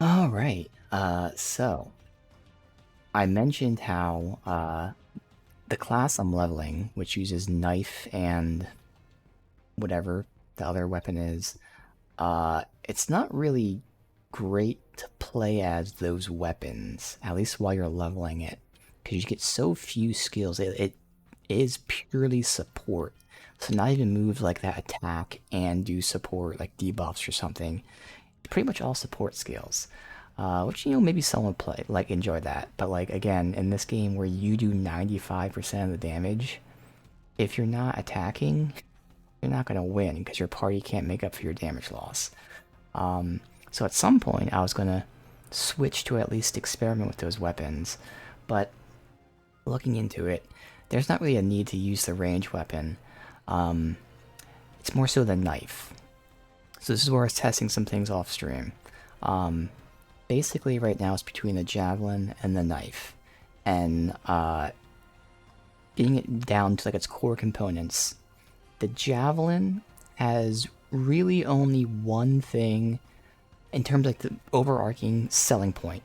All right. So I mentioned how the class I'm leveling, which uses knife and whatever the other weapon is, it's not really great to play as those weapons, at least while you're leveling it, because you get so few skills. It is purely support. So not even moves like that attack and do support like debuffs or something. Pretty much all support skills. Which, maybe someone play like enjoy that. But like again, in this game where you do 95% of the damage, if you're not attacking, you're not gonna win because your party can't make up for your damage loss. So at some point I was gonna switch to at least experiment with those weapons, but looking into it, there's not really a need to use the range weapon. Um, it's more so the knife. So this is where I was testing some things off stream. Um, Basically right now it's between the javelin and the knife, and getting it down to like its core components. The javelin has really only one thing in terms of like the overarching selling point.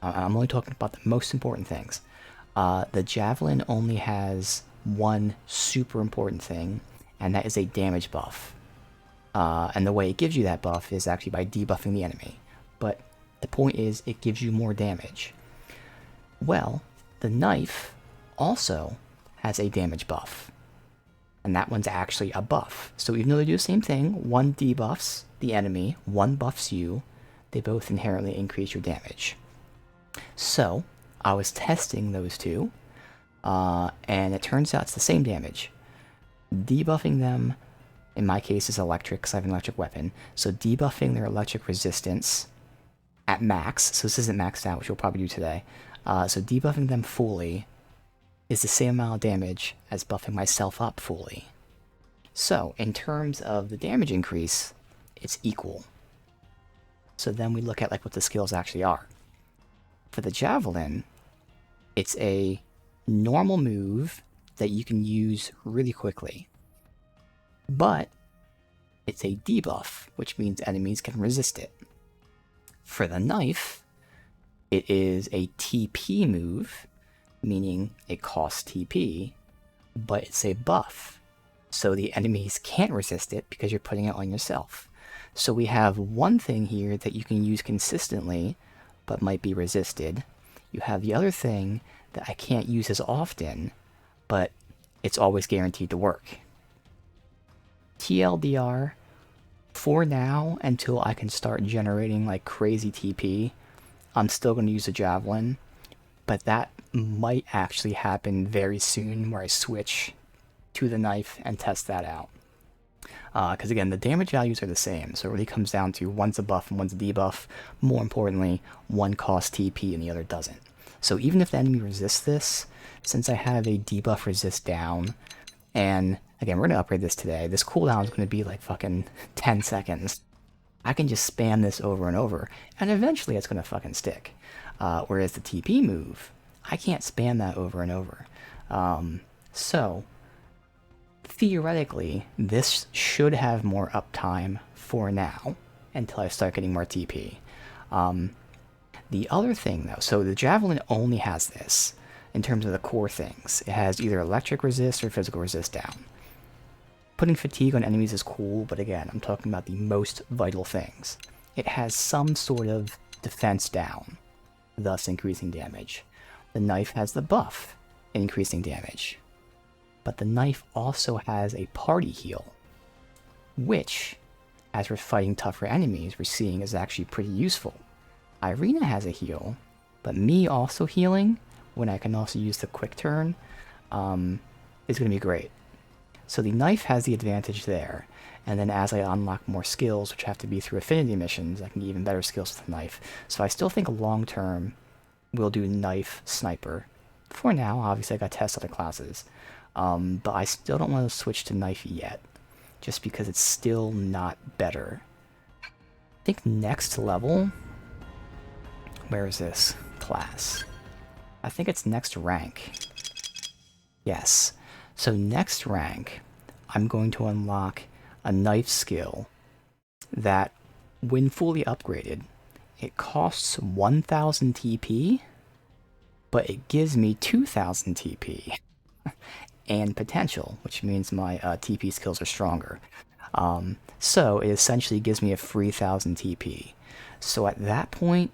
I'm only talking about the most important things. The javelin only has one super important thing, and that is a damage buff. And the way it gives you that buff is actually by debuffing the enemy. But the point is, it gives you more damage. Well, the knife also has a damage buff. And that one's actually a buff. So even though they do the same thing, one debuffs the enemy, one buffs you, they both inherently increase your damage. So, I was testing those two, and it turns out it's the same damage. Debuffing them, in my case, is electric because I have an electric weapon. So debuffing their electric resistance at max, so this isn't maxed out, which we'll probably do today. So debuffing them fully is the same amount of damage as buffing myself up fully. So in terms of the damage increase, it's equal. So then we look at like what the skills actually are. For the javelin, it's a normal move that you can use really quickly. But it's a debuff, which means enemies can resist it. For the knife, it is a TP move, meaning it costs TP, but it's a buff. So the enemies can't resist it because you're putting it on yourself. So we have one thing here that you can use consistently, but might be resisted. You have the other thing that I can't use as often, but it's always guaranteed to work. TLDR, for now, until I can start generating like crazy TP, I'm still going to use the javelin, but that might actually happen very soon where I switch to the knife and test that out. Because again, the damage values are the same, so it really comes down to one's a buff and one's a debuff. More importantly, one costs TP and the other doesn't. So even if the enemy resists this, since I have a debuff resist down, and again, we're going to upgrade this today, this cooldown is going to be like fucking 10 seconds. I can just spam this over and over, and eventually it's going to fucking stick. Whereas the TP move, I can't spam that over and over. So, theoretically, this should have more uptime for now, until I start getting more TP. The other thing, though, so the Javelin only has this, in terms of the core things. It has either electric resist or physical resist down. Putting fatigue on enemies is cool, but again, I'm talking about the most vital things. It has some sort of defense down, thus increasing damage. The knife has the buff, increasing damage. But the knife also has a party heal, which, as we're fighting tougher enemies, we're seeing is actually pretty useful. Irina has a heal, but me also healing, when I can also use the quick turn, is going to be great. So the knife has the advantage there, and then as I unlock more skills, which have to be through affinity missions, I can get even better skills with the knife. So I still think long term, we'll do knife sniper. For now, obviously I got to test other classes, but I still don't want to switch to knife yet, just because it's still not better. I think next level, where is this class? I think it's next rank. Yes. So next rank, I'm going to unlock a knife skill that, when fully upgraded, it costs 1000 TP, but it gives me 2000 TP and potential, which means my TP skills are stronger. So it essentially gives me a free 1000 TP. So at that point,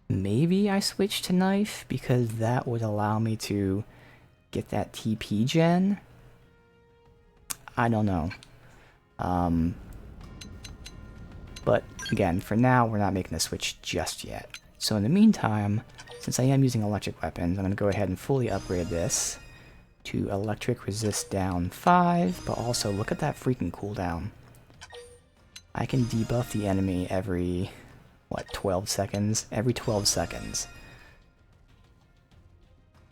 maybe I switch to knife because that would allow me to get that TP gen. I don't know. But again, for now, we're not making a switch just yet. So in the meantime, since I am using electric weapons, I'm going to go ahead and fully upgrade this to electric resist down 5, but also look at that freaking cooldown. I can debuff the enemy every, what, 12 seconds? Every 12 seconds.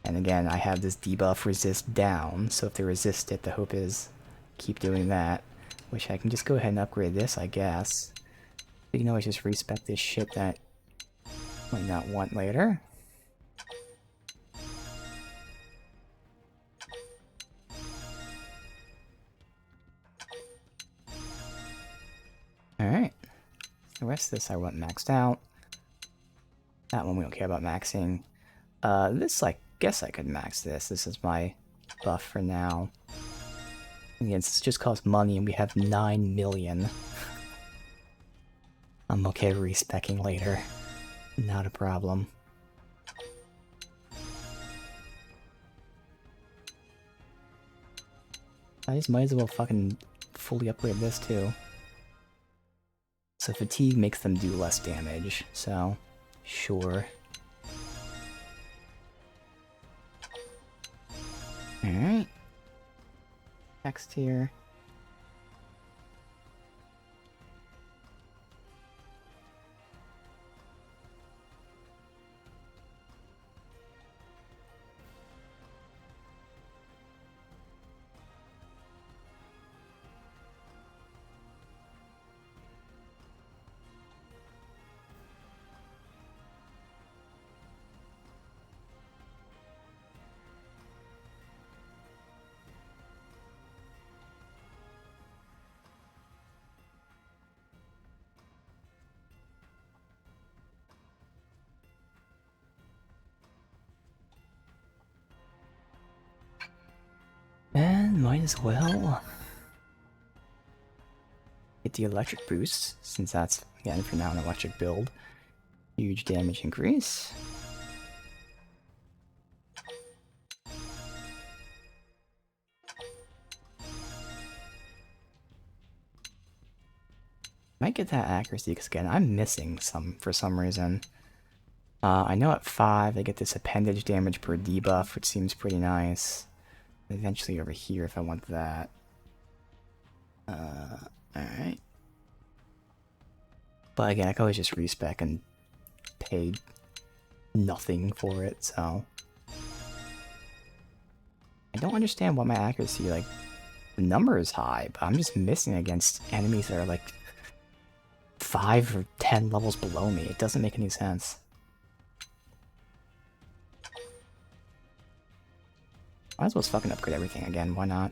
And again, I have this debuff resist down, so if they resist it, the hope is keep doing that. Which I can just go ahead and upgrade this, I guess. You can always just respec this shit that I might not want later. Alright. The rest of this I want maxed out. That one we don't care about maxing. This, I guess I could max this. This is my buff for now. Again, this just costs money and we have 9 million. I'm okay respecking later. Not a problem. I just might as well fucking fully upgrade this too. So fatigue makes them do less damage, so sure. Alright. Next here. And might as well get the electric boost, since that's, again, for now an electric build. Huge damage increase. Might get that accuracy, because again, I'm missing some for some reason. I know at 5 I get this appendage damage per debuff, which seems pretty nice. Eventually over here if I want that. Alright. But again, I can always just respec and pay nothing for it, so... I don't understand why my accuracy, like, the number is high, but I'm just missing against enemies that are like 5 or 10 levels below me. It doesn't make any sense. Might as well fucking upgrade everything again, why not?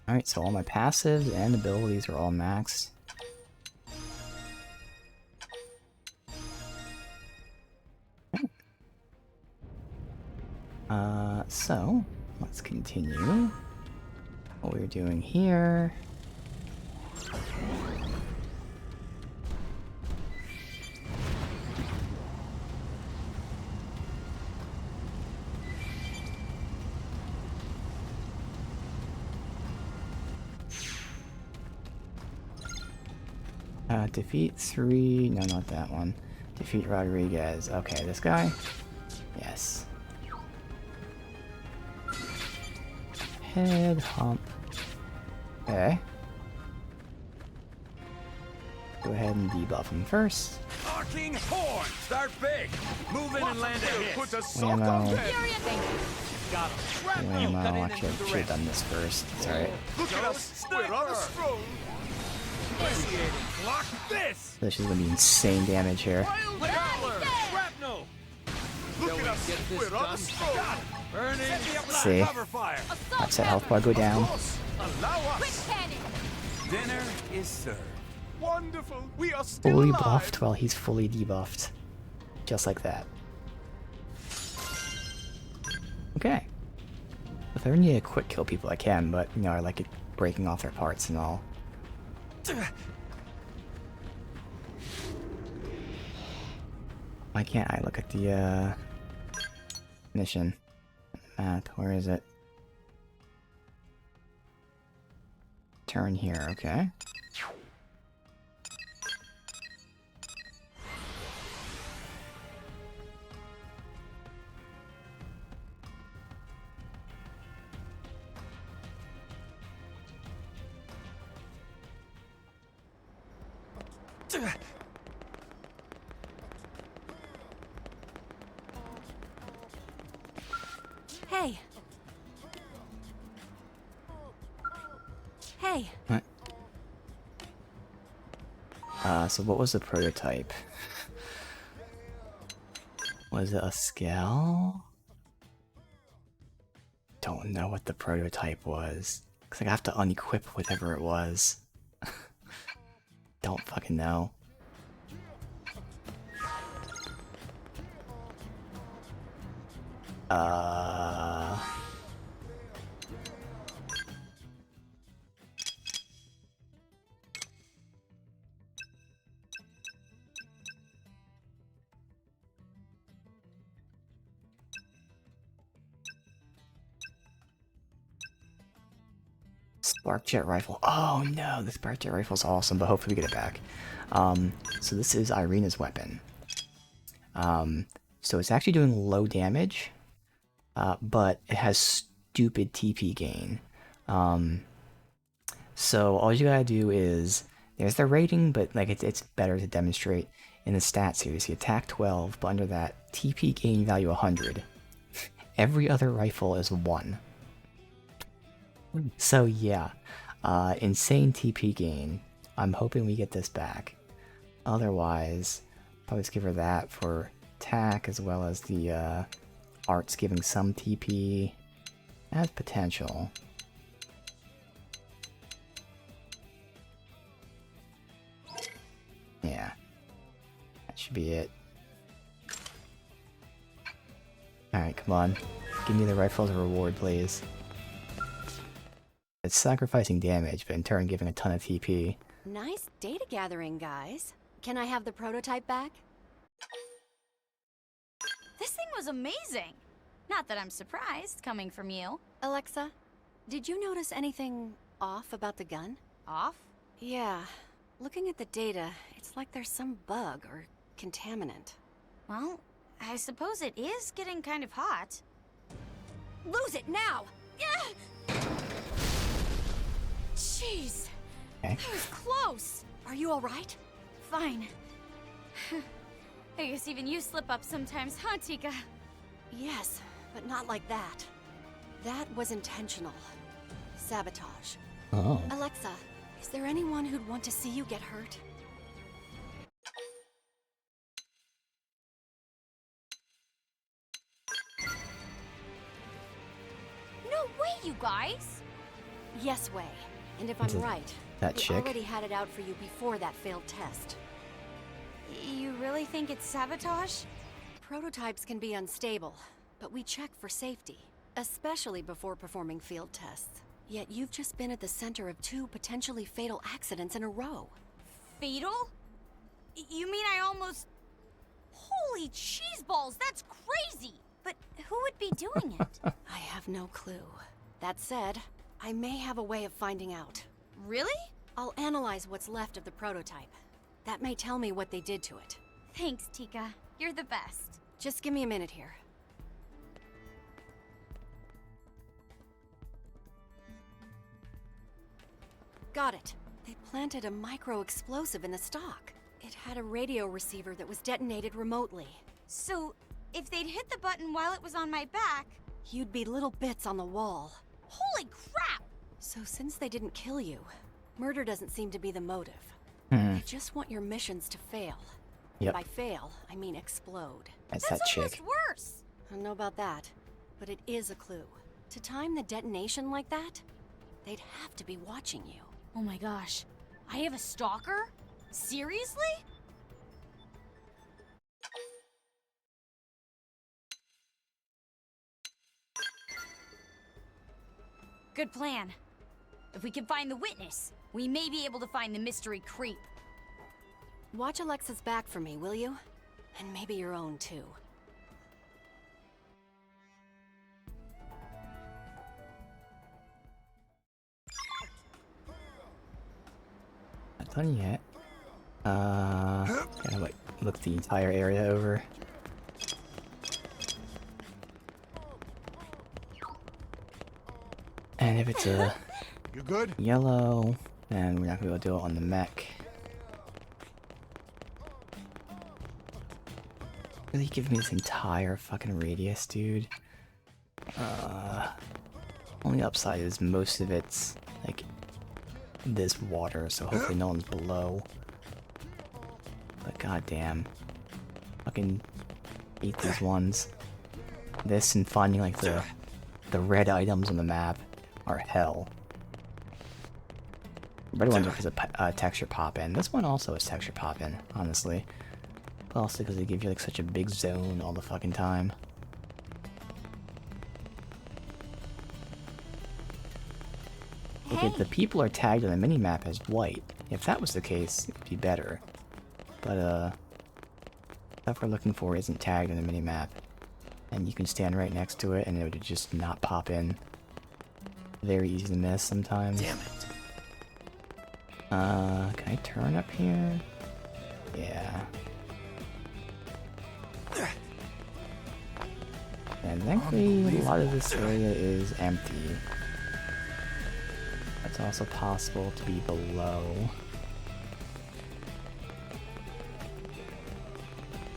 Alright, so all my passives and abilities are all maxed. So, let's continue what we're doing here. Defeat 3, no, not that one. Defeat Rodriguez. Okay, this guy? Yes. Head hump. Okay. Go ahead and debuff him first. Arcing horn! Start big! Move in and land a hit! Put the salt on them. Got him! I should have done this first. It's alright. Look at us! We're on a stroll! Block this! This is gonna be insane damage here. Shrapnel! Shall we get this done? Burning. See? Cover fire. Watch that health bar go down. Allow us. Dinner is served. Wonderful. We are still Fully alive. buffed while he's fully debuffed. Just like that. Okay. If I ever need to quick kill people, I can, but, you know, I like it breaking off their parts and all. Why can't I look at the, mission map? Where is it? Turn here, okay. Hey. Hey. What? So what was the prototype? Was it a scale? Don't know what the prototype was. Cause I have to unequip whatever it was. Don't fucking know. Spark jet rifle. Oh no, the spark jet rifle's awesome, but hopefully we get it back. So this is Irina's weapon. So it's actually doing low damage, but it has stupid TP gain. So all you gotta do is, there's the rating, but like it's better to demonstrate in the stats here. You see attack 12, but under that TP gain value 100. Every other rifle is 1. So yeah, insane TP gain. I'm hoping we get this back. Otherwise, probably just give her that for attack, as well as the arts giving some TP. Has potential. Yeah, that should be it. Alright, come on. Give me the rifle as a reward, please. It's sacrificing damage, but in turn giving a ton of TP. Nice data gathering, guys. Can I have the prototype back? This thing was amazing. Not that I'm surprised, coming from you. Alexa, did you notice anything off about the gun? Off? Yeah. Looking at the data, it's like there's some bug or contaminant. Well, I suppose it is getting kind of hot. Lose it now! Jeez. Okay. That was close. Are you alright? Fine. I guess even you slip up sometimes, huh, Tika? Yes, but not like that. That was intentional. Sabotage. Oh. Alexa, is there anyone who'd want to see you get hurt? No way, you guys! Yes, Wei. And if I'm right, that we chick? already had it out for you before that failed test. You really think it's sabotage? Prototypes can be unstable, but we check for safety, especially before performing field tests. Yet you've just been at the center of 2 potentially fatal accidents in a row. Fatal? You mean I almost... Holy cheese balls, that's crazy! But who would be doing it? I have no clue. That said, I may have a way of finding out. Really? I'll analyze what's left of the prototype. That may tell me what they did to it. Thanks, Tika. You're the best. Just give me a minute here. Got it. They planted a micro-explosive in the stock. It had a radio receiver that was detonated remotely. So, if they'd hit the button while it was on my back... You'd be little bits on the wall. Holy crap! So since they didn't kill you, murder doesn't seem to be the motive. Hmm. They just want your missions to fail. Yep. By fail, I mean explode. That's That's that almost chick. worse. I don't know about that, but it is a clue. To time the detonation like that, they'd have to be watching you. Oh my gosh. I have a stalker? Seriously? Good plan. If we can find the witness, we may be able to find the mystery creep. Watch Alexa's back for me, will you? And maybe your own, too. Not done yet. Gotta like look the entire area over. And if it's a You good? yellow, then we're not gonna be able to do it on the mech. Really give me this entire fucking radius, dude. Only upside is most of it's like this water, so hopefully no one's below. But goddamn, fucking hate these ones. This and finding like the red items on the map are hell. Red ones are because of texture pop-in. This one also is texture pop-in, honestly. But also because they give you like such a big zone all the fucking time. Okay, the people are tagged on the minimap as white. If that was the case, it'd be better. But, stuff we're looking for isn't tagged on the minimap. And you can stand right next to it and it would just not pop in. Very easy to miss sometimes. Damn it. Can I turn up here? Yeah. And thankfully, a lot of this area is empty. It's also possible to be below.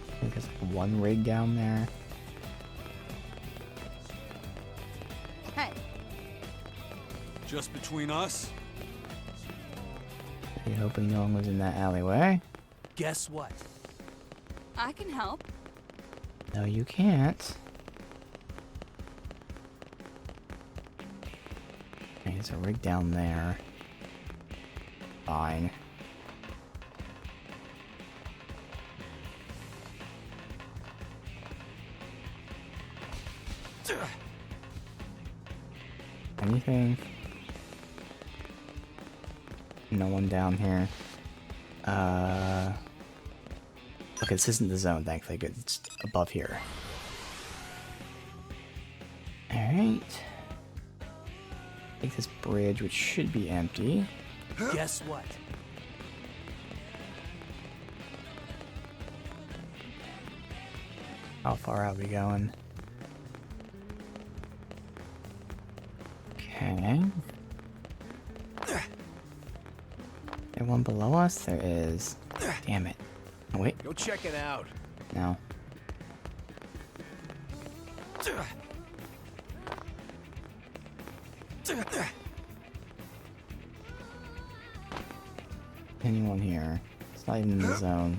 I think there's like one rig down there. Hey, Just between us? Are you hoping no one was in that alleyway? Guess what? I can help. No, you can't. Okay, there's a rig down there. Fine. Anything? No one down here. Okay, this isn't the zone, thankfully. Good, it's above here. Alright. Take this bridge, which should be empty. Guess what? How far are we going? Okay. There one below us? There is. Damn it. Oh, wait, Go check it out. no. Anyone here? It's not even in the zone.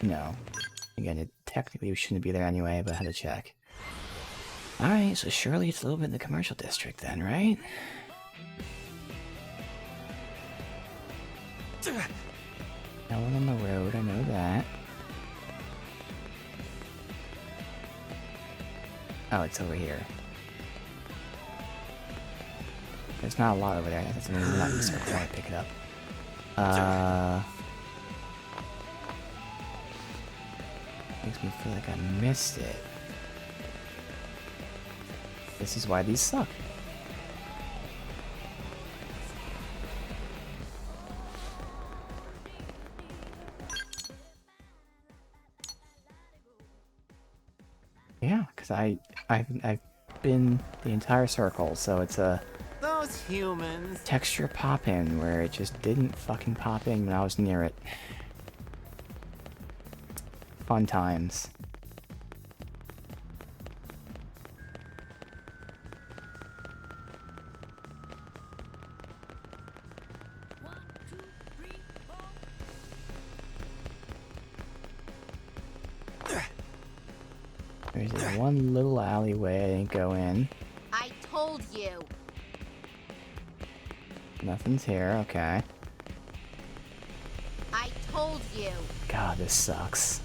No. Again, it technically shouldn't be there anyway, but I had to check. Alright, so surely it's a little bit in the commercial district then, right? No one on the road, I know that. Oh, it's over here. There's not a lot over there. That's not in the circle. I pick it up. Makes me feel like I missed it. This is why these suck. Yeah, because I've been the entire circle, so it's a Those humans. texture pop-in where it just didn't fucking pop in when I was near it. Fun times. There's this one little alleyway I didn't go in. I told you. Nothing's here, okay. I told you. God, this sucks.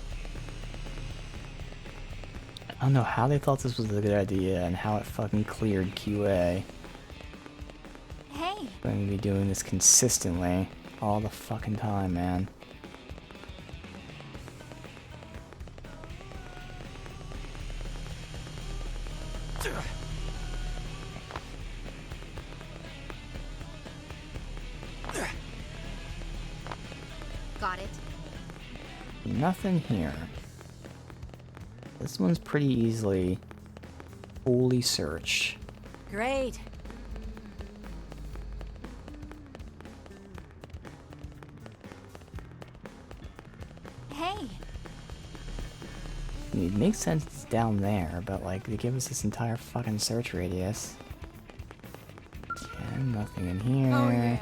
I don't know how they thought this was a good idea and how it fucking cleared QA. Hey. I'm going to be doing this consistently all the fucking time, man. Got it. Nothing here. This one's pretty easily fully searched. Great. Hey. It makes sense it's down there, but like they give us this entire fucking search radius. And nothing in here. Oh yeah.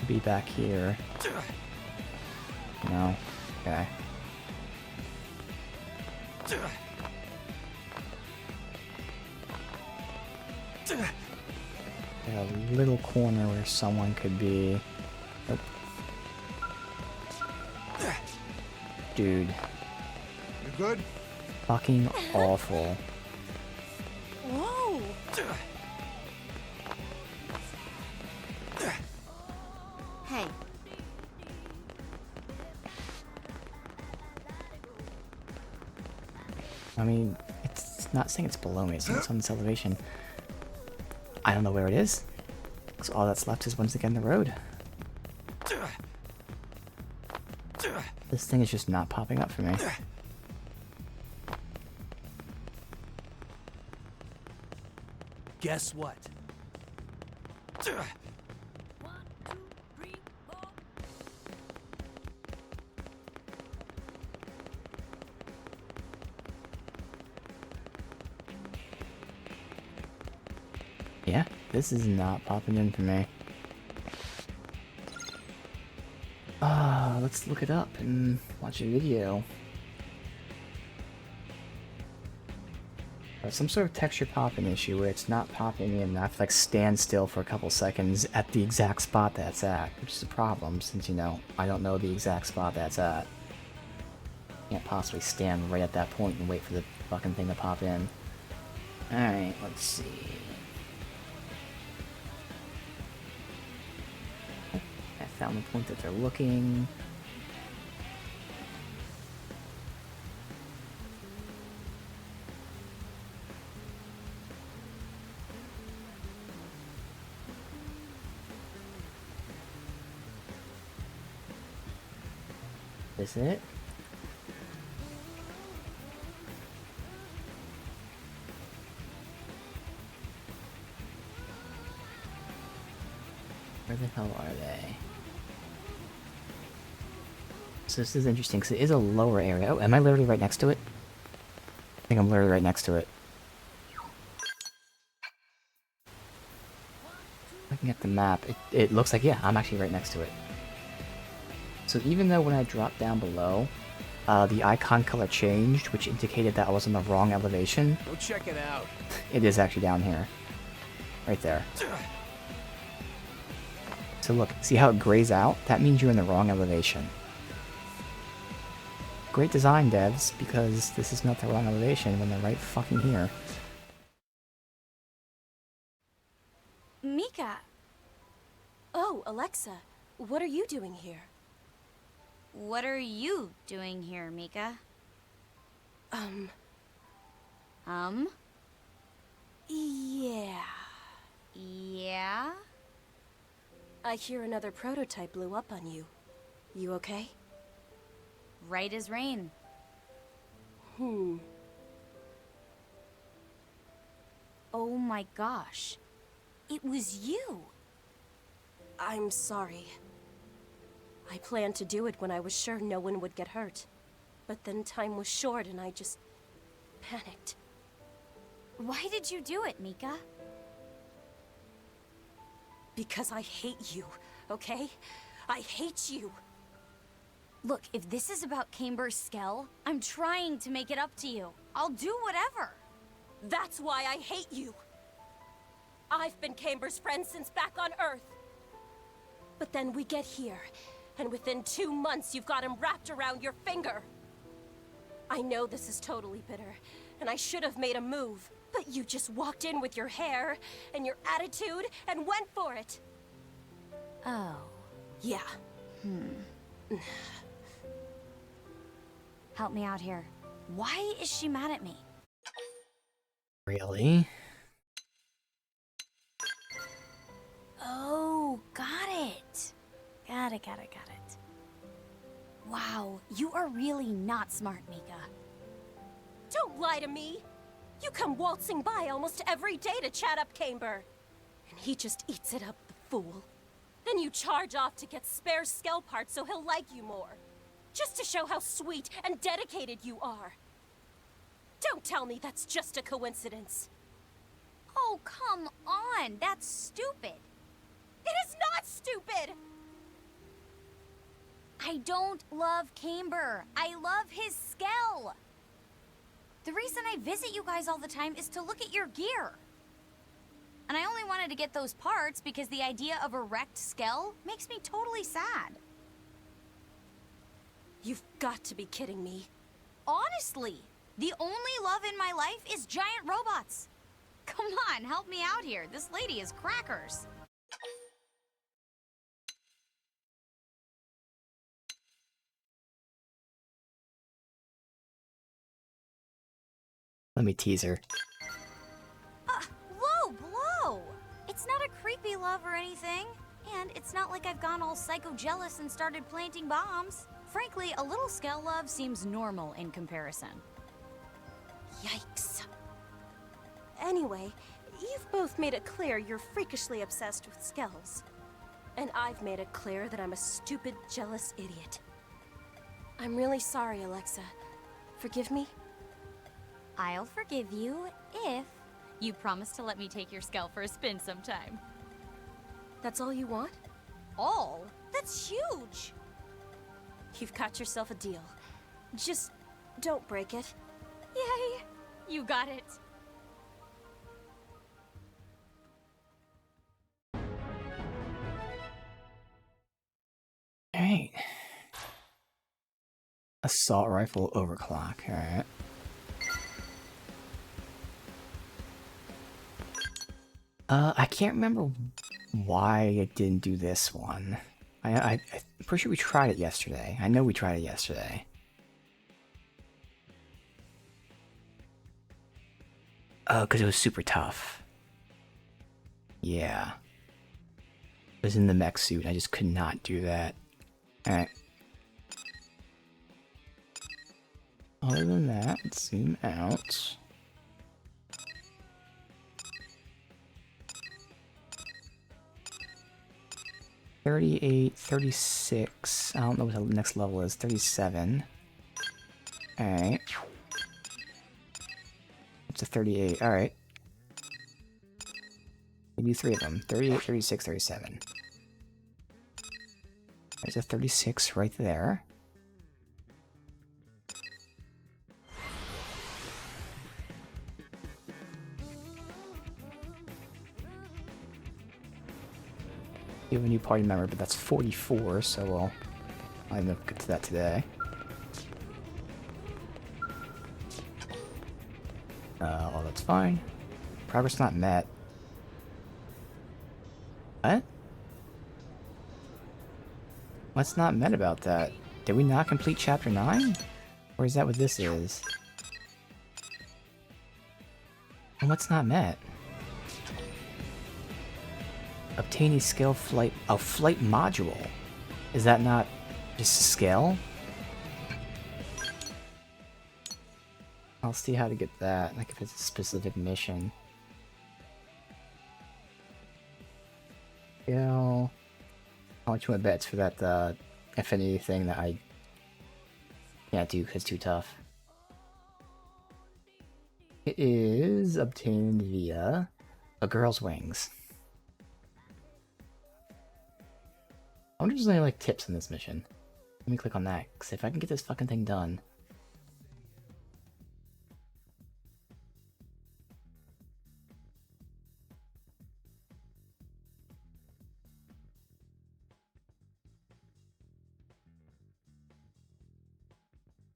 Be back here. No. Okay. Got a little corner where someone could be. Nope. Dude. You good? Fucking awful. Whoa. Hey. I mean, it's not saying it's below me, it's saying it's on this elevation. I don't know where it is. Because all that's left is once again the road. This thing is just not popping up for me. Guess what? Yeah, this is not popping in for me. Let's look it up and watch a video. Some sort of texture popping issue where it's not popping in. I have to like stand still for a couple seconds at the exact spot that's at, which is a problem since, you know, I don't know the exact spot that's at. Can't possibly stand right at that point and wait for the fucking thing to pop in. Alright, let's see. I found the point that they're looking. Is it? Where the hell are they? So this is interesting because it is a lower area. Oh, am I literally right next to it? I think I'm literally right next to it. Looking at the map, it looks like, yeah, I'm actually right next to it. So even though when I dropped down below, the icon color changed, which indicated that I was in the wrong elevation, Go check it out. it is actually down here. Right there. So look, see how it grays out? That means you're in the wrong elevation. Great design, devs, because this is not the wrong elevation when they're right fucking here. Mika! Oh, Alexa, what are you doing here? What are you doing here, Mika? Yeah. Yeah? I hear another prototype blew up on you. You okay? Right as rain. Oh my gosh. It was you! I'm sorry. I planned to do it when I was sure no one would get hurt. But then time was short and I just panicked. Why did you do it, Mika? Because I hate you, okay? I hate you. Look, if this is about Camber's Skell, I'm trying to make it up to you. I'll do whatever. That's why I hate you. I've been Camber's friend since back on Earth. But then we get here, and within 2 months you've got him wrapped around your finger. I know this is totally bitter, and I should have made a move. But you just walked in with your hair and your attitude and went for it. Oh. Yeah. Help me out here. Why is she mad at me? Really? Oh, got it. Got it. Wow, you are really not smart, Mika. Don't lie to me. You come waltzing by almost every day to chat up Camber. And he just eats it up, the fool. Then you charge off to get spare Skell parts so he'll like you more. Just to show how sweet and dedicated you are. Don't tell me that's just a coincidence. Oh, come on. That's stupid. It is not stupid! I don't love Camber. I love his Skell. The reason I visit you guys all the time is to look at your gear. And I only wanted to get those parts because the idea of a wrecked Skell makes me totally sad. You've got to be kidding me. Honestly, the only love in my life is giant robots. Come on, help me out here. This lady is crackers. Let me tease her. Low blow! It's not a creepy love or anything. And it's not like I've gone all psycho-jealous and started planting bombs. Frankly, a little Skell love seems normal in comparison. Yikes. Anyway, you've both made it clear you're freakishly obsessed with Skells. And I've made it clear that I'm a stupid, jealous idiot. I'm really sorry, Alexa. Forgive me? I'll forgive you if you promise to let me take your Skell for a spin sometime. That's all you want? All? That's huge! You've got yourself a deal. Just don't break it. Yay! You got it. Alright. Assault rifle overclock, alright. I can't remember why I didn't do this one. I'm pretty sure we tried it yesterday. I know we tried it yesterday. Oh, because it was super tough. Yeah. It was in the mech suit. I just could not do that. Alright. Other than that, let's zoom out. $38, $36. I don't know what the next level is. 37. Alright. It's a 38. Alright. We do 3 of them. 38, 36, 37. There's a 36 right there. You have a new party member, but that's 44, so I'll get to that today. Well, that's fine. Progress not met. What? What's not met about that? Did we not complete Chapter 9? Or is that what this is? And what's not met? Obtain a scale flight... a flight module? Is that not just a scale? I'll see how to get that, like if it's a specific mission. How much my bets for that Affinity thing that I Yeah, Duke is too tough. It is obtained via a girl's wings. I wonder if there's any like tips in this mission. Let me click on that, because if I can get this fucking thing done.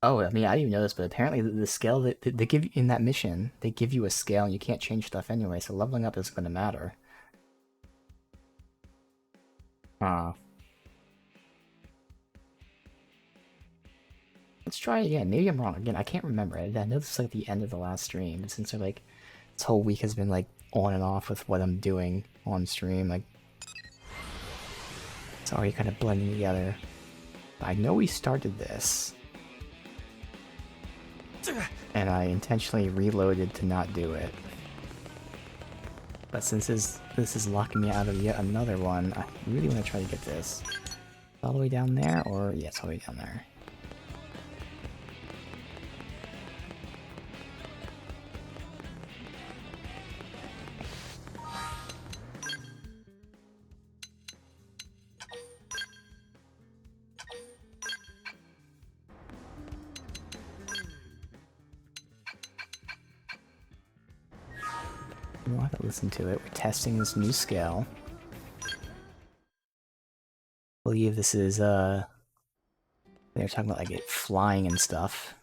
Oh, I mean, I didn't even know this, but apparently the scale that they give you in that mission, they give you a scale and you can't change stuff anyway, so leveling up isn't going to matter. Huh. Let's try it again. Maybe I'm wrong. Again, I can't remember. I know this is like the end of the last stream, but since like this whole week has been like on and off with what I'm doing on stream, like it's already kind of blending together. But I know we started this. And I intentionally reloaded to not do it. But since this is locking me out of yet another one, I really want to try to get this. All the way down there, or yes, all the way down there. We'll have to listen to it. We're testing this new scale. I believe this is, they're talking about, like, it flying and stuff.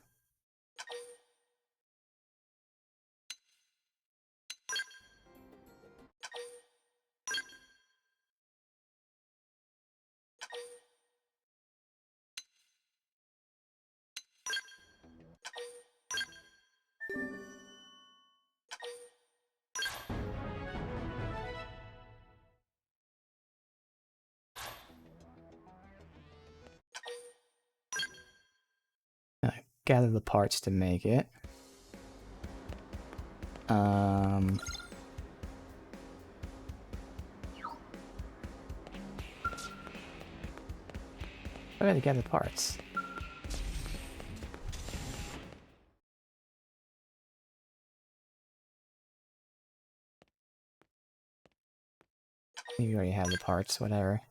Gather the parts to make it. I gotta gather parts. Maybe you already have the parts, whatever.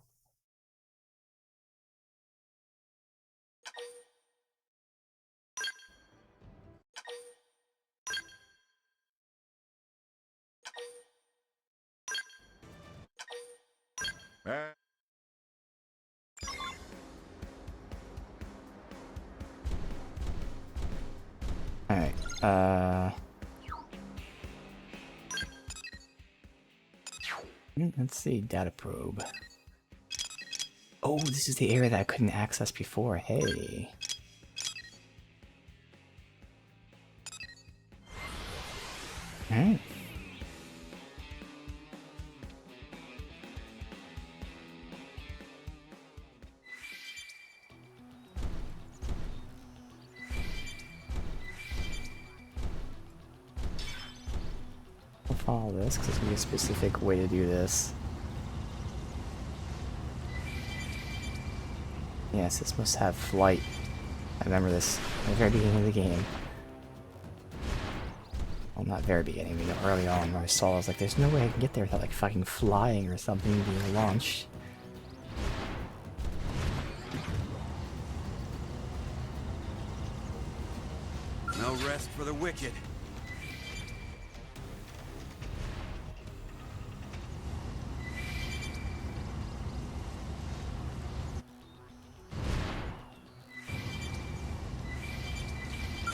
Alright, let's see, data probe. Oh, this is the area that I couldn't access before, hey. Alright. I'll follow this, because there's going to be a specific way to do this. Yes, this must have flight. I remember this at the very beginning of the game. Well, not very beginning, but you know, early on where I saw, I was like, there's no way I can get there without like fucking flying or something being launched. No rest for the wicked.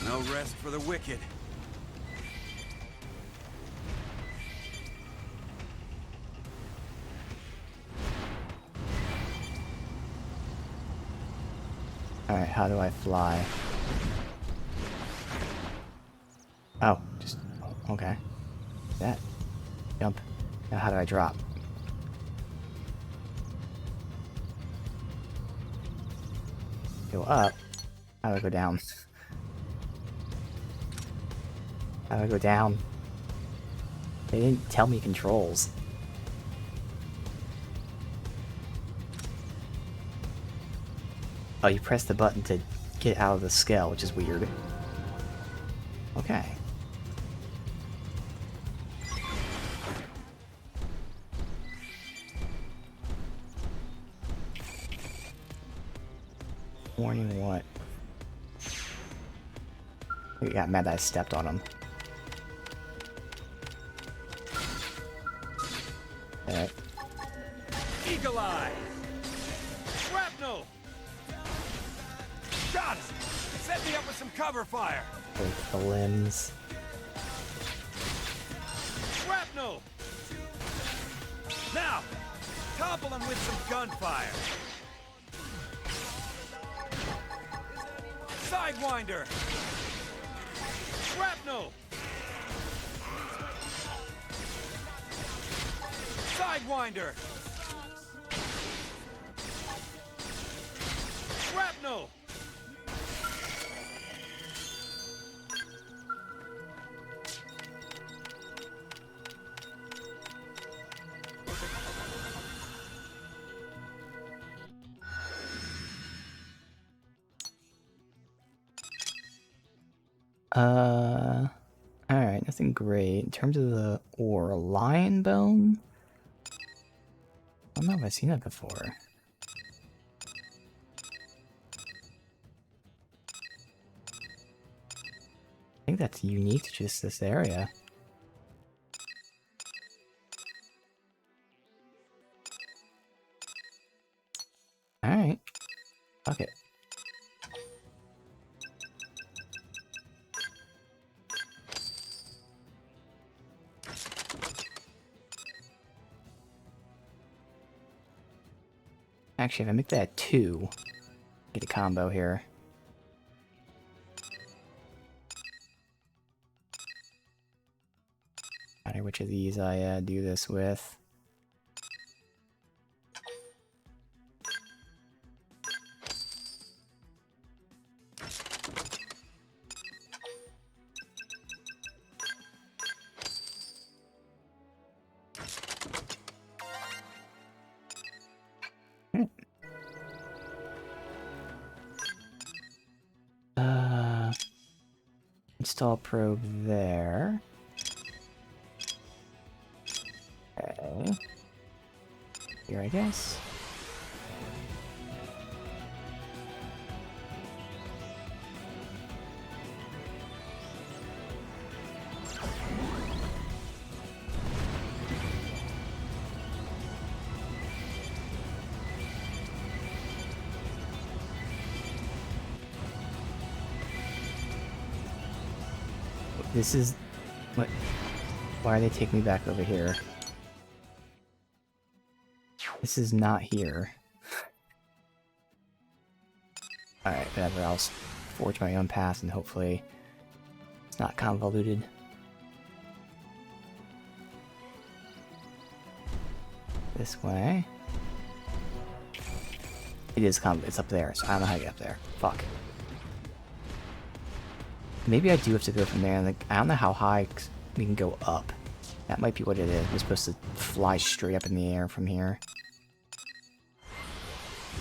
No rest for the wicked. Alright, how do I fly? Oh, just... okay. That. Jump. Now how do I drop? Go up. How do I go down? How do I go down? They didn't tell me controls. Oh, you press the button to get out of the scale, which is weird. Okay. Warning what? He got mad that I stepped on him. Alright. Eagle Eye! Shrapnel! Got it! Set me up with some cover fire! Both the limbs. Shrapnel! Now! Topple him with some gunfire! Sidewinder! Shrapnel! Sidewinder! Shrapnel! Alright, nothing great. In terms of the ore, lion bone? I don't know if I've seen that before. I think that's unique to just this area. Alright. Fuck it. Actually, if I make that 2, get a combo here. No matter which of these I do this with. Install probe there. Okay. Here, I guess. This is... what? Why are they taking me back over here? This is not here. Alright, whatever, I'll forge my own path and hopefully it's not convoluted. This way. It is convoluted, it's up there, so I don't know how to get up there. Fuck. Maybe I do have to go from there. Like, I don't know how high we can go up. That might be what it is. We're supposed to fly straight up in the air from here.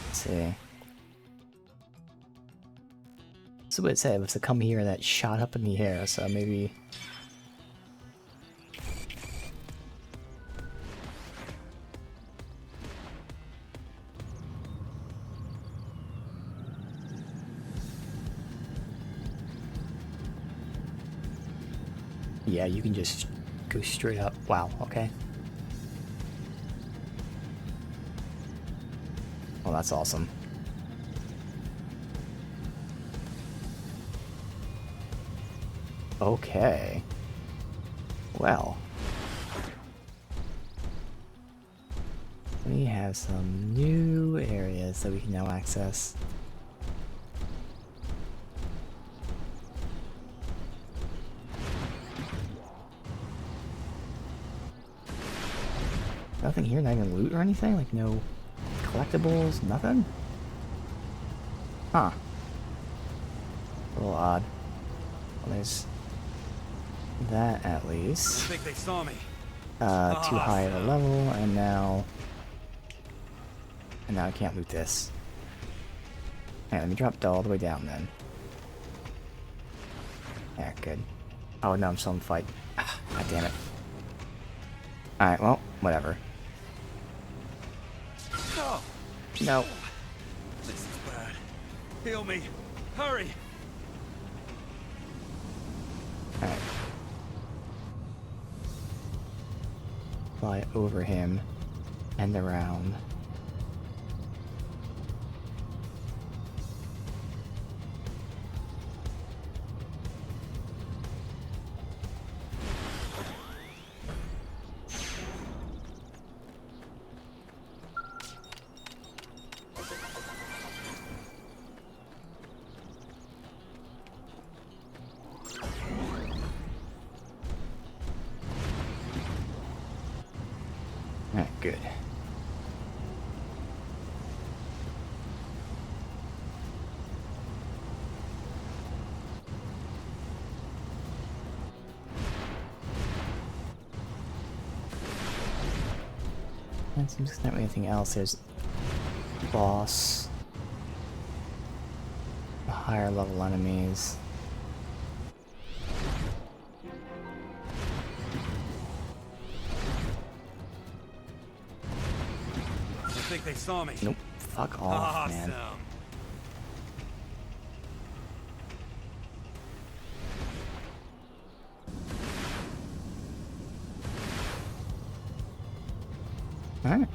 Let's see. That's what it said. It was to come here that shot up in the air, so maybe... Yeah, you can just go straight up. Wow, okay. Well, that's awesome. Okay. Well. We have some new areas that we can now access. Nothing here, not even loot or anything? Like no collectibles, nothing? Huh. A little odd. Well, there's that at least. I think they saw me. Too high of a level, and now I can't loot this. Alright, let me drop all the way down then. Yeah, good. Oh no, I'm still in the fight. Ah, God damn it. Alright, well, whatever. No! No. This is bad. Heal me. Hurry! Alright. Fly over him and around. Alright, good. That seems there's not really anything else. There's boss, the higher level enemies. I think they saw me. Nope. Fuck off, Awesome. man. Alright.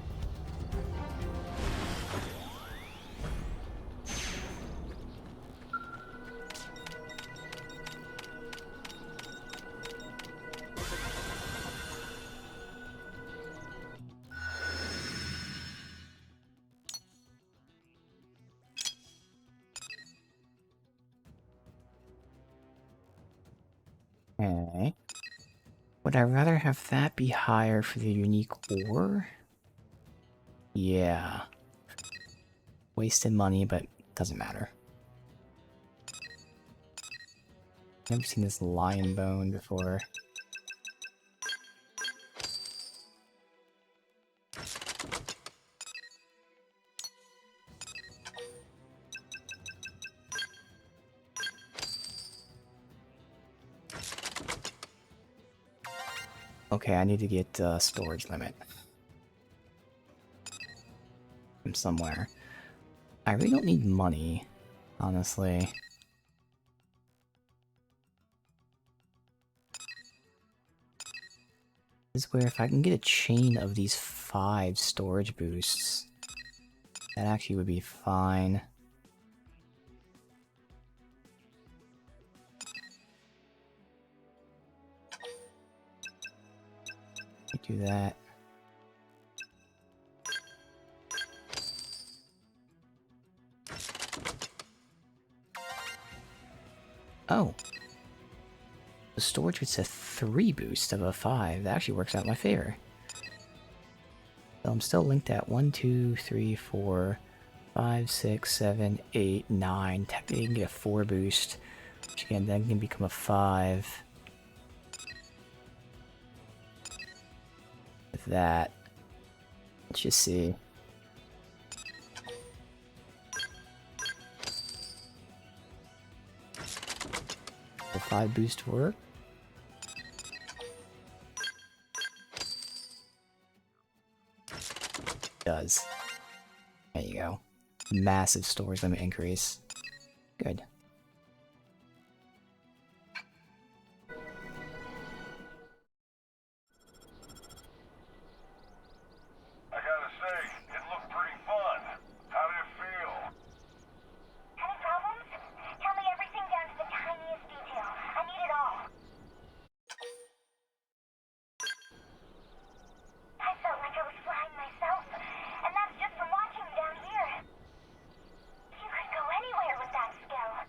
Okay. Would I rather have that be higher for the unique ore? Yeah. Wasted money, but doesn't matter. Never seen this lion bone before. Okay, I need to get storage limit from somewhere. I really don't need money, honestly. This is where if I can get a chain of these 5 storage boosts, that actually would be fine. Do that. Oh. The storage gets a 3 boost of a 5. That actually works out in my favor. So I'm still linked at 1, 2, 3, 4, 5, 6, 7, 8, 9. Technically, you can get a 4 boost, which again then can become a 5. With that, let's just see. The 5 boost work? Does. There you go. Massive storage limit increase. Good. I gotta say, it looked pretty fun. How did it feel? Any problems? Tell me everything down to the tiniest detail. I need it all. I felt like I was flying myself, and that's just from watching you down here. You could go anywhere with that skill.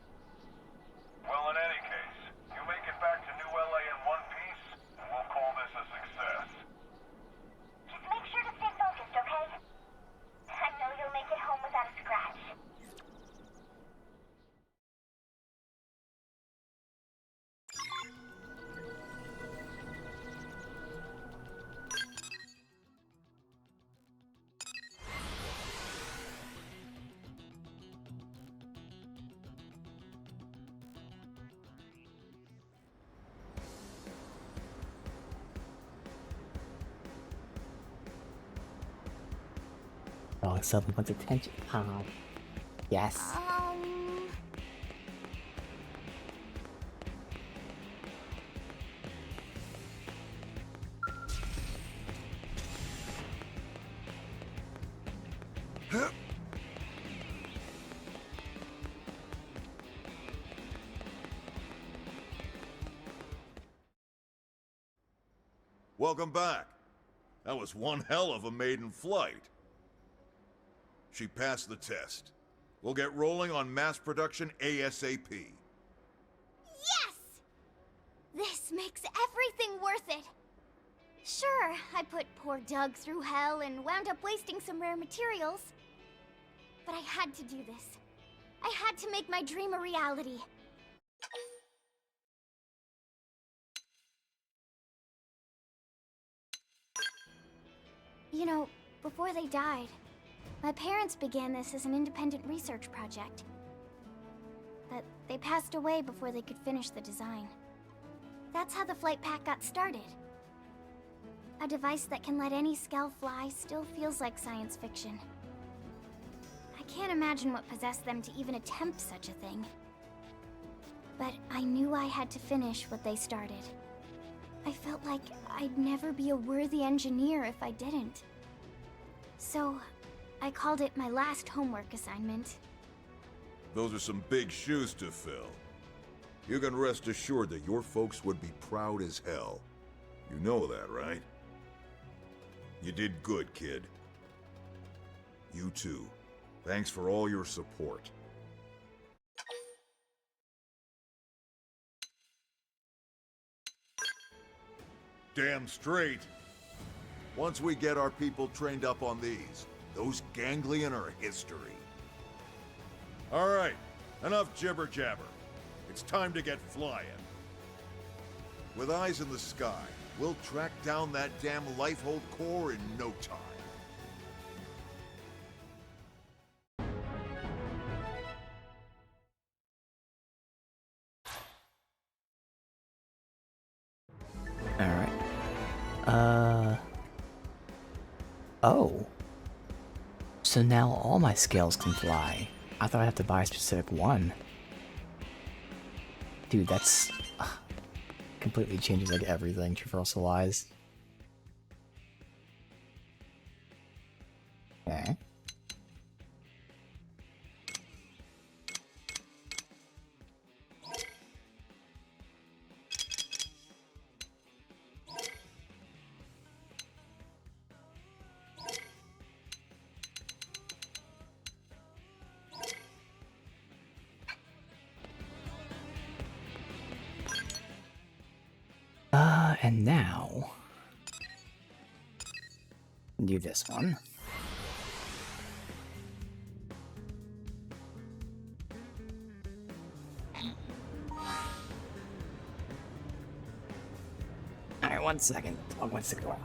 dog suddenly wants attention. Yes. Welcome back. That was one hell of a maiden flight. She passed the test. We'll get rolling on mass production ASAP. Yes! This makes everything worth it. Sure, I put poor Doug through hell and wound up wasting some rare materials. But I had to do this. I had to make my dream a reality. You know, before they died, my parents began this as an independent research project. But they passed away before they could finish the design. That's how the flight pack got started. A device that can let any Skell fly still feels like science fiction. I can't imagine what possessed them to even attempt such a thing. But I knew I had to finish what they started. I felt like I'd never be a worthy engineer if I didn't. So, I called it my last homework assignment. Those are some big shoes to fill. You can rest assured that your folks would be proud as hell. You know that, right? You did good, kid. You too. Thanks for all your support. Damn straight. Once we get our people trained up on these, those ganglion are history. All right, enough jibber-jabber. It's time to get flying. With eyes in the sky, we'll track down that damn Lifehold core in no time. Alright. Oh. So now all my scales can fly. I thought I had to buy a specific one. Dude, that's... completely changes like everything traversal-wise. Okay. And now... do this one. Alright, 1 second. Oh, 1 second. Wow.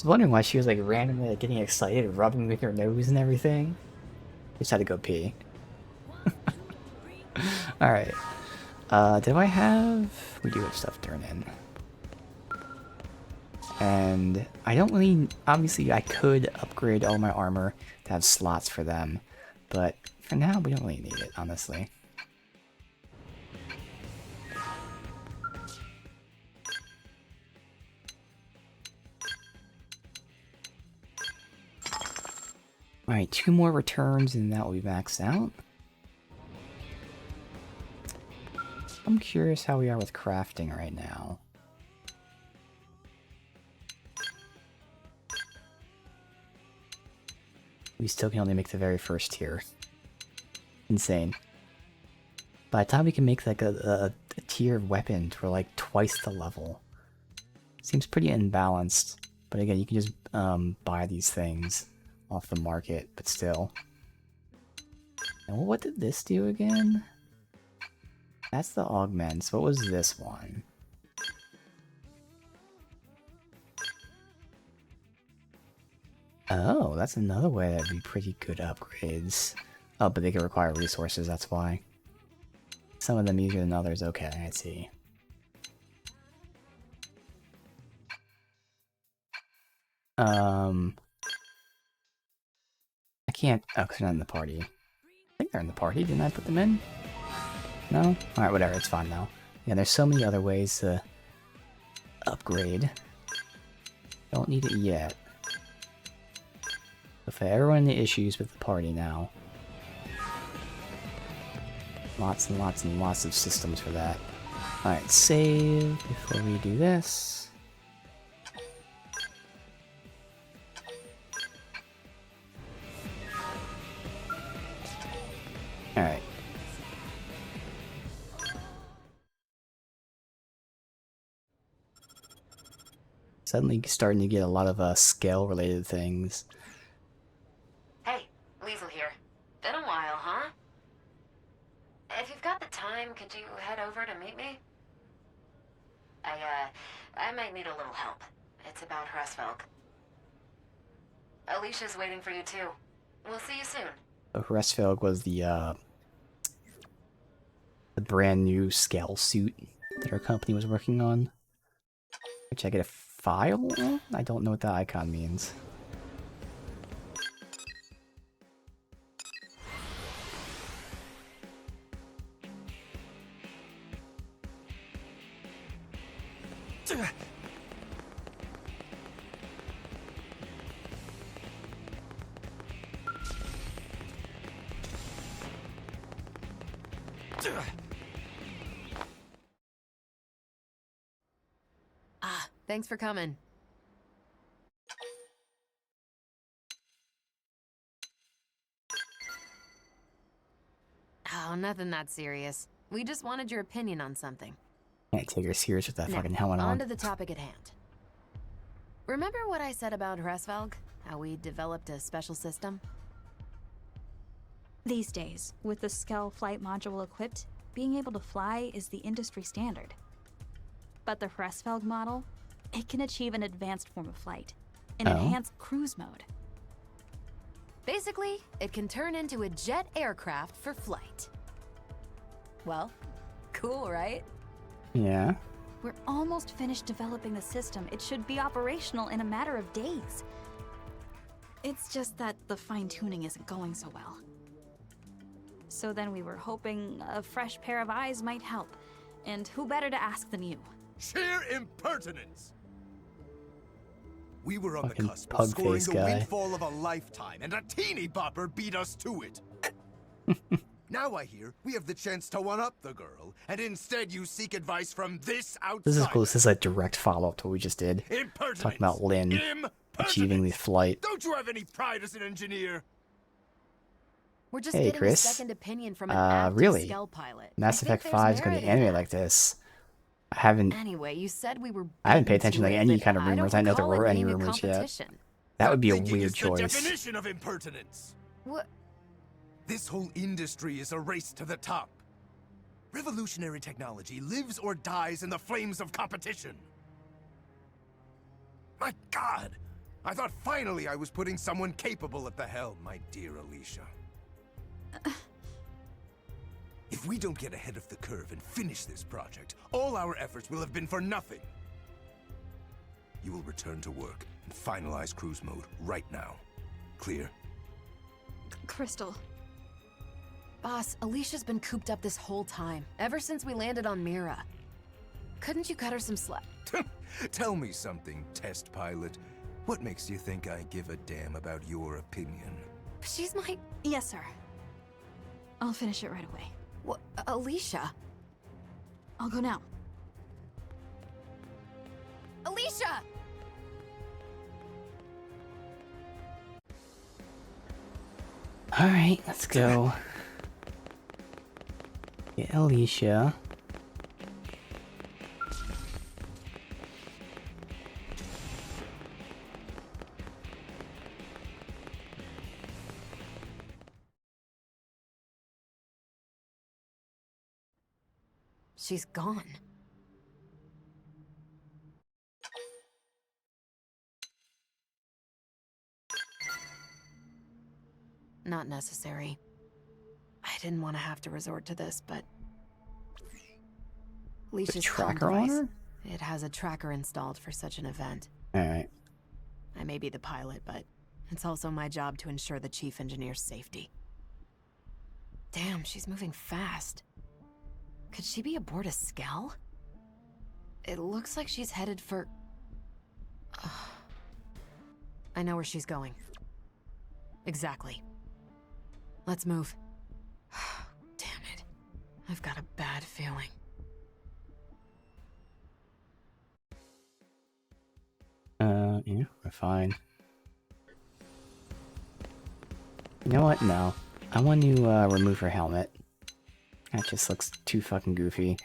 was wondering why she was like randomly like, getting excited, rubbing with her nose and everything. Just had to go pee. Alright. Do I have... We do have stuff turned in. And I don't really... Obviously, I could upgrade all my armor to have slots for them. But for now, we don't really need it, honestly. Alright, 2 more returns and that will be maxed out. I'm curious how we are with crafting right now. We still can only make the very first tier. Insane. By the time we can make like a tier of weapons, we're like twice the level. Seems pretty imbalanced. But again, you can just buy these things off the market, but still. And what did this do again? That's the augments. What was this one? Oh, that's another way that'd be pretty good upgrades. Oh, but they could require resources, that's why. Some of them easier than others. Okay, I see. I can't... Oh, 'cause they're not in the party. I think they're in the party. Didn't I put them in? No? Alright, whatever. It's fine now. Yeah, there's so many other ways to upgrade. Don't need it yet. But for everyone the issues with the party now. Lots and lots and lots of systems for that. Alright, save before we do this. Alright. Suddenly starting to get a lot of scale-related things. Hey, Liesl here. Been a while, huh? If you've got the time, could you head over to meet me? I might need a little help. It's about Hresvelg. Alicia's waiting for you too. We'll see you soon. Hresvelg was the brand new scale suit that our company was working on. Which I get a file? I don't know what that icon means. Thanks for coming. Oh, nothing that serious. We just wanted your opinion on something. Can't take her serious with that Now, fucking helmet on. on to the topic at hand. Remember what I said about Hresvelg? How we developed a special system? These days, with the Skell flight module equipped, being able to fly is the industry standard. But the Hresvelg model, it can achieve an advanced form of flight, an enhanced cruise mode. Basically, it can turn into a jet aircraft for flight. Well, cool, right? Yeah. We're almost finished developing the system. It should be operational in a matter of days. It's just that the fine-tuning isn't going so well. So then we were hoping a fresh pair of eyes might help. And who better to ask than you? Sheer impertinence! We were on Fucking the cusp of pug scoring face the guy. windfall of a lifetime, and a teeny bopper beat us to it. Now I hear we have the chance to one-up the girl, and instead you seek advice from this outsider. This is cool. This is a direct follow-up to what we just did. Impertinence! Talking about Lynn achieving the flight. Don't you have any pride as an engineer? We're just Hey, getting Chris. a second opinion from an active Really? Skell pilot. Mass I think Effect there's 5 is going to merit be in animated that. like this. I haven't Anyway, you said we were. I haven't paid beaten attention to it, any but kind of rumors. I know there recall it were any being a rumors yet. competition. That would be a Thinking weird is choice. The definition of impertinence. What? This whole industry is a race to the top. Revolutionary technology lives or dies in the flames of competition. My God! I thought finally I was putting someone capable at the helm, my dear Alicia. If we don't get ahead of the curve and finish this project, all our efforts will have been for nothing. You will return to work and finalize cruise mode right now. Clear? Crystal. Boss, Alicia's been cooped up this whole time, ever since we landed on Mira. Couldn't you cut her some slack? Tell me something, test pilot. What makes you think I give a damn about your opinion? She's my... Yes, sir. I'll finish it right away. What? Alicia? I'll go now. Alicia! Alright, let's go. Get Alicia. She's gone. Not necessary. I didn't want to have to resort to this, but... Alicia's tracker comm on device. her? It has a tracker installed for such an event. Alright. I may be the pilot, but it's also my job to ensure the chief engineer's safety. Damn, she's moving fast. Could she be aboard a Skell? It looks like she's headed for... I know where she's going. Exactly. Let's move. Damn it. I've got a bad feeling. Yeah, we're fine. You know what? No. I want to remove her helmet. That just looks too fucking goofy.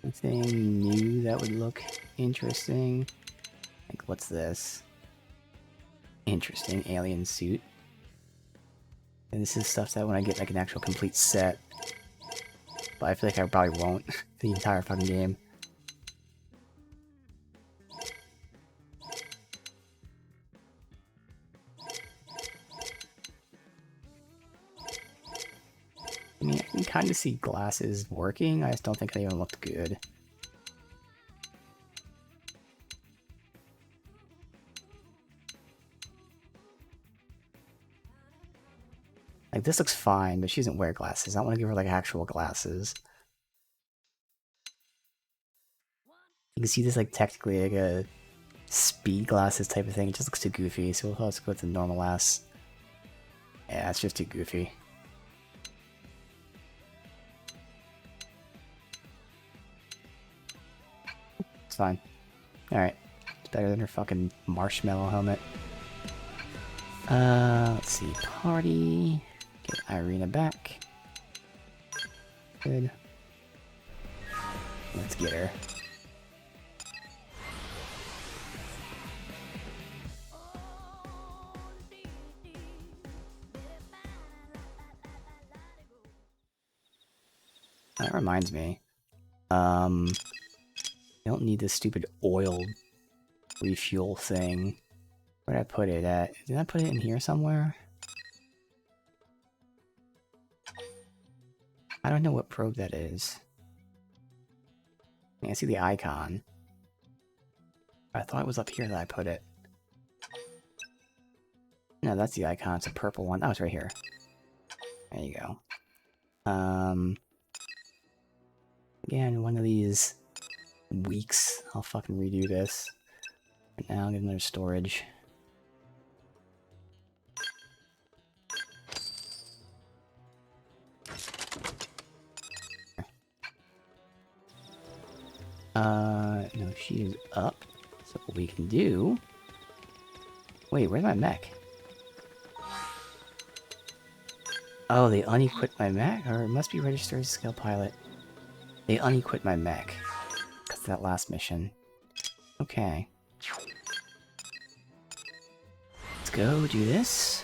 Anything new that would look interesting? Like, what's this? Interesting, alien suit. And this is stuff that when I get like an actual complete set. But I feel like I probably won't the entire fucking game. I mean, I can kind of see glasses working, I just don't think they even looked good. Like, this looks fine, but she doesn't wear glasses. I want to give her, like, actual glasses. You can see this, like, technically, like, a speed glasses type of thing. It just looks too goofy, so we'll have to go with the normal ass. Yeah, it's just too goofy. It's fine. Alright. It's better than her fucking marshmallow helmet. Let's see. Party. Get Irina back. Good. Let's get her. That reminds me. I don't need this stupid oil refuel thing. Where'd I put it at? Did I put it in here somewhere? I don't know what probe that is. I see the icon. I thought it was up here that I put it. No, that's the icon. It's a purple one. Oh, it's right here. There you go. Again, one of these weeks, I'll fucking redo this. Right now, I'll get another storage. No, she is up. So what we can do... Wait, where's my mech? Oh, they unequipped my mech? Or it must be registered as a scale pilot. They unequipped my mech. Because of that last mission. Okay. Let's go do this.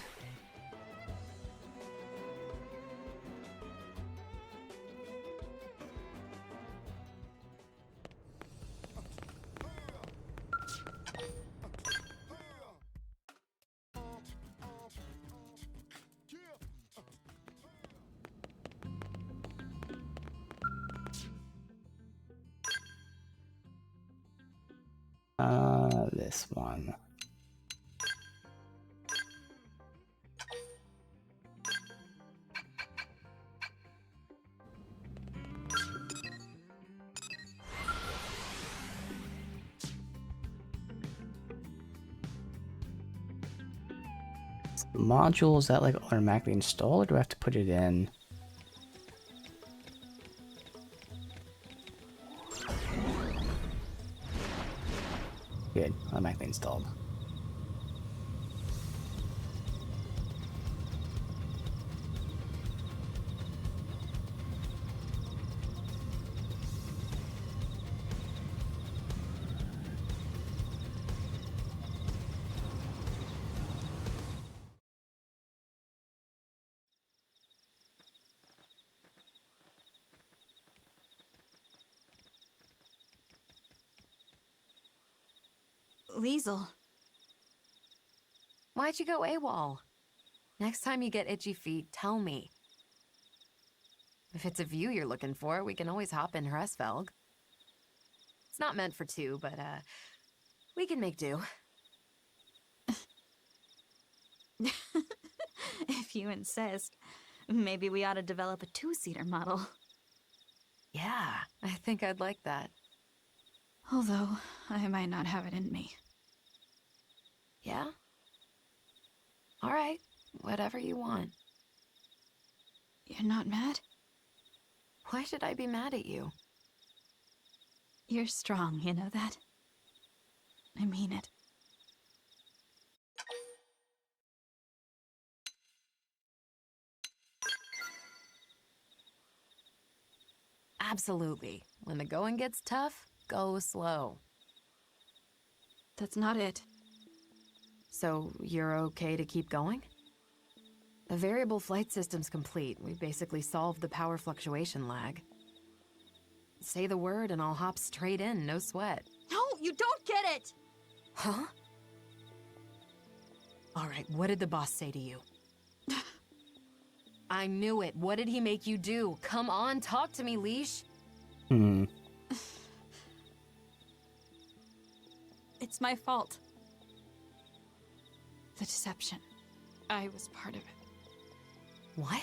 This one. Module, is that like automatically installed, or do I have to put it in? Good, automatically installed. Liesel. Why'd you go AWOL? Next time you get itchy feet, tell me. If it's a view you're looking for, we can always hop in Hresvelg. It's not meant for two, but, we can make do. If you insist. Maybe we ought to develop a two-seater model. Yeah, I think I'd like that. Although, I might not have it in me. Yeah? Alright, whatever you want. You're not mad? Why should I be mad at you? You're strong, you know that? I mean it. Absolutely. When the going gets tough, go slow. That's not it. So, you're okay to keep going? The variable flight system's complete. We basically solved the power fluctuation lag. Say the word and I'll hop straight in, no sweat. No, you don't get it! Huh? Alright, what did the boss say to you? I knew it. What did he make you do? Come on, talk to me, Leash. It's my fault. The deception. I was part of it. What?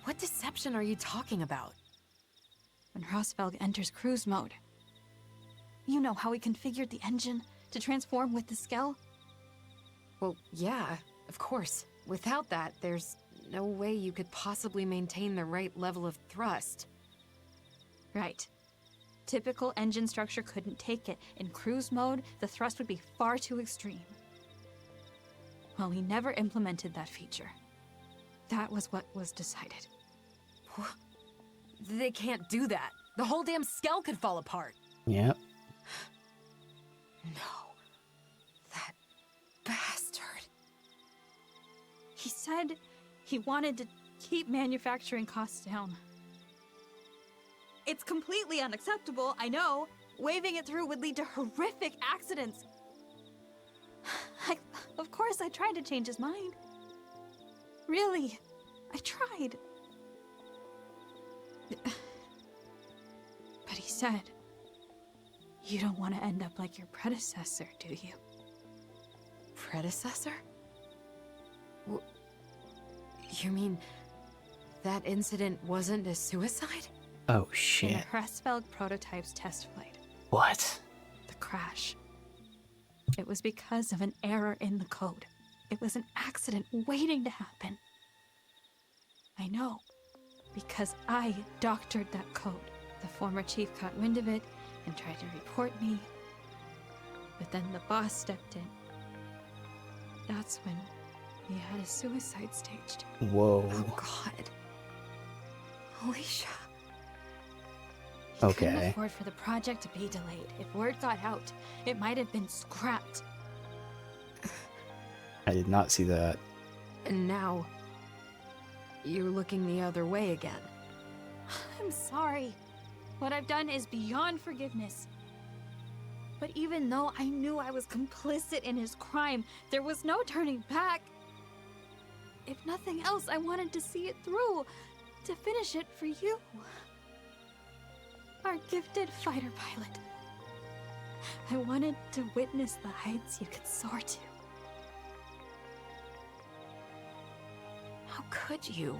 What deception are you talking about? When Hresvelg enters cruise mode. You know how we configured the engine to transform with the Skell? Well, yeah, of course. Without that, there's no way you could possibly maintain the right level of thrust. Right. Typical engine structure couldn't take it. In cruise mode, the thrust would be far too extreme. Well, we never implemented that feature. That was what was decided. They can't do that. The whole damn Skell could fall apart. Yep. No. That bastard. He said he wanted to keep manufacturing costs down. It's completely unacceptable, I know. Waving it through would lead to horrific accidents. Of course, I tried to change his mind. Really, I tried. But he said, you don't want to end up like your predecessor, do you? Predecessor? You mean that incident wasn't a suicide? Oh, In shit. a Hresvelg prototype's test flight. What? The crash. It was because of an error in the code. It was an accident waiting to happen. I know, because I doctored that code. The former chief caught wind of it and tried to report me. But then the boss stepped in. That's when He had a suicide staged. Whoa. Oh God. Alicia. He couldn't Okay. afford for the project to be delayed. If word got out, it might have been scrapped. I did not see that. And now, you're looking the other way again. I'm sorry. What I've done is beyond forgiveness. But even though I knew I was complicit in his crime, there was no turning back. If nothing else, I wanted to see it through, to finish it for you. Our gifted fighter pilot. I wanted to witness the heights you could soar to. How could you?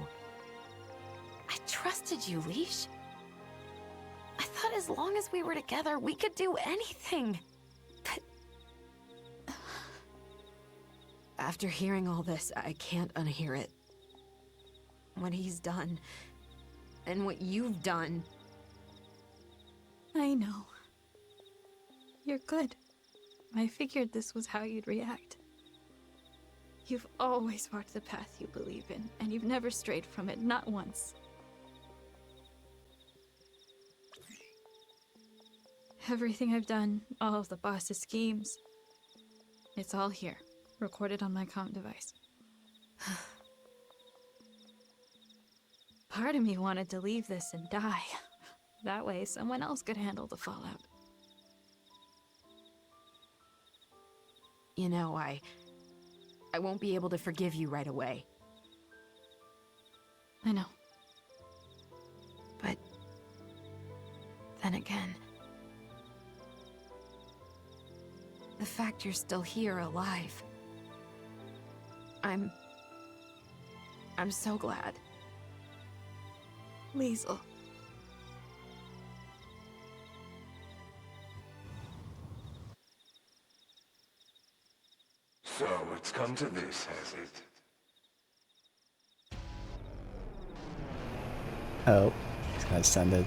I trusted you, Leash. I thought as long as we were together, we could do anything. But... After hearing all this, I can't unhear it. What he's done, and what you've done. I know. You're good. I figured this was how you'd react. You've always walked the path you believe in, and you've never strayed from it, not once. Everything I've done, all of the boss's schemes, it's all here, recorded on my comm device. Part of me wanted to leave this and die. That way, someone else could handle the fallout. You know, I won't be able to forgive you right away. I know. But... then again... the fact you're still here, alive... I'm so glad. Liesel. So, it's come to this, has it? Oh, he's gonna send a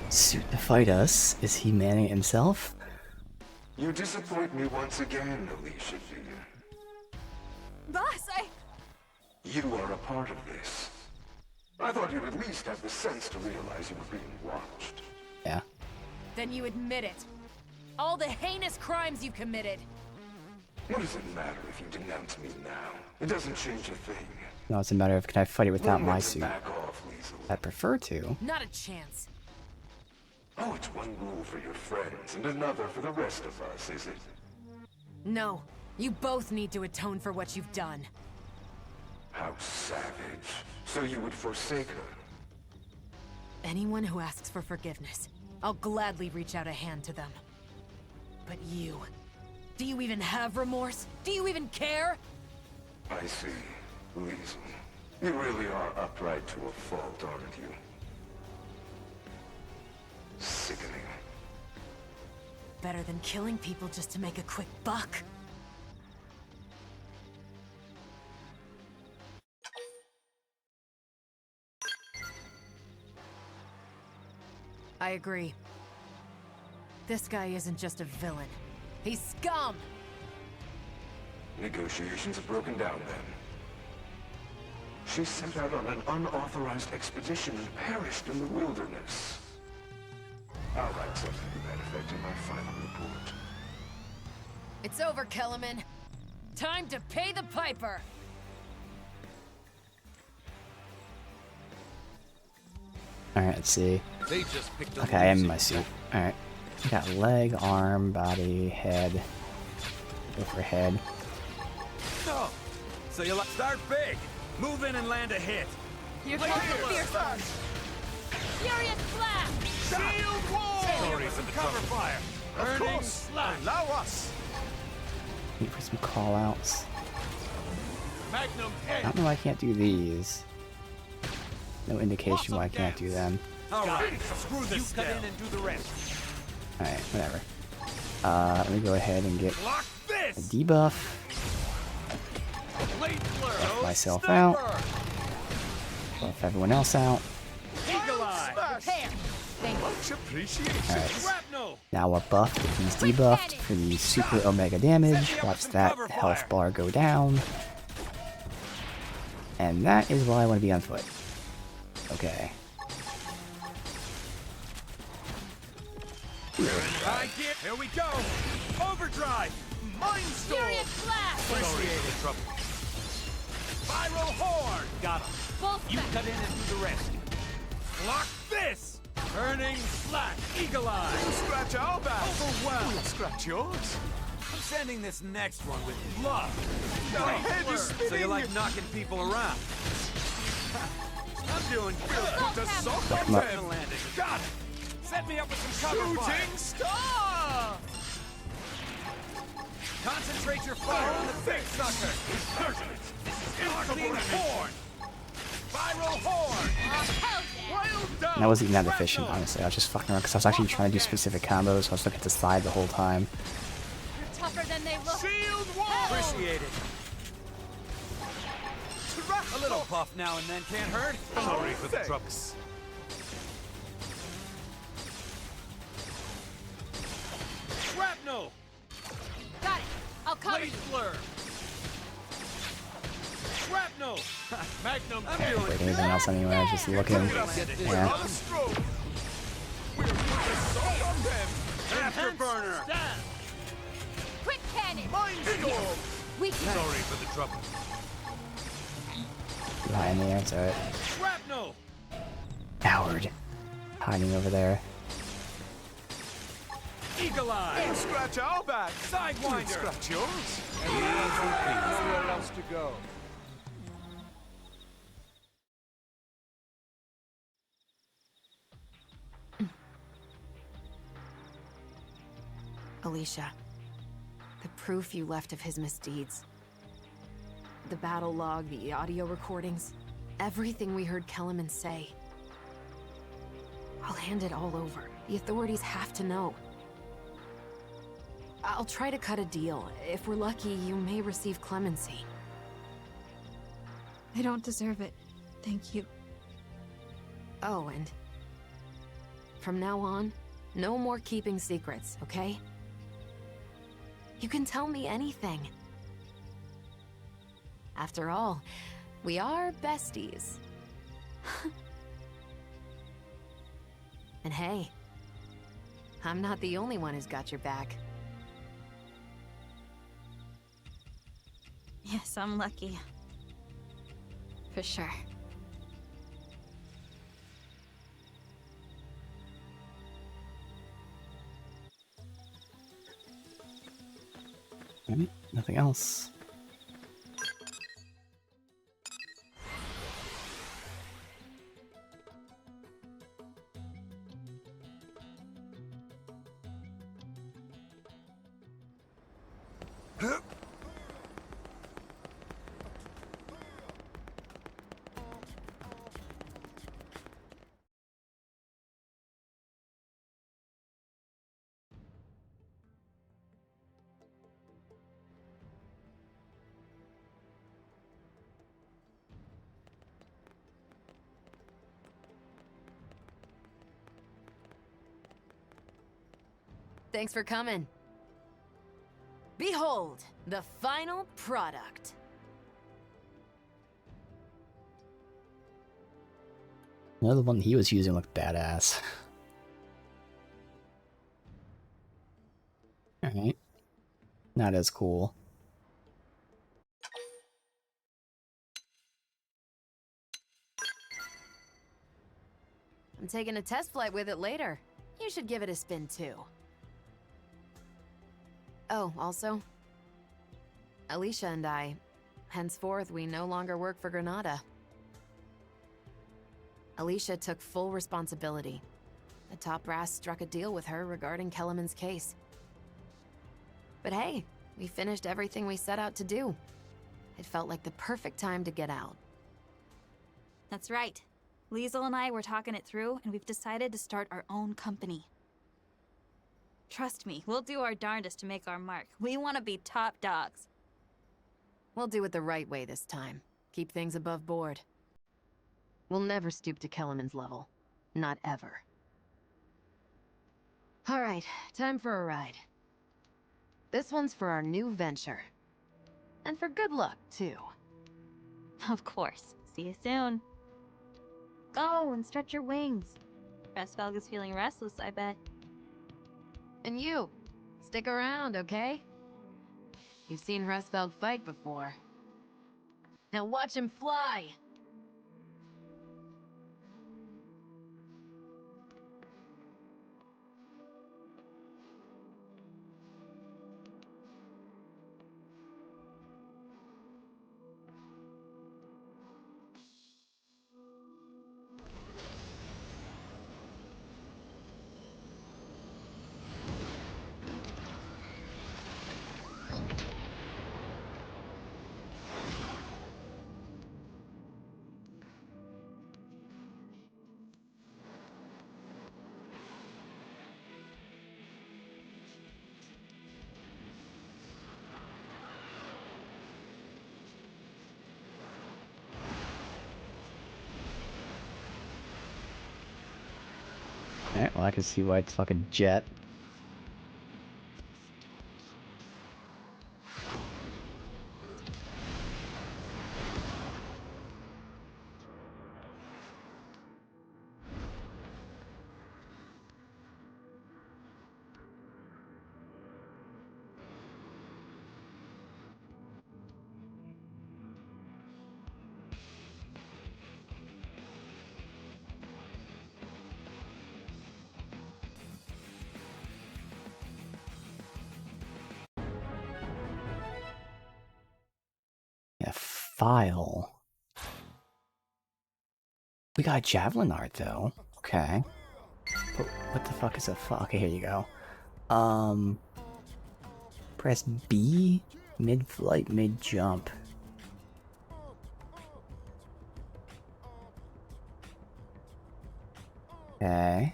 suit to fight us. Is he manning it himself? You disappoint me once again, Alicia Fear. Boss, You are a part of this. I thought you'd at least have the sense to realize you were being watched. Yeah. Then you admit it. All the heinous crimes you committed. What does it matter if you denounce me now? It doesn't change a thing. No, it's a matter of can I fight it without my Remember to suit? back off, Liesel. I prefer to. Not a chance. Oh, it's one rule for your friends and another for the rest of us, is it? No. You both need to atone for what you've done. How savage. So you would forsake her? Anyone who asks for forgiveness, I'll gladly reach out a hand to them. But you... do you even have remorse? Do you even care? I see. Liesel. You really are upright to a fault, aren't you? Sickening. Better than killing people just to make a quick buck. I agree. This guy isn't just a villain. He's scum! Negotiations have broken down then. She set out on an unauthorized expedition and perished in the wilderness. I'll write something to that effect in my final report. It's over, Kellerman. Time to pay the piper! Alright, let's see. They just picked Okay, I am in my suit. Alright. Got leg, arm, body, head. Go for head. No. So you like start big. Move in and land a hit. You're Like coming this. fearsome! Furious blast! Shield wall! Sorry for the cover fire. Earning slash. Allow us. Need for some call outs. Magnum I don't know why I can't do these. No indication why I can't do them. All right. Screw this. You come in and do the rest. Alright, whatever. Let me go ahead and get Lock a this. debuff. Blade blur. Buff myself out. Buff everyone else out. Eagle eye. Much appreciation. Alright. Shrapnel. Now we're buffed if he's debuffed for the super omega damage. Watch that health bar go down. And that is why I want to be on foot. Okay. Right here we go! Overdrive! Mindstorm! Furious blast! Appreciated. Trouble. Viral horn! Got him. Both You back. cut in and do the rest. Block this! Burning slash! Eagle eye! Scratch our back. Overwhelmed! Scratch yours. I'm sending this next one with love. Our head is So spinning. you like knocking people around? I'm doing good. Put a sock Come on on. them. Landed. Got it! Set me up with some cover fire! Shooting star. Concentrate your fire on the big sucker! Arcing horn! Viral horn! Well done! And I wasn't even that efficient, honestly. I was just fucking around because I was actually trying to do specific combos, so I was looking at the side the whole time. You're tougher than they look. Shield wall. Appreciate it. A little buff now and then can't hurt. Sorry for the troubles. Shrapnel! Got it. I'll cover Blade you. blur! Shrapnel! Magnum I'm Wait, doing anything else anyway? I was just looking. Yeah. On a stroke. We'll put a sock on them. Afterburner! Quick cannon. Mindstorm. We can. Sorry for the trouble. Behind there, it's alright. Shrapnel! Coward. Hiding over there. Eagle eye! Scratch our back. Sidewinder! Scratch yours. Nowhere else to go. Alicia, the proof you left of his misdeeds. The battle log, the audio recordings, everything we heard Kellerman say. I'll hand it all over. The authorities have to know. I'll try to cut a deal. If we're lucky, you may receive clemency. I don't deserve it. Thank you. Oh, and from now on, no more keeping secrets, okay? You can tell me anything. After all, we are besties. And hey, I'm not the only one who's got your back. Yes, I'm lucky. For sure. Alright, nothing else. Thanks for coming. Behold, the final product. Another one he was using looked badass. Alright. Not as cool. I'm taking a test flight with it later. You should give it a spin too. Oh, also, Alicia and I, henceforth we no longer work for Granada. Alicia took full responsibility. The top brass struck a deal with her regarding Kellerman's case. But hey, we finished everything we set out to do. It felt like the perfect time to get out. That's right. Liesel and I were talking it through, and we've decided to start our own company. Trust me, we'll do our darndest to make our mark. We want to be top dogs. We'll do it the right way this time. Keep things above board. We'll never stoop to Kellerman's level. Not ever. All right, time for a ride. This one's for our new venture. And for good luck, too. Of course. See you soon. Go and stretch your wings. Restvalg is feeling restless, I bet. And you, stick around, okay? You've seen Restvalg fight before. Now watch him fly! Alright, well I can see why it's fucking jet. Yeah, file. We got javelin art though. Okay. But what the fuck is a okay, here you go. Press B mid-flight, mid-jump. Okay.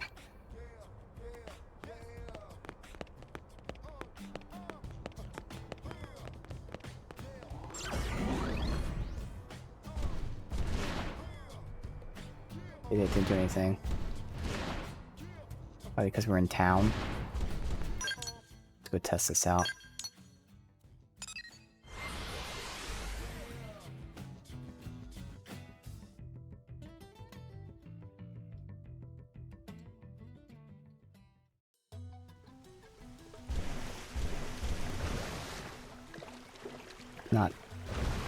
It didn't do anything. Probably because we're in town. Let's go test this out.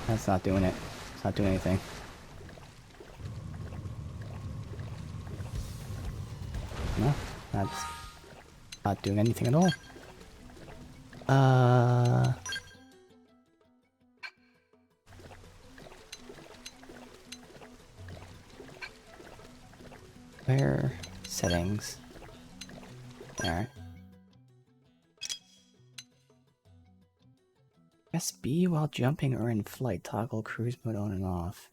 That's not doing it. It's not doing anything. No, that's not doing anything at all. Where? Settings. There. Press B while jumping or in flight. Toggle cruise mode on and off.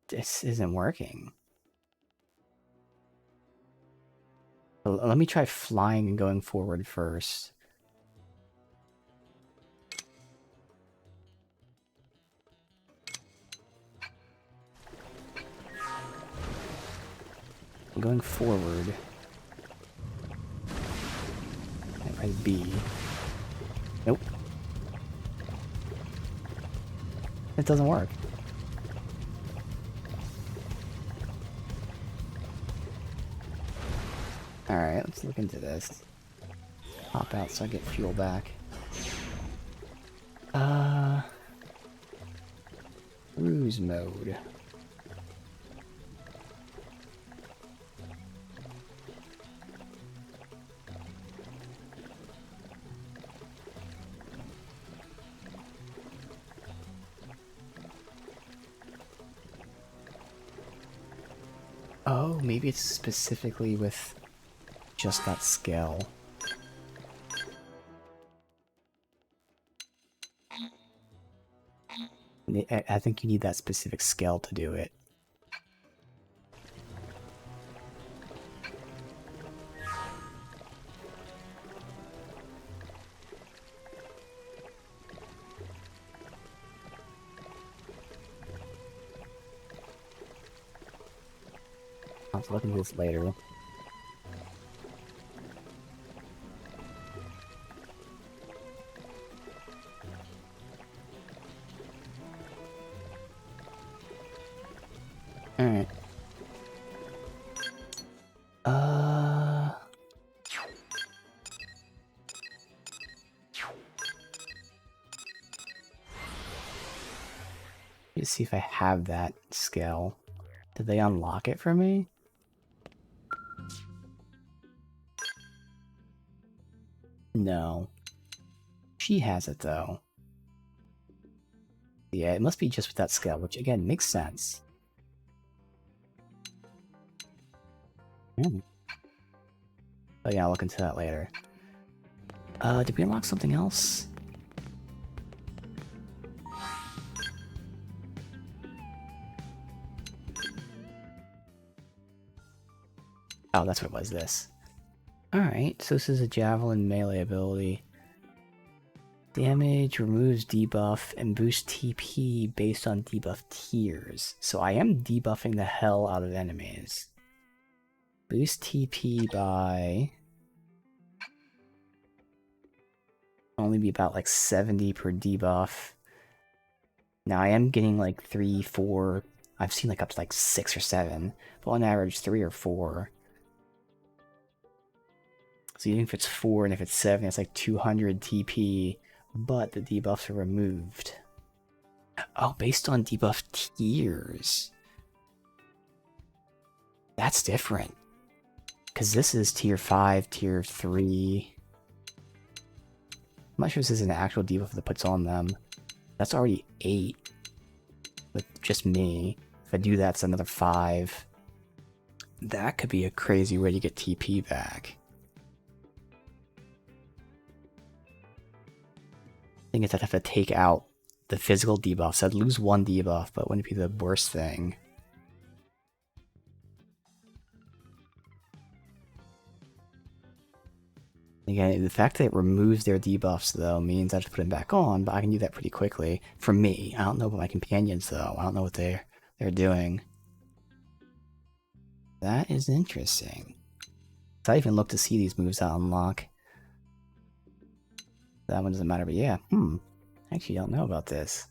This isn't working. Let me try flying and going forward first. I'm going forward. I press B. Nope. It doesn't work. Alright, let's look into this. Hop out so I get fuel back. Cruise mode. Oh, maybe it's specifically with just that scale. I think you need that specific scale to do it. I'll have to look into this later. Alright. Let's see if I have that skill. Did they unlock it for me? No. She has it though. Yeah, it must be just with that skill, which again makes sense. Oh yeah, I'll look into that later. Did we unlock something else? Oh, that's what it was, this. Alright, so this is a Javelin melee ability. Damage, removes debuff, and boosts TP based on debuff tiers. So I am debuffing the hell out of enemies. Boost TP by... only be about like 70 per debuff. Now I am getting like 3, 4... I've seen like up to like 6 or 7. But on average 3 or 4. So even if it's 4 and if it's 7, it's like 200 TP. But the debuffs are removed. Oh, based on debuff tiers. That's different. Because this is tier 5, tier 3. I'm not sure if this is an actual debuff that puts on them. That's already 8. With just me. If I do that, it's another 5. That could be a crazy way to get TP back. I think I'd have to take out the physical debuffs. I'd lose 1 debuff, but wouldn't it be the worst thing? Again, the fact that it removes their debuffs, though, means I have to put them back on, but I can do that pretty quickly. For me. I don't know about my companions, though. I don't know what they're doing. That is interesting. So I even look to see these moves I unlock. That one doesn't matter, but yeah, I actually don't know about this.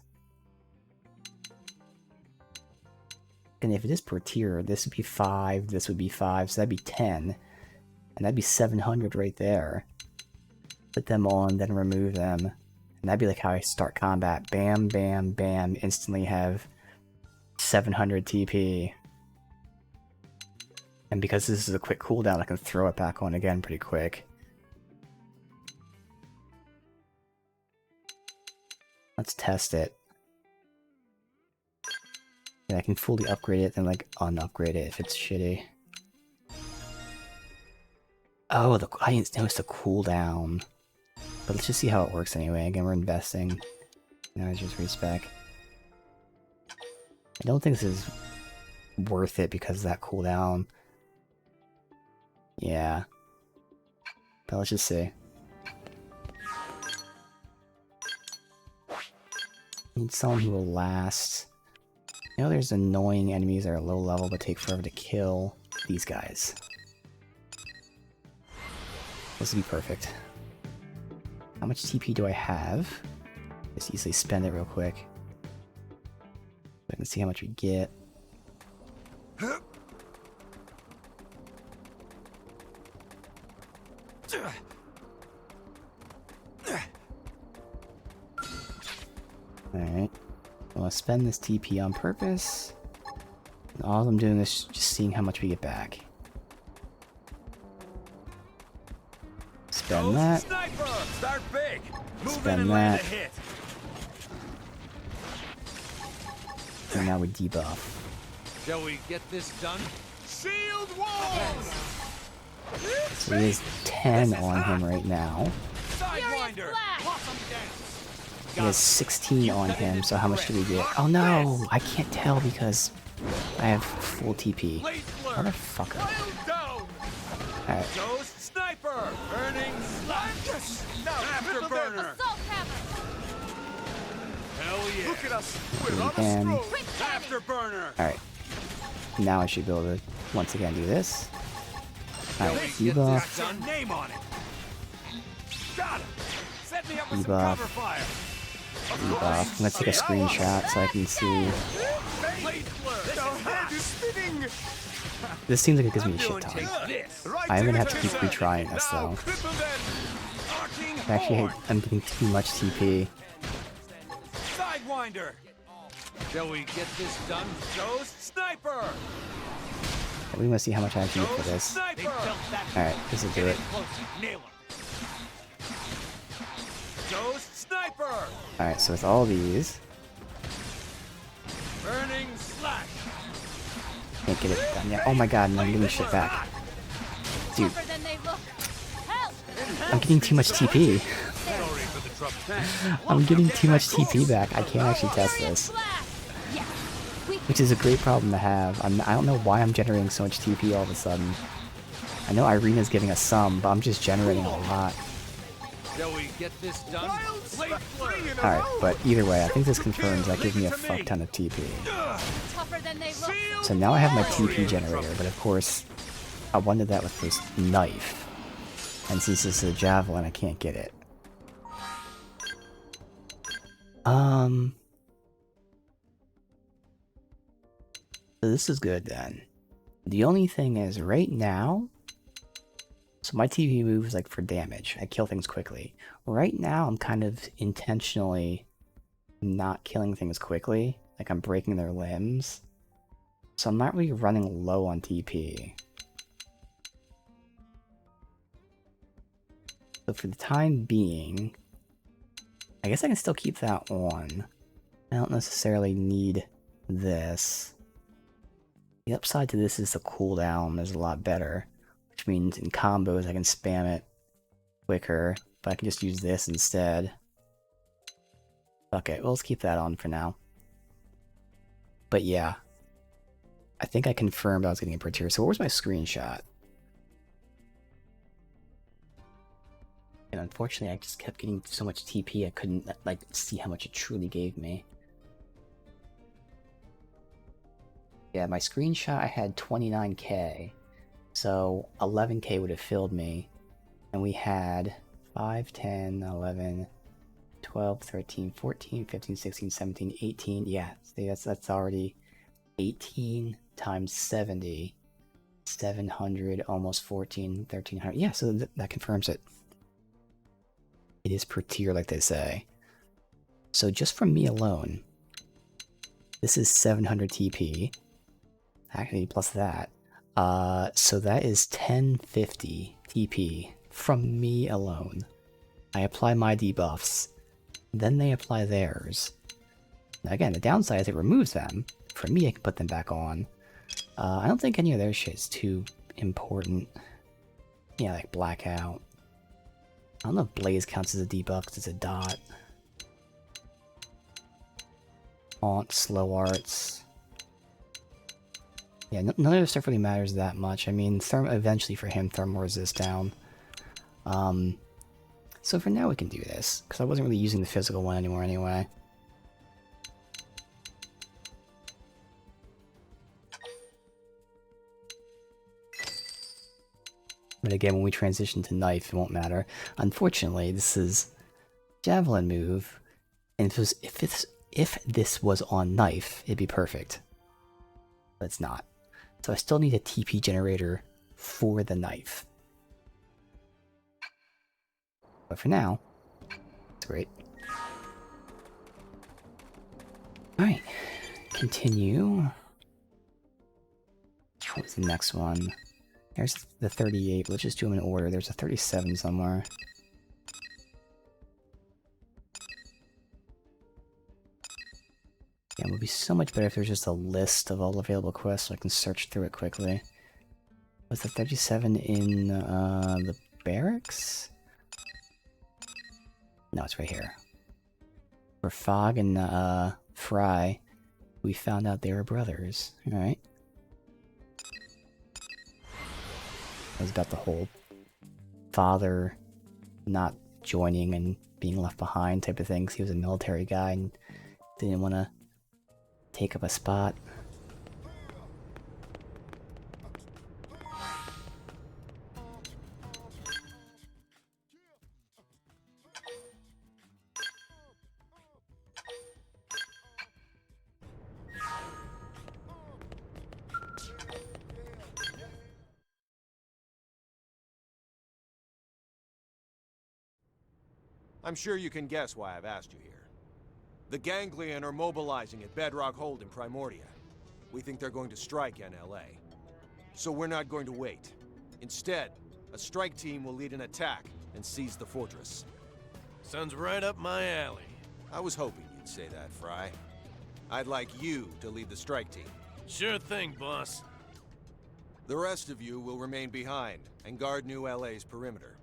And if it is per tier, this would be 5, this would be 5, so that'd be 10. And that'd be 700 right there. Put them on, then remove them. And that'd be like how I start combat. Bam, bam, bam, instantly have 700 TP. And because this is a quick cooldown, I can throw it back on again pretty quick. Let's test it. Yeah, I can fully upgrade it, then like unupgrade it if it's shitty. Oh, I didn't notice the cooldown. But let's just see how it works anyway. Again, we're investing. Now it's just respec. I don't think this is worth it because of that cooldown. Yeah. But let's just see. Need someone who will last. You know there's annoying enemies that are low level but take forever to kill. These guys. This would be perfect. How much TP do I have? Just easily spend it real quick. I can see how much we get. Alright. I want to spend this TP on purpose. And all I'm doing is just seeing how much we get back. Spend that. Start big. Spend that. And now we debuff. Shall we get this done? Shield walls! So he has 10 on him right now. Sidewinder! He has 16 on him, so how much do we get? Oh no! I can't tell because I have full TP. Motherfucker. Alright. Ghost sniper! Burning slash! Afterburner! Hell yeah! Look at us! We're on a stroke! Afterburner! Alright. Now I should be able to once again do this. Alright, debuff. Name on it. Got it. Set me up with Debuff. some cover fire. Debuff. I'm gonna take a screenshot so I can see. This seems like it gives me a shit ton. This. I'm gonna have to keep retrying this though. I actually hate I'm getting too much TP. Sidewinder. Shall we get this done, Ghost Sniper? We want to see how much I have to use for Ghost this. Sniper. Alright, this will do it. Nail him. Ghost Sniper. Alright, so with all these, Burning Slash. can't get it done yet. Oh my god, no, I'm getting shit back. Dude, Tougher than they look. Help! I'm getting too much TP. Sorry for the trouble. I'm getting too much TP back. I can't actually test this. Which is a great problem to have. I don't know why I'm generating so much TP all of a sudden. I know Irina's giving us some, but I'm just generating a lot. Shall we get this done? Alright, but either way, I think this confirms that gives me a fuck ton of TP. Tougher than they look. So now I have my TP generator, but of course, I wanted that with this knife. And since this is a javelin, I can't get it. So this is good then. The only thing is, right now, so my TP moves like for damage. I kill things quickly. Right now, I'm kind of intentionally not killing things quickly. Like I'm breaking their limbs. So I'm not really running low on TP. So for the time being, I guess I can still keep that on. I don't necessarily need this. The upside to this is the cooldown is a lot better, which means in combos I can spam it quicker, but I can just use this instead. Okay, well, let's keep that on for now. But yeah, I think I confirmed I was getting a Proteer. So where's my screenshot? And unfortunately, I just kept getting so much TP, I couldn't like see how much it truly gave me. Yeah, my screenshot, I had 29k, so 11k would have filled me, and we had 5, 10, 11, 12, 13, 14, 15, 16, 17, 18, yeah, see, that's already 18 times 70, 700, almost 14, 1300, yeah, so that confirms it. It is per tier, like they say. So just from me alone, this is 700 TP. Actually, plus that. So that is 1050 TP from me alone. I apply my debuffs, then they apply theirs. Now again, the downside is it removes them. For me, I can put them back on. I don't think any of their shit is too important. Yeah, like Blackout. I don't know if Blaze counts as a debuff because it's a dot. Haunt, Slow Arts. Yeah, none of this stuff really matters that much. I mean, eventually for him, Thermal Resist down. So for now we can do this, because I wasn't really using the physical one anymore anyway. But again, when we transition to knife, it won't matter. Unfortunately, this is javelin move, and if this was on knife, it'd be perfect. But it's not. So I still need a TP generator for the knife. But for now, it's great. Alright, continue. What's the next one? There's the 38, let's just do them in order. There's a 37 somewhere. Yeah, it would be so much better if there's just a list of all available quests so I can search through it quickly. Was the 37 in the barracks? No, it's right here. For Fog and Fry, we found out they were brothers. Alright. It was about the whole father not joining and being left behind type of thing, because he was a military guy and didn't want to take up a spot. I'm sure you can guess why I've asked you here. The Ganglion are mobilizing at Bedrock Hold in Primordia. We think they're going to strike NLA. So we're not going to wait. Instead, a strike team will lead an attack and seize the fortress. Sounds right up my alley. I was hoping you'd say that, Fry. I'd like you to lead the strike team. Sure thing, boss. The rest of you will remain behind and guard New LA's perimeter.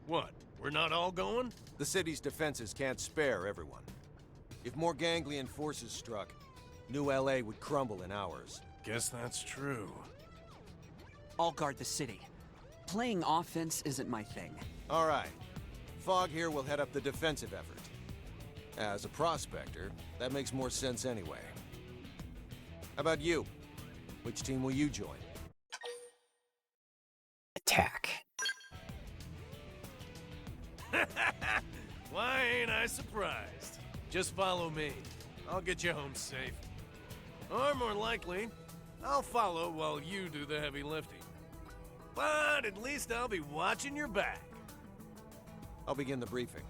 What, we're not all going? The city's defenses can't spare everyone. If more Ganglion forces struck, New LA would crumble in hours. Guess that's true. I'll guard the city. Playing offense isn't my thing. All right. Fogg here will head up the defensive effort. As a prospector, that makes more sense anyway. How about you? Which team will you join? Attack. Why ain't I surprised? Just follow me. I'll get you home safe. Or more likely, I'll follow while you do the heavy lifting. But at least I'll be watching your back. I'll begin the briefing.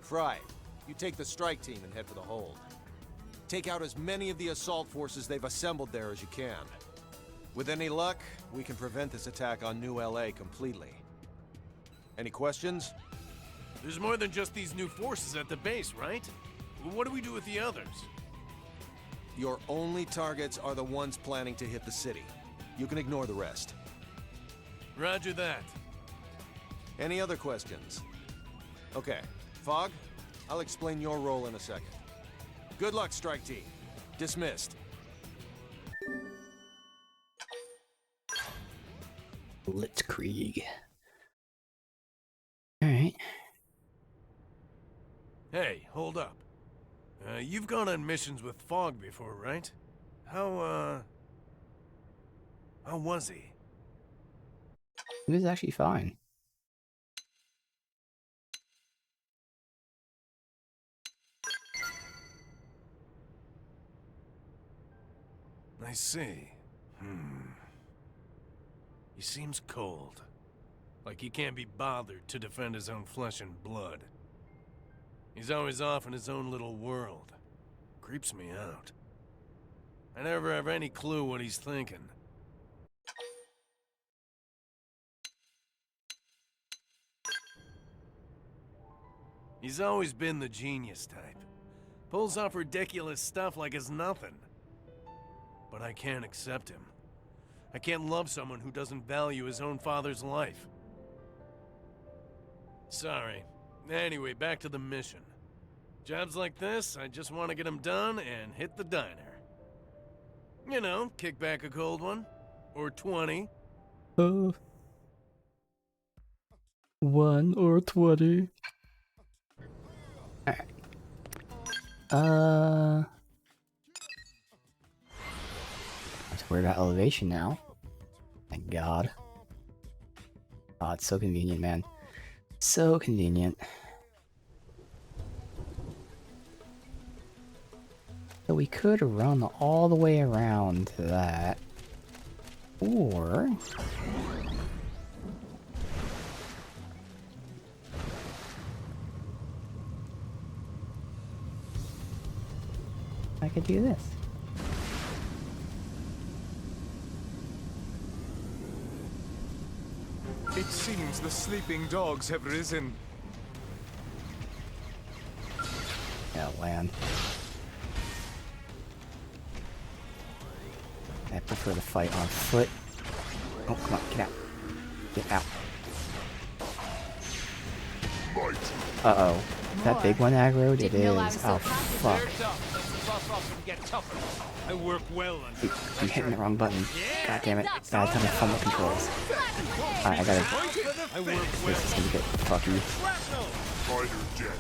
Fry, you take the strike team and head for the hold. Take out as many of the assault forces they've assembled there as you can. With any luck, we can prevent this attack on New LA completely. Any questions? There's more than just these new forces at the base, right? What do we do with the others? Your only targets are the ones planning to hit the city. You can ignore the rest. Roger that. Any other questions? Okay, Fogg, I'll explain your role in a second. Good luck, strike team. Dismissed. Blitzkrieg. Alright. Hey, hold up. You've gone on missions with Fogg before, right? How was he? He was actually fine. I see. He seems cold. Like he can't be bothered to defend his own flesh and blood. He's always off in his own little world. Creeps me out. I never have any clue what he's thinking. He's always been the genius type. Pulls off ridiculous stuff like it's nothing. But I can't accept him. I can't love someone who doesn't value his own father's life. Sorry. Anyway, back to the mission. Jobs like this, I just want to get them done and hit the diner. You know, kick back a cold one. Or 20. 1 or 20. Alright. I'm just worried about elevation now. Thank God. Oh, it's so convenient, man. So convenient. So we could run all the way around to that. Or... I could do this. It seems the sleeping dogs have risen. Yeah, land. I prefer to fight on foot. Oh, come on, get out. Get out. Uh-oh. Is that big one aggroed? It is. Oh, fuck. I work well on I'm hitting the wrong button. God damn it. Bad time to fumble controls. Alright, I gotta... This is gonna get fucky. Fighter jet.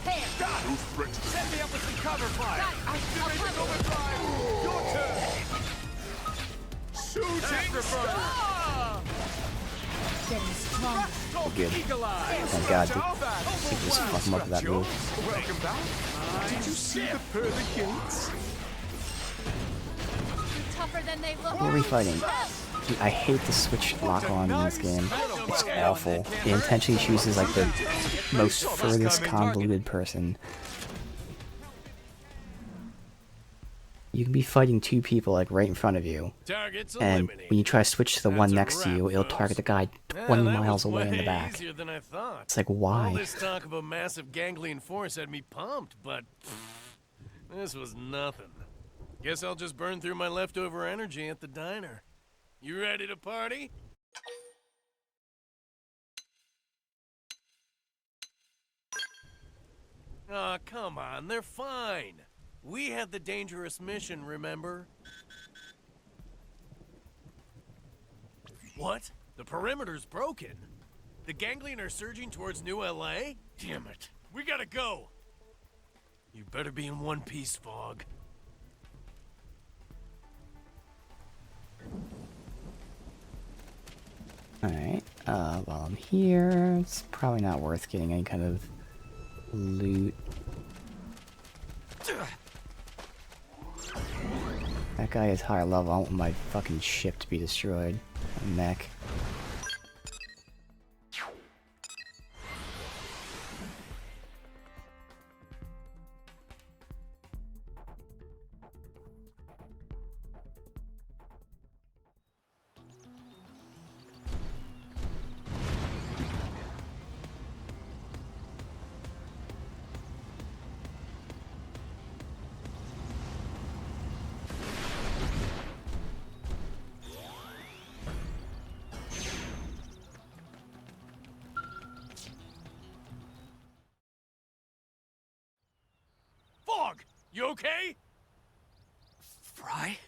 Set me up with some cover fire. Activate overdrive. Your turn. Shooting star. Getting strong. Oh, good. Thank God. He just fucked him up with that move. Welcome back. Did you see the pearly gates? Tougher than they look. What are we fighting? Dude, I hate the switch lock on in this game. It's awful. It intentionally chooses like the most furthest convoluted person. You can be fighting two people like right in front of you, and when you try to switch to the one next to you, it'll target the guy 20 miles away in the back. Easier than I thought. It's like, why? All this talk of a massive ganglion force had me pumped, but this was nothing. Guess I'll just burn through my leftover energy at the diner. You ready to party? Aw, come on, they're fine. We had the dangerous mission, remember? What? The perimeter's broken? The ganglion are surging towards New LA? Damn it. We gotta go! You better be in one piece, Fog. Alright, while I'm here, it's probably not worth getting any kind of loot. That guy is higher level. I don't want my fucking ship to be destroyed. My mech. Fog! You okay? Fry?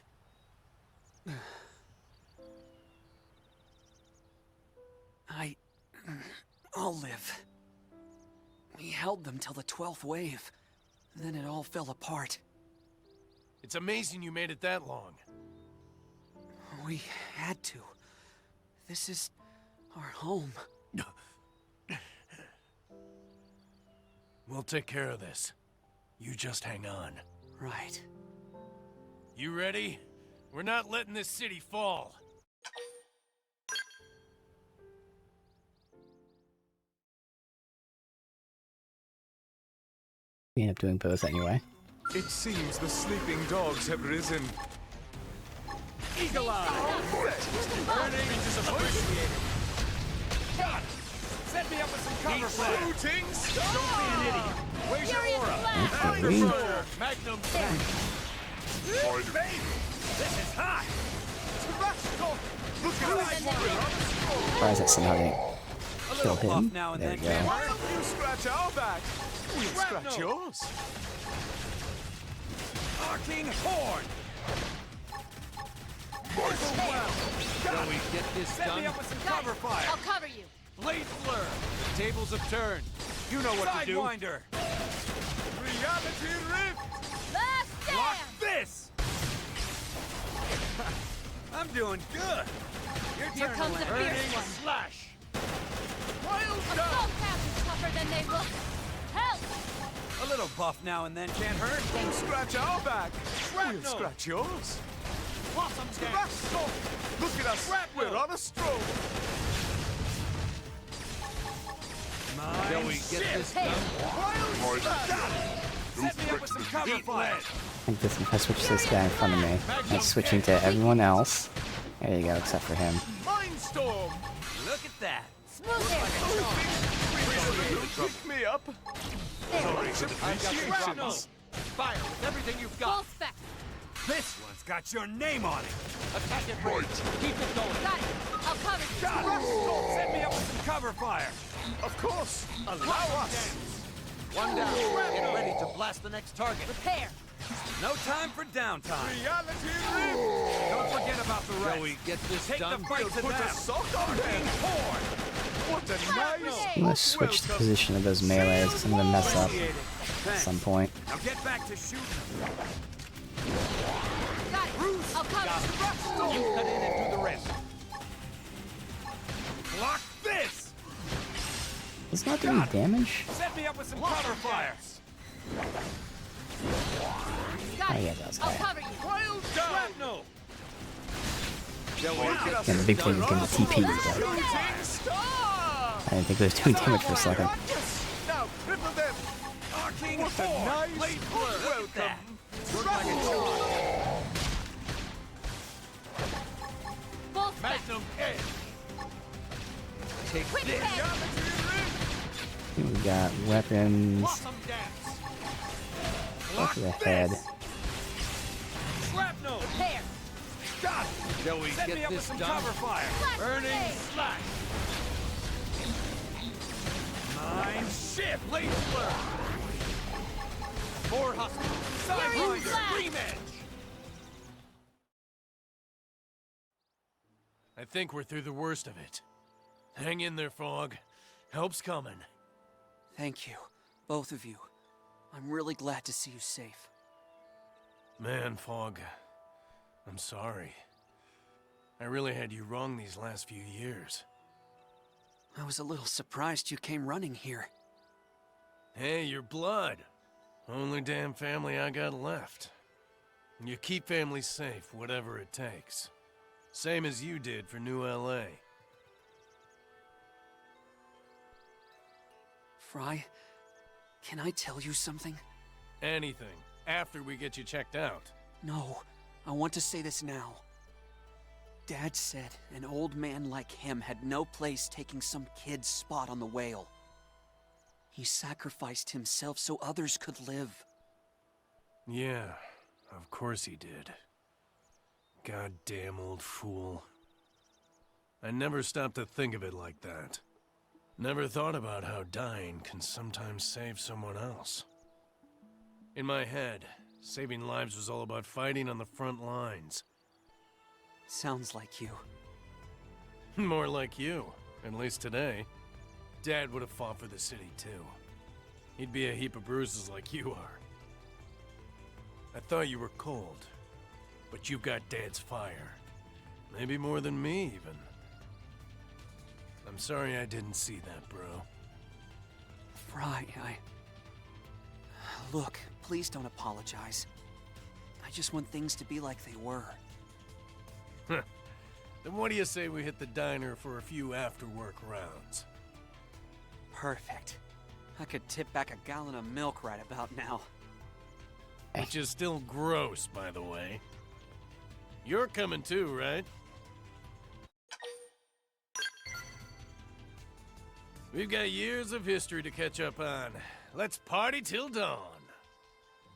I'll live. We held them till the 12th wave. Then it all fell apart. It's amazing you made it that long. We had to. This is our home. We'll take care of this. You just hang on. Right. You ready? We're not letting this city fall. We end up doing both anyway. It seems the sleeping dogs have risen. Eagle Eye! Her name is appreciated. Got it! Set me up with some cover fire. Shootings? Don't be an idiot. Where's your aura? Okay. Magnum. Baby! This is hot! Look at that! Surprised that somehow didn't kill him. Now and There we then, go. You scratch our back, we'll scratch yours. Arcing Horn! Shall we get this Set done? me up with some cover fire. I'll cover you. Blade Fleur! The tables have turned. You know what to do. Sidewinder! Reality Rift! Last Block stand! this! I'm doing good. Your Here turn comes to the land. fierce Burning one. Slash! Assault pass is tougher than they look. Help! A little buff now and then can't hurt. Don't scratch our back, we'll Shrapnel! scratch yours. Blossom dance! Look at us, we're on a stroll. Shall we get this done? Set me up with some cover fire. I think if I switch this guy in front of me, and switching to everyone else. There you go, except for him. Mindstorm! Look at that. Smooth air. Pick me up. I've got shrapnel. Fire with everything you've Full got. spec. This one's got your name on it. Attack it right. Keep it going. Got it. I'll cover you. Got it. Set me up with some cover fire. Of course, allow us. One down. Get ready to blast the next target. Repair. No time for downtime. Reality Rift! Don't forget about the rest. Shall we get this Take done? The fight to Put them. a sock on them. Horn. What a nice... I'm gonna switch the position of those melees because I'm gonna mess up Appreciate it. at Thanks. some point. Now get back to shooting. Got it. I'll cover you. You cut in and do the rest. Block this! It's not doing damage? Set me up with some cover fire. Got Oh it. yeah, it does. I'll Okay. cover you. Wild shrapnel! And the big thing is getting the TP, but I didn't think it was doing damage for a second. Now, cripple them! What a nice welcome! Magnum edge! Take this! We got weapons. Off the head. Shrapnel! There! Got it! Shall we get this done? Cover fire! Burning slash! Mine shift! Laser blur! More hustle! Sidewinder! Scream edge! I think we're through the worst of it. Hang in there, Fog. Help's coming. Thank you, both of you. I'm really glad to see you safe. Man, Fog, I'm sorry. I really had you wrong these last few years. I was a little surprised you came running here. Hey, your blood. Only damn family I got left. You keep families safe, whatever it takes. Same as you did for New LA. Fry, can I tell you something? Anything, after we get you checked out. No, I want to say this now. Dad said an old man like him had no place taking some kid's spot on the whale. He sacrificed himself so others could live. Yeah, of course he did. Goddamn old fool. I never stopped to think of it like that. Never thought about how dying can sometimes save someone else. In my head, saving lives was all about fighting on the front lines. Sounds like you. More like you, at least today. Dad would have fought for the city too. He'd be a heap of bruises like you are. I thought you were cold, but you've got Dad's fire. Maybe more than me, even. I'm sorry I didn't see that, bro. Fry, Look, please don't apologize. I just want things to be like they were. Then what do you say we hit the diner for a few after-work rounds? Perfect. I could tip back a gallon of milk right about now. Which is still gross, by the way. You're coming too, right? We've got years of history to catch up on. Let's party till dawn.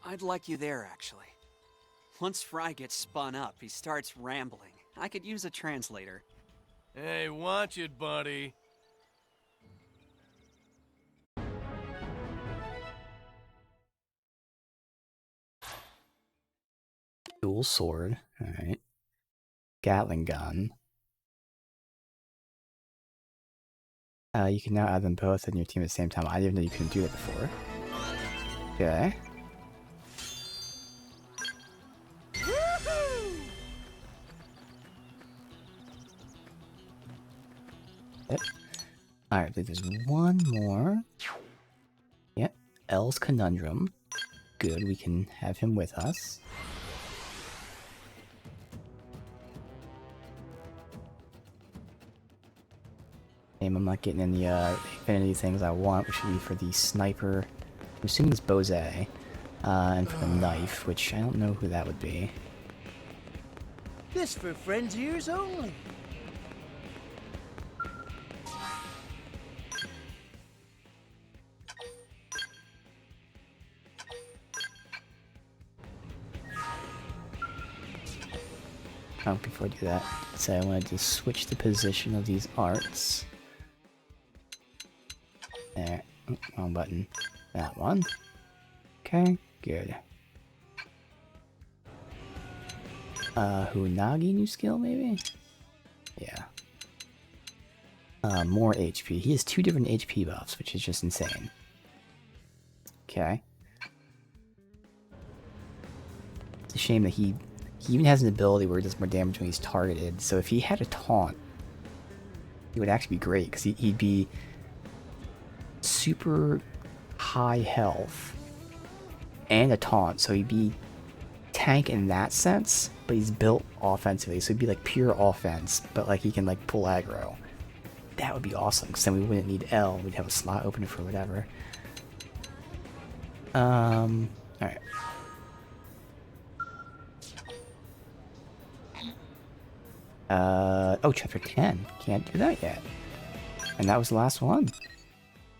I'd like you there, actually. Once Fry gets spun up, he starts rambling. I could use a translator. Hey, watch it, buddy. Dual sword. Alright. Gatling gun. You can now add them both in your team at the same time. I didn't know you couldn't do that before. Okay. Yep. Alright, there's one more. Yep. L's Conundrum. Good, we can have him with us. I'm not getting any affinity things I want, which would be for the sniper. I'm assuming it's Bose. And for the knife, which I don't know who that would be. This for friends' ears only. Oh, before I do that, so I wanted to switch the position of these arts. There. Oh, wrong button. That one. Okay, good. Hunagi new skill, maybe? Yeah. More HP. He has 2 different HP buffs, which is just insane. Okay. It's a shame that he even has an ability where he does more damage when he's targeted, so if he had a taunt, he would actually be great, because he'd be super high health and a taunt, so he'd be tank in that sense, but he's built offensively, so he'd be like pure offense, but like he can like pull aggro. That would be awesome, because then we wouldn't need L, we'd have a slot open for whatever. Alright. Oh, chapter 10. Can't do that yet. And that was the last one.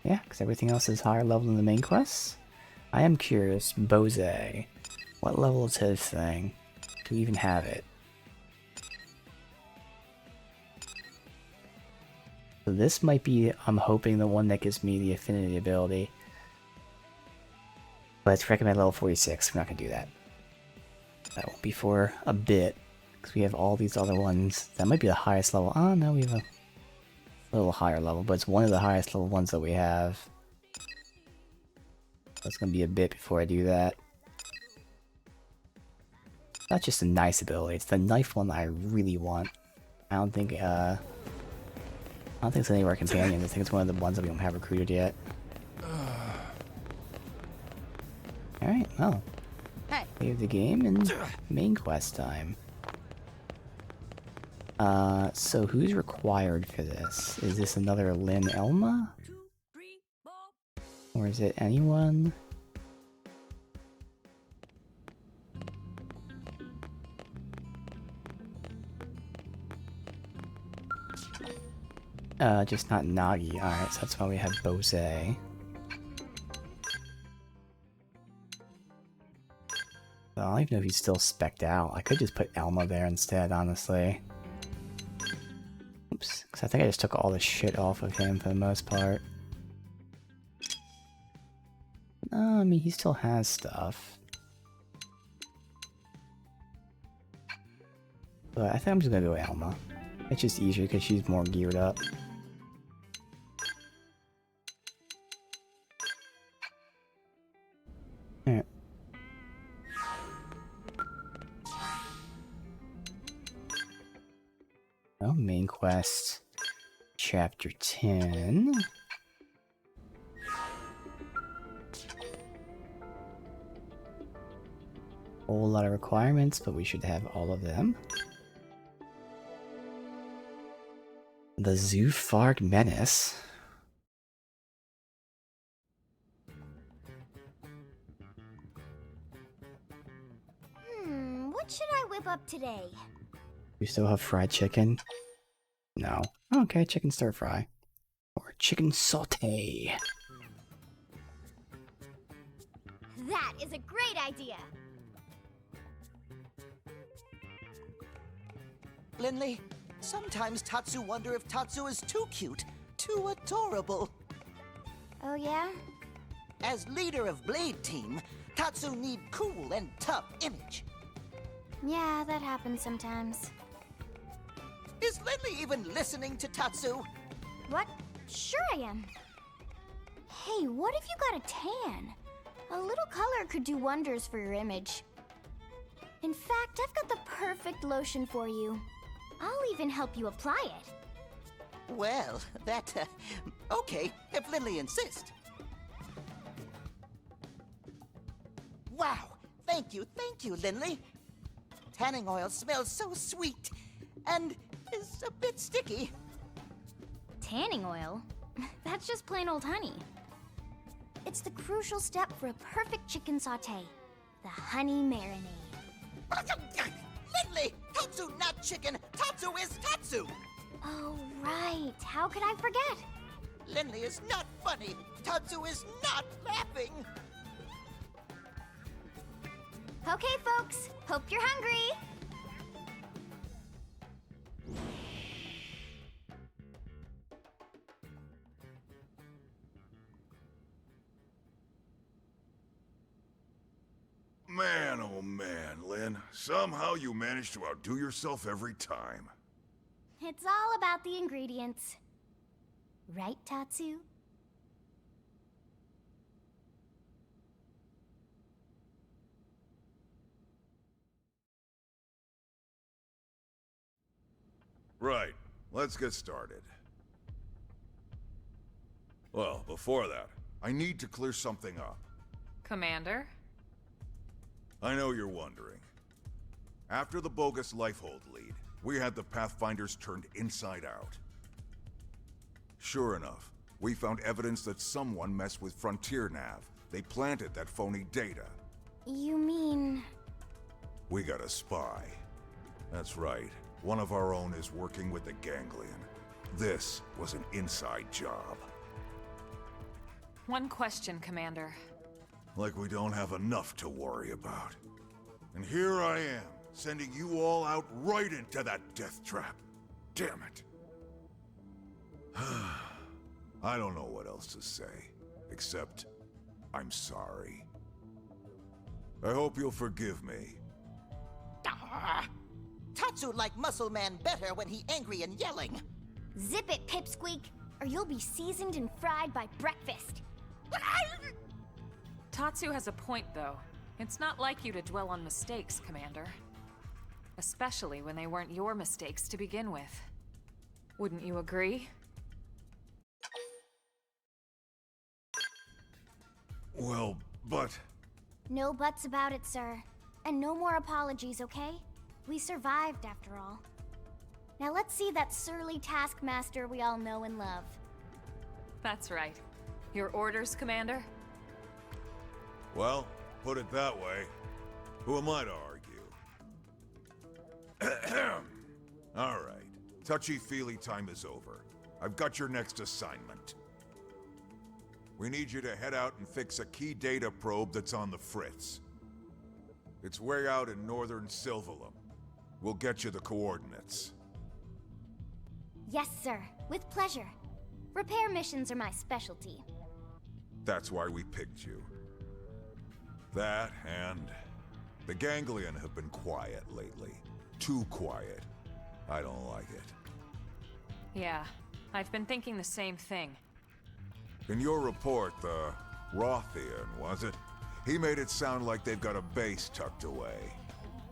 Yeah, because everything else is higher level than the main quests. I am curious, Bose. What level is his thing? Do we even have it? So this might be, I'm hoping, the one that gives me the affinity ability. But it's recommended level 46. We're not going to do that. That won't be for a bit. Because we have all these other ones. That might be the highest level. Oh, no, we have a little higher level. But it's one of the highest level ones that we have. So it's going to be a bit before I do that. Not just a nice ability. It's the knife one that I really want. I don't think it's any of our companions. I think it's one of the ones that we don't have recruited yet. Alright, well. Save the game and main quest time. So who's required for this? Is this another Lynn Elma? Or is it anyone? Just not Nagi. Alright, so that's why we have Bose. I don't even know if he's still spec'd out. I could just put Elma there instead, honestly. Oops, because I think I just took all the shit off of him for the most part. No, I mean, he still has stuff. But I think I'm just gonna go with Elma. It's just easier because she's more geared up. Alright. Oh, main quest. Chapter 10. Whole lot of requirements, but we should have all of them. The Zoofarg Menace. What should I whip up today? We still have fried chicken? No. Okay, chicken stir fry. Or chicken saute. That is a great idea! Lindley, sometimes Tatsu wonder if Tatsu is too cute, too adorable. Oh yeah? As leader of Blade Team, Tatsu need cool and tough image. Yeah, that happens sometimes. Is Lindley even listening to Tatsu? What? Sure I am. Hey, what if you got a tan? A little color could do wonders for your image. In fact, I've got the perfect lotion for you. I'll even help you apply it. Well, okay, if Lindley insists. Wow, thank you, Lindley. Tanning oil smells so sweet, and is a bit sticky. Tanning oil? That's just plain old honey. It's the crucial step for a perfect chicken sauté. The honey marinade. Lindley! Tatsu not chicken! Tatsu is Tatsu! Oh, right. How could I forget? Lindley is not funny! Tatsu is not laughing! Okay, folks. Hope you're hungry. Man, oh man, Lynn. Somehow you manage to outdo yourself every time. It's all about the ingredients. Right, Tatsu? Right. Let's get started. Well, before that, I need to clear something up. Commander? I know you're wondering. After the bogus Lifehold lead, we had the Pathfinders turned inside out. Sure enough, we found evidence that someone messed with Frontier Nav. They planted that phony data. You mean... We got a spy. That's right. One of our own is working with the Ganglion. This was an inside job. One question, Commander. Like we don't have enough to worry about. And here I am, sending you all out right into that death trap. Damn it. I don't know what else to say, except I'm sorry. I hope you'll forgive me. Tatsu like Muscle Man better when he angry and yelling. Zip it, Pipsqueak, or you'll be seasoned and fried by breakfast. Tatsu has a point, though. It's not like you to dwell on mistakes, Commander. Especially when they weren't your mistakes to begin with. Wouldn't you agree? Well, but... No buts about it, sir. And no more apologies, okay? We survived, after all. Now let's see that surly taskmaster we all know and love. That's right. Your orders, Commander? Well, put it that way. Who am I to argue? All right. Touchy-feely time is over. I've got your next assignment. We need you to head out and fix a key data probe that's on the fritz. It's way out in northern Silvalum. We'll get you the coordinates. Yes, sir. With pleasure. Repair missions are my specialty. That's why we picked you. That and... the Ganglion have been quiet lately. Too quiet. I don't like it. Yeah, I've been thinking the same thing. In your report, the Rothian, was it? He made it sound like they've got a base tucked away.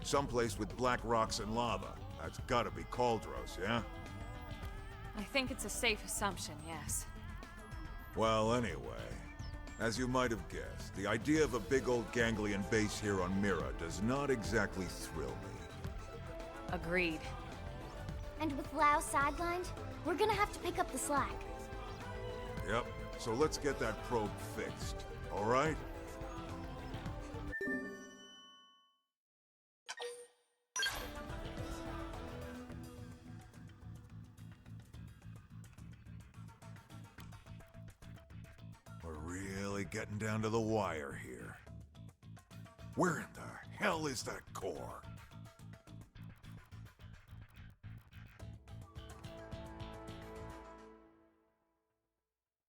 Someplace with black rocks and lava. That's gotta be Cauldros, yeah? I think it's a safe assumption, yes. Well, anyway, as you might have guessed, the idea of a big old Ganglion base here on Mira does not exactly thrill me. Agreed. And with Lao sidelined, we're gonna have to pick up the slack. Yep, so let's get that probe fixed, all right? We're really getting down to the wire here. Where in the hell is that core?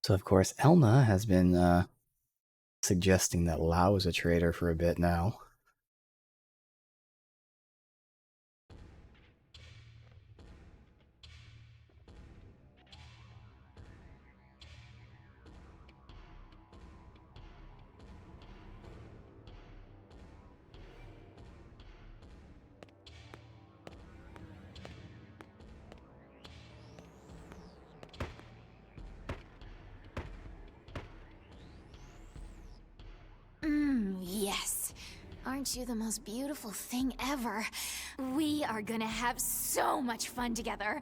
So, of course, Elma has been suggesting that Lao is a traitor for a bit now. Yes. Aren't you the most beautiful thing ever? We are gonna have so much fun together.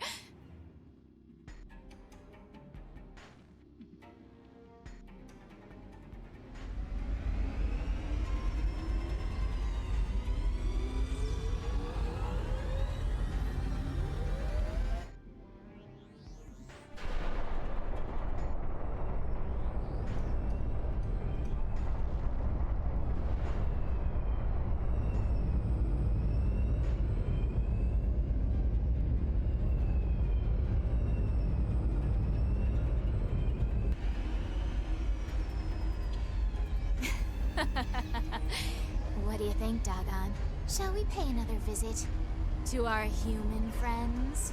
What do you think, Doggone? Shall we pay another visit to our human friends?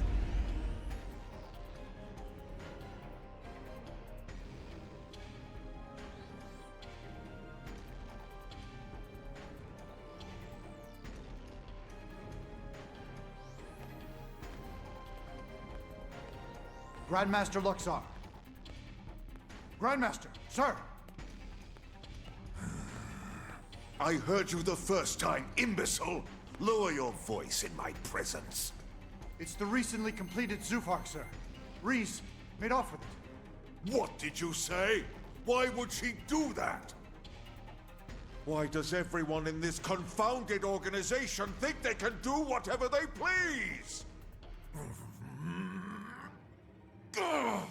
Grandmaster Luxar. Grandmaster, sir! I heard you the first time, imbecile! Lower your voice in my presence. It's the recently completed Zufar, sir. Reese made off with it. What did you say? Why would she do that? Why does everyone in this confounded organization think they can do whatever they please? Ugh.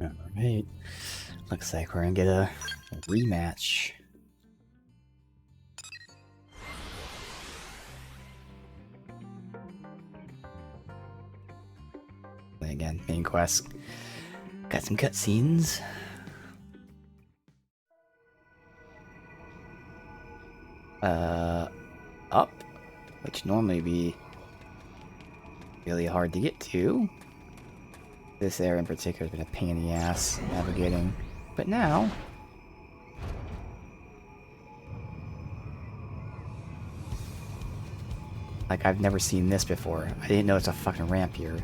Alright. Looks like we're gonna get a rematch. Again, main quest. Got some cutscenes. Up, which normally be really hard to get to. This area in particular has been a pain in the ass navigating, but now like I've never seen this before. I didn't know it's a fucking ramp here.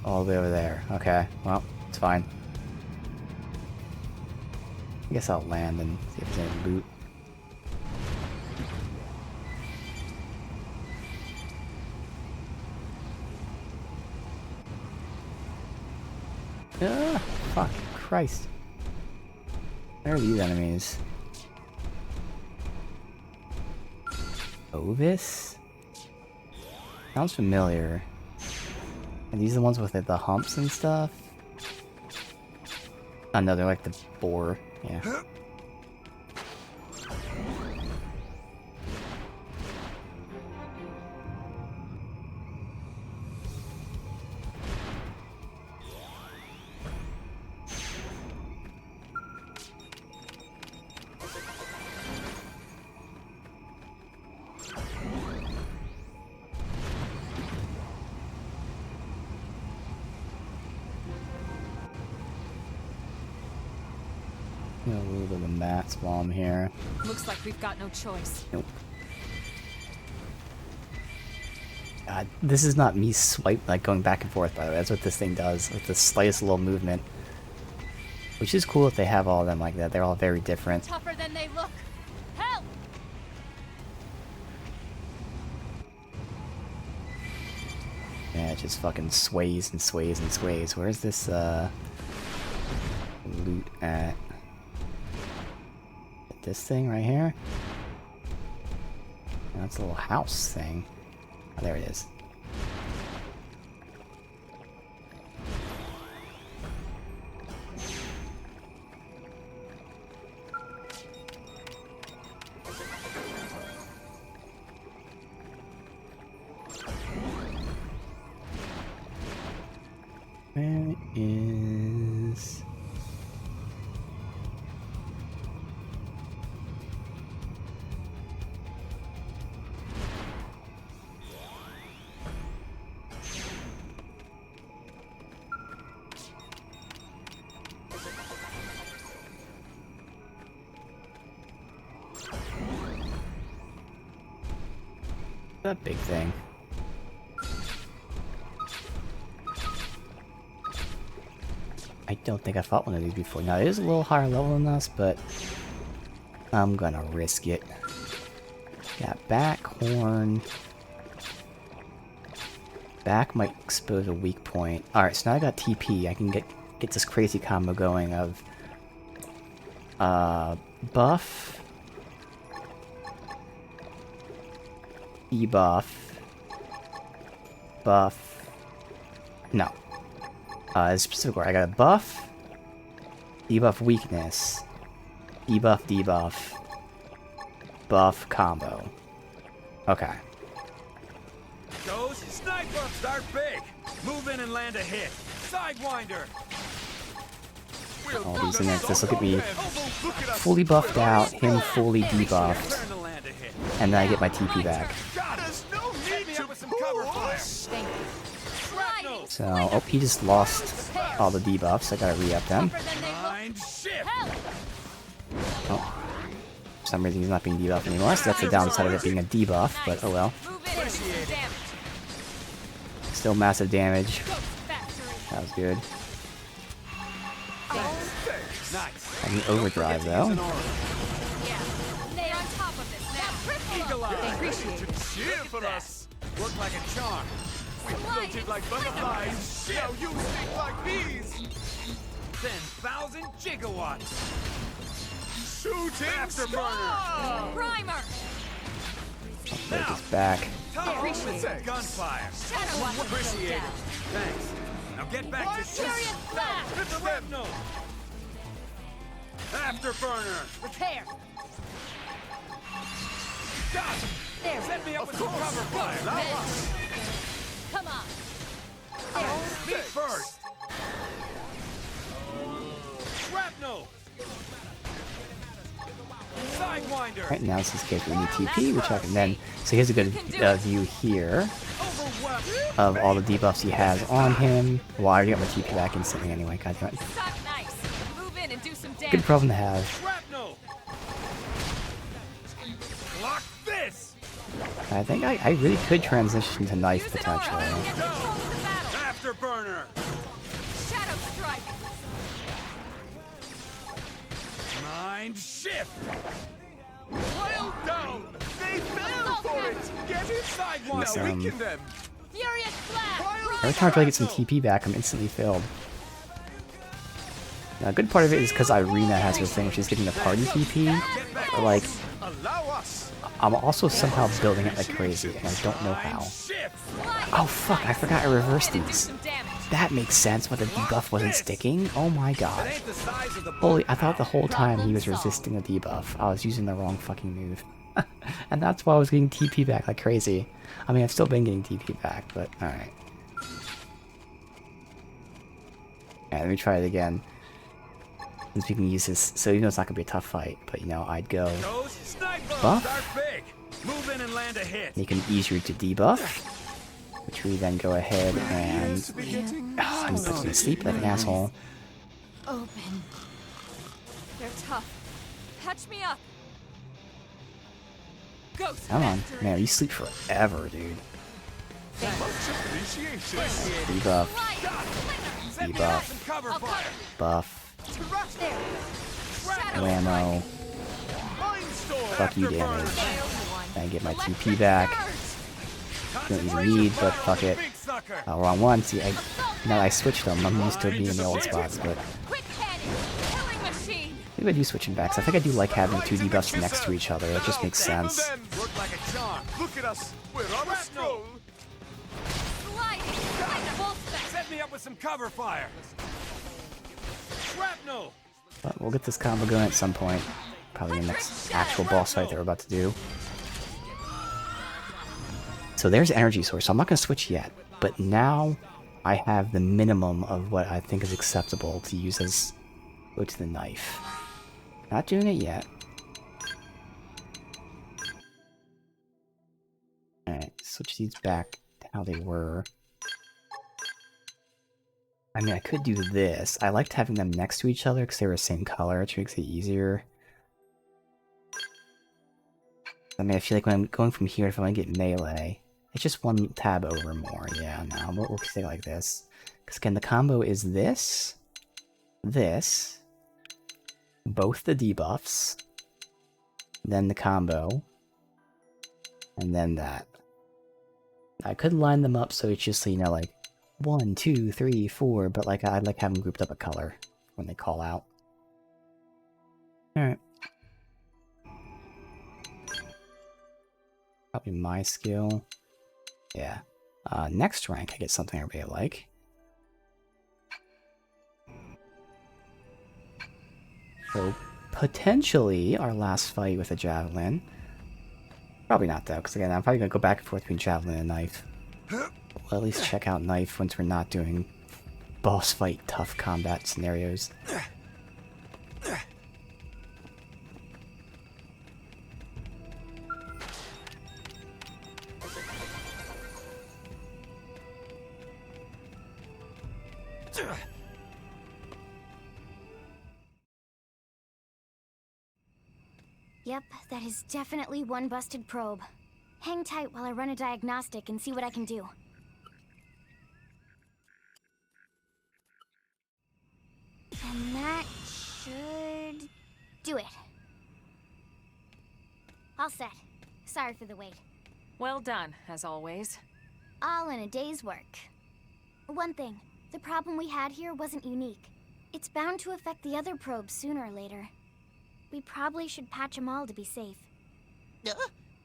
All the way over there. Okay, well, it's fine. I guess I'll land and see if there's any loot. Ah, fuck, Christ. Where are these enemies? Ovis? Sounds familiar. Are these the ones with the humps and stuff? Oh no, they're like the boar. Yeah. A little bit of mats while I'm here. Looks like we've got no choice. Nope. God, this is not me like going back and forth, by the way. That's what this thing does, with the slightest little movement. Which is cool if they have all of them like that. They're all very different. Tougher than they look. Help! Yeah, it just fucking sways and sways and sways. Where's this, loot at? This thing right here? That's a little house thing. Oh, there it is. Where is... that big thing? I don't think I fought one of these before. Now, it is a little higher level than us, but I'm gonna risk it. Got back, horn. Back might expose a weak point. Alright, so now I got TP. I can get this crazy combo going of buff, debuff, buff. No. It's specific order. I got a buff, debuff weakness, debuff, buff combo. Okay. Goes, sniper! Start big! Move in and land a hit! Sidewinder! All these units, just look at me. Fully buffed out, him fully debuffed. And then I get my TP back. So, oh, he just lost all the debuffs. I gotta re-up them. Oh. some reason he's not being debuffed anymore, so that's the downside of it being a debuff, but oh well. Still massive damage. That was good. Having overdrive though. Cheer for us. Work like a charm. We floated like butterflies. Now you sting like bees. 10,000 gigawatts. Shooting afterburner. Primer. Break his back. Appreciate gunfire. Appreciate it. Thanks. Now get back to Furious blast. Hit the Repno. Afterburner. Repair. Got him. There. Set me up with some cover fire. Come on. Me first. Shrapnel. Sidewinder. Right now, this is case we need TP, which I can then. So he has a good view here of all the debuffs he has on him. Well, I already got my TP back instantly anyway. God damn it. Nice. Move in and do some damage. Good problem to have. Shrapnel. Block this. I think I really could transition to knife potentially. Afterburner. Shadow strike. Mind shift. Well down. They fell for it. Get inside one. Yes, Now weaken them. Furious blast. Every time I try to get some TP back, I'm instantly filled. Now, a good part of it is because Irina has her thing, which is getting the party TP. But, like, I'm also somehow building it like crazy, and I don't know how. Oh fuck, I forgot I reversed these. That makes sense when the debuff wasn't sticking. Oh my god. Holy, I thought the whole time he was resisting the debuff. I was using the wrong fucking move. And that's why I was getting TP back like crazy. I mean, I've still been getting TP back, but alright. Alright, let me try it again. Since we can use this, so you know it's not gonna be a tough fight, but you know, I'd go buff. Make him easier to debuff, which we then go ahead and I'm supposed to sleep like an asshole. Open. They're tough. Patch me up. Ghost. Come on, man, you sleep forever, dude. Debuff. Debuff. Buff. Whammo. Fuck you damage. And get my TP back. Don't even need, but fuck it. Oh, wrong one. See, now I switched them. I'm used to being in the old spots, but maybe I do switching backs. I think I do like having two debuffs next to each other. It just makes sense. Look at us. We're on a stroll. Set me up with some cover fire. Shrapnel. But we'll get this combo going at some point. Probably the next actual boss fight that we're about to do. So there's energy source. So I'm not going to switch yet. But now I have the minimum of what I think is acceptable to use as go to the knife. Not doing it yet. Alright, switch these back to how they were. I mean, I could do this. I liked having them next to each other because they were the same color, which makes it easier. I mean, I feel like when I'm going from here, if I want to get melee, it's just one tab over more. Yeah, no, we'll stay like this. Because again, the combo is this, both the debuffs, then the combo, and then that. I could line them up so it's just, you know, like 1, 2, 3, 4, but like I'd like have them grouped up a color when they call out. Alright. Probably my skill. Yeah. Next rank, I get something I really like. So, potentially our last fight with a javelin. Probably not though, because again, I'm probably going to go back and forth between javelin and knife. We'll at least check out knife once we're not doing boss fight tough combat scenarios. Yep, that is definitely one busted probe. Hang tight while I run a diagnostic and see what I can do. And that should do it. All set. Sorry for the wait. Well done, as always. All in a day's work. One thing, the problem we had here wasn't unique. It's bound to affect the other probes sooner or later. We probably should patch them all to be safe.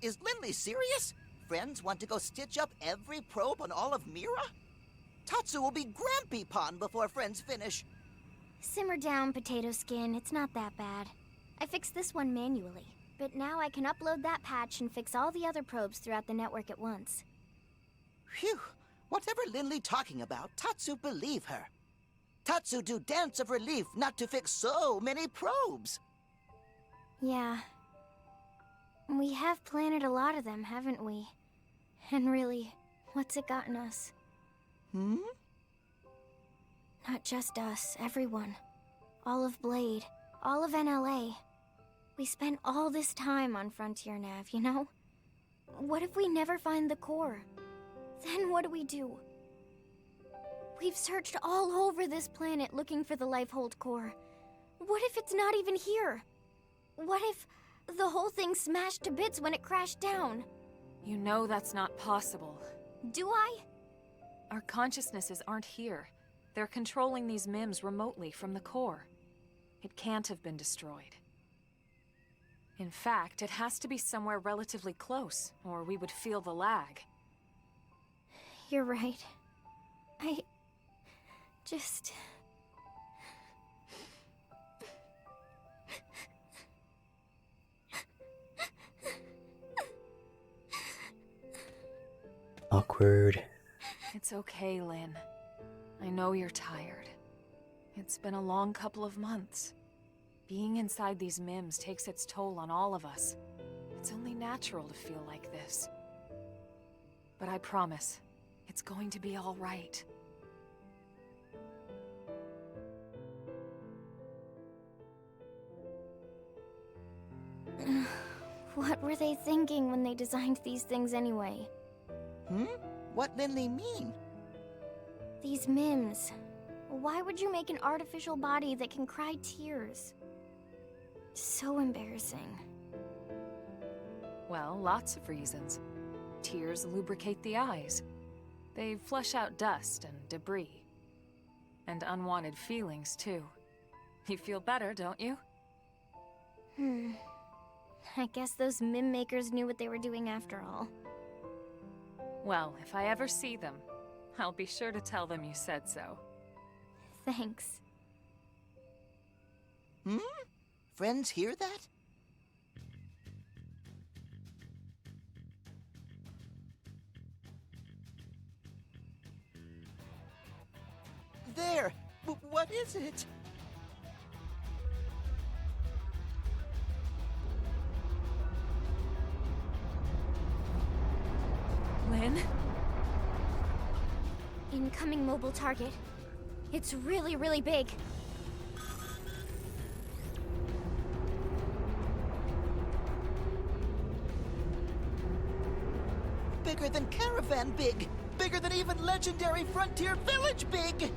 Is Lindley serious? Friends want to go stitch up every probe on all of Mira? Tatsu will be Grampy-pon before Friends finish. Simmer down, Potato Skin. It's not that bad. I fixed this one manually, but now I can upload that patch and fix all the other probes throughout the network at once. Phew. Whatever Lindley talking about, Tatsu believe her. Tatsu do dance of relief not to fix so many probes. Yeah. We have planted a lot of them, haven't we? And really, what's it gotten us? Hmm? Not just us, everyone. All of Blade, all of NLA. We spent all this time on Frontier Nav, you know? What if we never find the core? Then what do we do? We've searched all over this planet looking for the Lifehold core. What if it's not even here? What if the whole thing smashed to bits when it crashed down? You know that's not possible. Do I? Our consciousnesses aren't here. They're controlling these MIMs remotely from the core. It can't have been destroyed. In fact, it has to be somewhere relatively close, or we would feel the lag. You're right. I just... Awkward. It's okay, Lynn. I know you're tired. It's been a long couple of months. Being inside these MIMs takes its toll on all of us. It's only natural to feel like this. But I promise, it's going to be all right. What were they thinking when they designed these things anyway? What Lindley mean? These MIMs. Why would you make an artificial body that can cry tears? So embarrassing. Well, lots of reasons. Tears lubricate the eyes. They flush out dust and debris. And unwanted feelings, too. You feel better, don't you? I guess those MIM makers knew what they were doing after all. Well, if I ever see them, I'll be sure to tell them you said so. Thanks. Friends hear that? There! What is it? Lynn? Incoming mobile target. It's really, really big. Bigger than Caravan big! Bigger than even legendary Frontier Village big!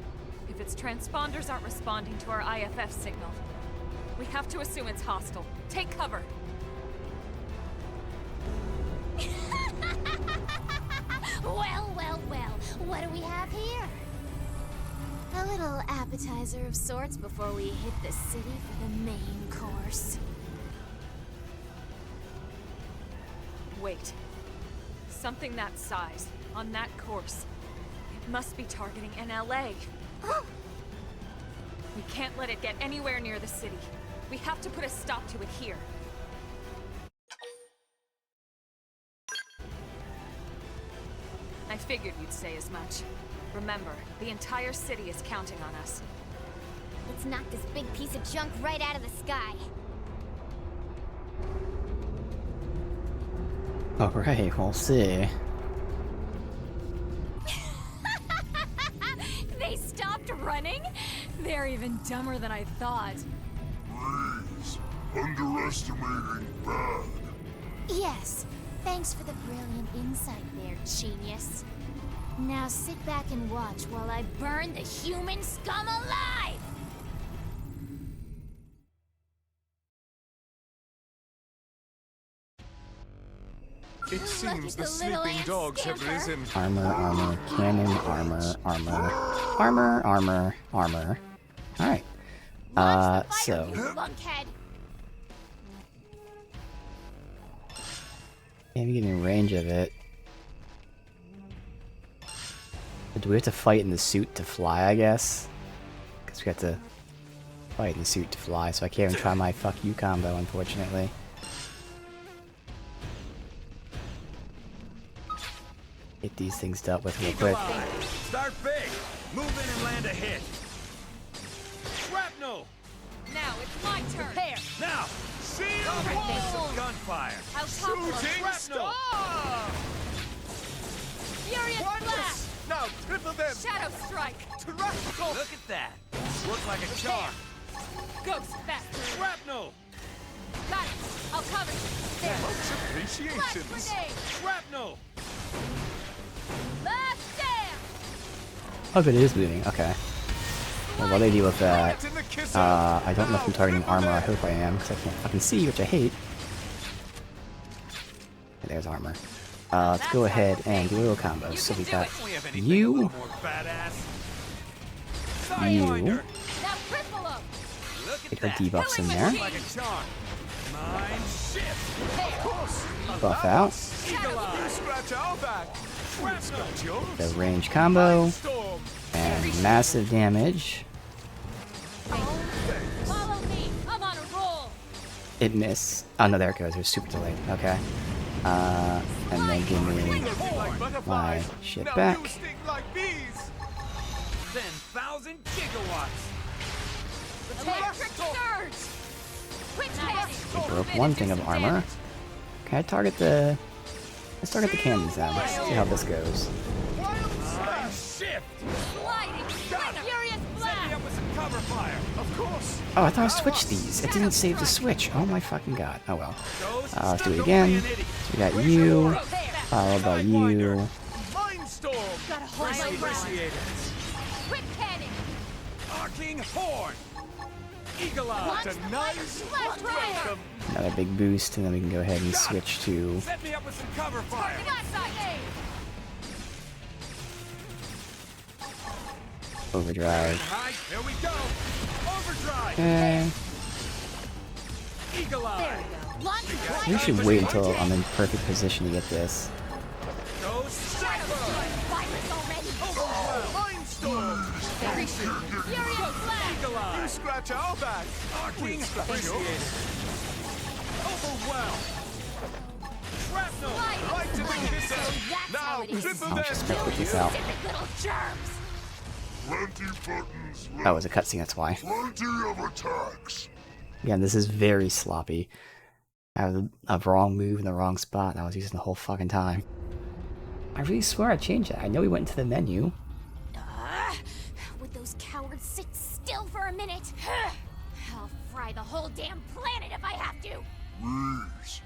If its transponders aren't responding to our IFF signal, we have to assume it's hostile. Take cover! Well, well, well. What do we have here? A little appetizer of sorts before we hit the city for the main course. Wait. Something that size, on that course. It must be targeting NLA. We can't let it get anywhere near the city. We have to put a stop to it here. I figured you'd say as much. Remember, the entire city is counting on us. Let's knock this big piece of junk right out of the sky. Alright, we'll see. They stopped running? They're even dumber than I thought. Please, Underestimating bad. Yes. Thanks for the brilliant insight there, genius. Now sit back and watch while I burn the human scum alive! It seems the sleeping dogs have risen. Armor, cannon, armor. Alright. So. Lunkhead! Can't even get in range of it. But do we have to fight in the suit to fly, I guess? Because we have to fight in the suit to fly, so I can't even try my fuck you combo, unfortunately. Get these things dealt with real quick. Start big. Move in and land a hit. Shrapnel. Now it's my turn. Prepare. Now. Shield wall. Gunfire. I'll topple Shrapnel. Furious blast. Now triple them. Shadow strike. Tropical. Look at that. Work like a charm. Ghost faster. Shrapnel. Got it. I'll cover you. There. Much appreciations. Shrapnel. Last stand. Oh, good, it is moving. Okay. Well, while they deal with that, I don't know if I'm targeting armor. I hope I am, because I can't fucking see, which I hate. There's armor. Let's go ahead and do a little combo. So we got you, get our debuffs in there. Buff out. The range combo. And massive damage. Follow me. I'm on a roll. It missed. Oh no, there it goes. It was super delayed. Okay. And then give me my shit back. 10,000 gigawatts. Electric surge. Quick We broke one thing of armor. Can I target the... Let's target the cannons then. Let's see how this goes. Shift. Sliding. Furious blast. Up with some cover fire. Of course. Oh, I thought I switched these. It didn't save the switch. Oh my fucking god. Oh well. Let's do it again. So we got you, followed by you. Gotta hold my breath. Quick cannon. Arcing horn. Eagle eye. Nice. Welcome. Another big boost, and then we can go ahead and switch to Set me up with some cover fire. overdrive. Here we go. Overdrive. Okay. Eagle eye. We should wait until I'm in perfect position to get this. Go Sniper. Mindstorm. Furious blast. Eagle eye. You scratch our back. Arcing appreciated. Overwhelm. Shrapnel. Right to the kisser. Now triple I'll just quick this out. Little germs. Plenty buttons left. Oh, it was a cutscene, that's why. Plenty of attacks. Again, this is very sloppy. I have a wrong move in the wrong spot, and I was using the whole fucking time. I really swear I changed it. I know we went into the menu. Would those cowards sit still for a minute? I'll fry the whole damn planet if I have to! Reese,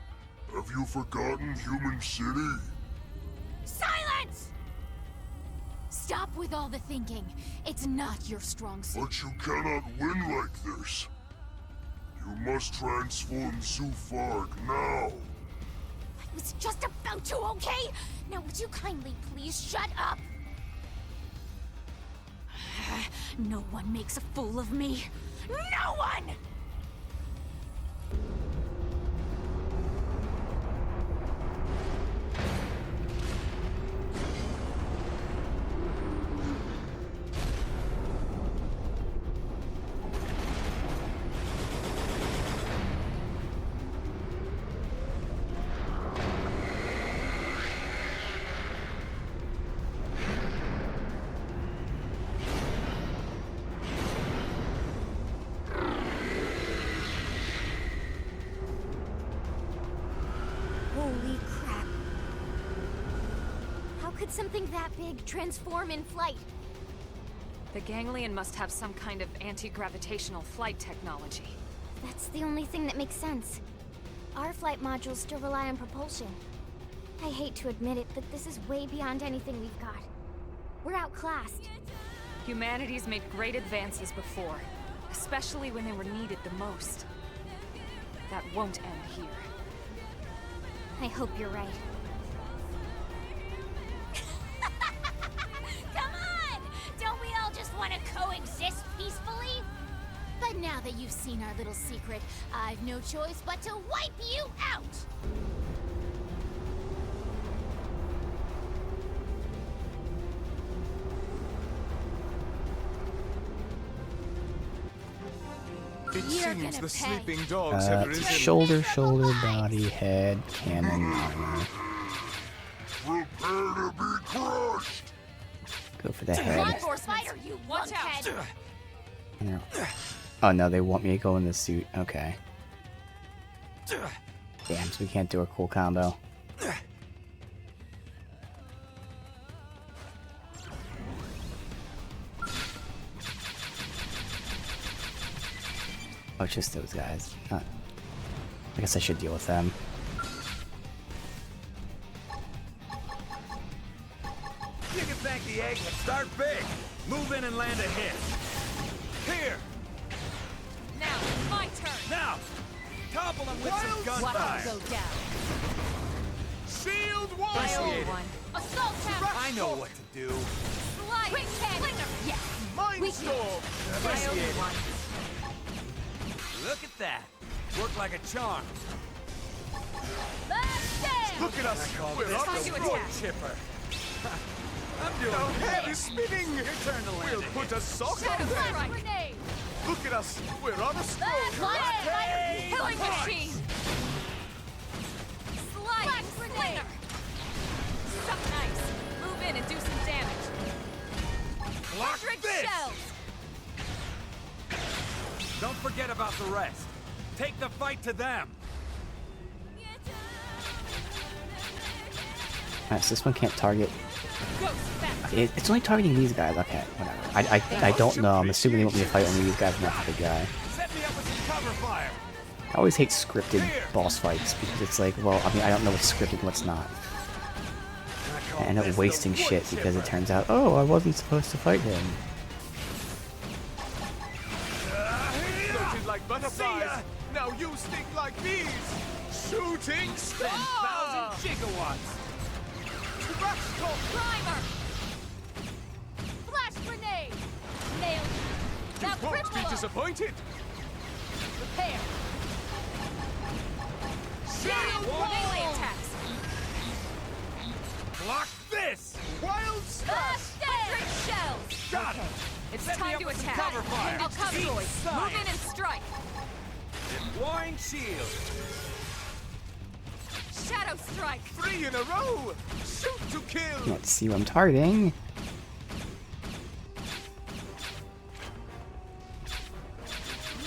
have you forgotten Human City? Silence! Stop with all the thinking. It's not your strong suit. But you cannot win like this. You must transform Zufarg now. I was just about to, okay? Now would you kindly please shut up? No one makes a fool of me. No one! Holy crap. How could something that big transform in flight? The ganglion must have some kind of anti-gravitational flight technology. That's the only thing that makes sense. Our flight modules still rely on propulsion. I hate to admit it, but this is way beyond anything we've got. We're outclassed. Humanity's made great advances before, especially when they were needed the most. That won't end here. I hope you're right. Come on! Don't we all just want to coexist peacefully? But now that you've seen our little secret, I've no choice but to wipe you out! It You're seems gonna the pay. sleeping dogs have risen. Shoulder, body, head, cannon, armor. Prepare to be crushed! Go for the head. Spider, you watch out! Yeah. Oh no, they want me to go in the suit. Okay. Damn, so we can't do a cool combo. Oh, it's just those guys. I guess I should deal with them. You can thank the egg and start big. Move in and land a hit. Here! Now, my turn! Now! Topple them with some gunfire! Go down. Shield wall! My old one. Assault tower! I know what to do. Slide! Quick slinger! Yes! Mindstorm! My old one. Look at that. Work like a charm. Look at us! We're Time on to the attack. road. Chipper. I'm doing Our head good. is spinning! Your turn to land We'll a put hit. a sock Shadow on them! strike. Look at us! We're on a stroll! Killing machine. Sliding slinger. Suck nice. Move in and do some damage. Block 100 this! shells. Don't forget about the rest. Take the fight to them. Alright, so this one can't target. Ghost back. Okay, it's only targeting these guys. Okay, whatever. I don't know. I'm assuming they want me to fight only these guys, not the big guy. Set me up with some cover fire. I always hate scripted boss fights because it's like, well, I mean, I don't know what's scripted and what's not. I end up wasting shit because it turns out, oh, I wasn't supposed to fight him. Floated like butterflies! Now you sting like bees! Shooting star! 10,000 gigawatts. Crash top! Primer! Flash grenade! Nailed it! You Now won't be cripple 'em. disappointed! Prepare! Shield melee attacks. Block this. Wild slash! 100 shells. Got it. It's Set me time up to with some attack. cover fire. I'll cover Eat you. Move science. in and strike. Deploying shield. Shadow strike. 3 in a row! Shoot to kill! Let's see what I'm targeting.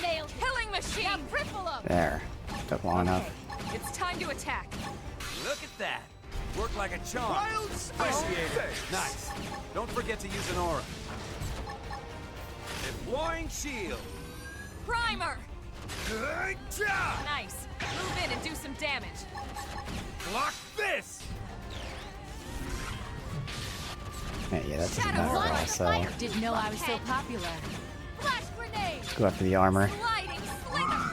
Nailed. Killing machine. Now cripple 'em. There. Took long enough. It's time to attack. Look at that. Work like a charm. Wild star! Appreciate it. Nice. Don't forget to use an aura. Deploying shield. Primer. Good job. Nice. Move in and do some damage. Block this. Yeah, that doesn't Shadow matter at all, Fire. so Didn't know I was so popular. Flash grenade! go after the armor. Sliding slinger.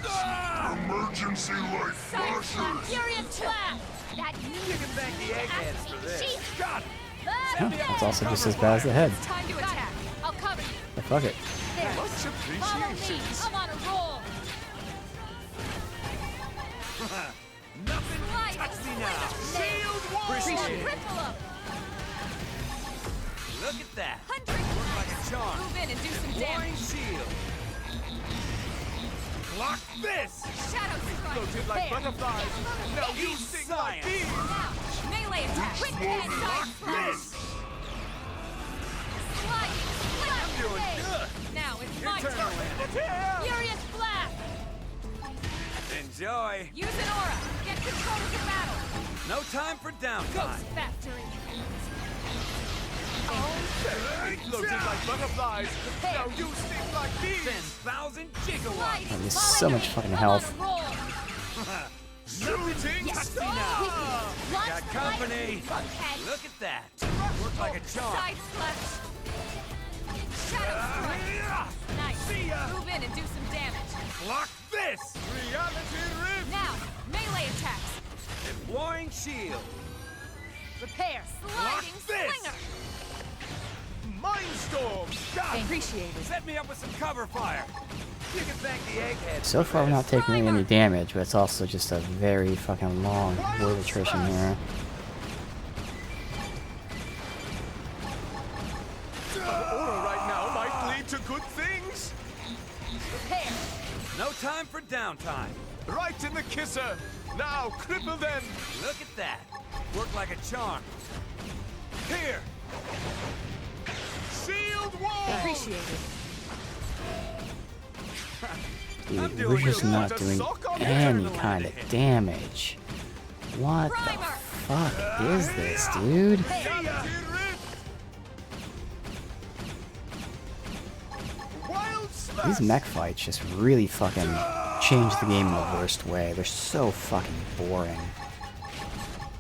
Emergency light flashes! Furious slap! That You can thank the eggheads for this. Got it. Yeah, it's also just as bad as the head. It's time to attack. I'll cover you. But fuck it. There. Much Follow me! appreciation! I'm on a roll! Nothing can touch me now. Shield wall! Appreciate it. Cripple 'em! Look at that. 100. Work like a charm. Move in and do some Deploying damage. shield. Block this. Shadow strike. Floated like There. butterflies! Now you Eat sting science. like bees! Now, melee attack. Quick head Block this. sliding I'm doing good. Now it's Your my turn to turn. land. Furious blast! Enjoy. Use an aura. Get control of the battle. No time for downtime. Ghost factory. Floated like butterflies. Now you sting like bees. 10,000 gigawatts. And there's so much fucking health. Shooting star. We got company. Look at that. Work like a charm. Side slash. Shadow strike. Nice. Move in and do some damage. Block this. Reality rift. Now, melee attacks. Deploying shield. Repair. Sliding slinger. Mindstorm. Got it. Appreciated. Set me up with some cover fire. You can thank the egghead. So far, we're not taking any damage, but it's also just a very fucking long word attrition here. Aura right now might lead to good things. Repair. No time for downtime. Right in the kisser. Now cripple them. Look at that. Work like a charm. Here. Shield wall. Appreciated. Dude, we're just not doing any kind of damage. What the fuck is this, dude? These mech fights just really fucking change the game in the worst way. They're so fucking boring.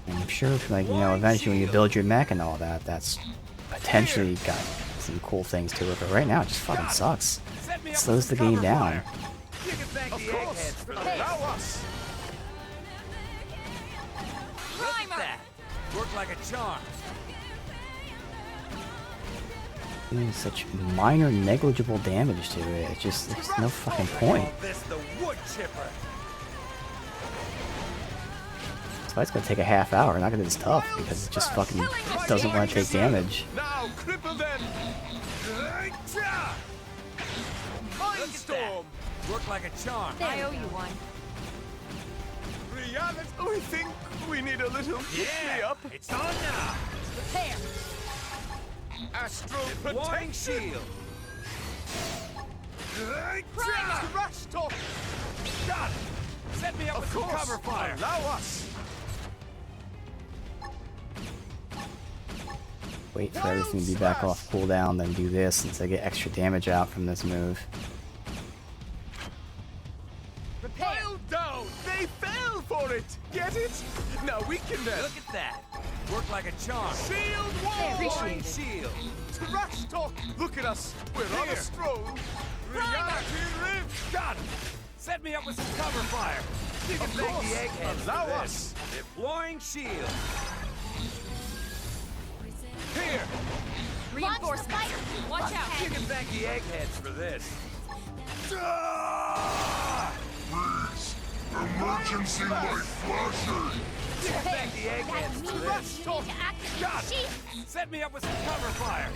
And I'm sure, like, you know, eventually when you build your mech and all that, that's potentially got some cool things to it. But right now, it just fucking sucks. It slows the game down. You can thank the eggheads for allow us. Look at that. Work like a charm. Doing such minor, negligible damage to it. It's just, there's no fucking point. This the wood chipper. This fight's gonna take a half hour. Not gonna be this tough because it just fucking doesn't want to take damage. Now cripple them. Mindstorm. Work like a charm. I owe you one. Reality. We think we need a little pick-me-up. It's on now. Repair. Astral protecting shield. Crash talk. Got it. Set me up with some cover fire. Allow us. Wait for everything to be back off cooldown, then do this since I get extra damage out from this move. Pile down. They fell for it. Get it? Now we can then. Look at that. Work like a charm. Shield wall. Appreciate Shield. Trash talk. Look at us. We're on a stroll. Reality rift. Got it. Set me up with some cover fire. You can thank the eggheads. Allow us. Deploying shield. Here. Reinforcements. Watch out. You can thank the eggheads for this. Emergency light flasher! You can thank the eggheads for this. Got it. Set me up with some cover fire.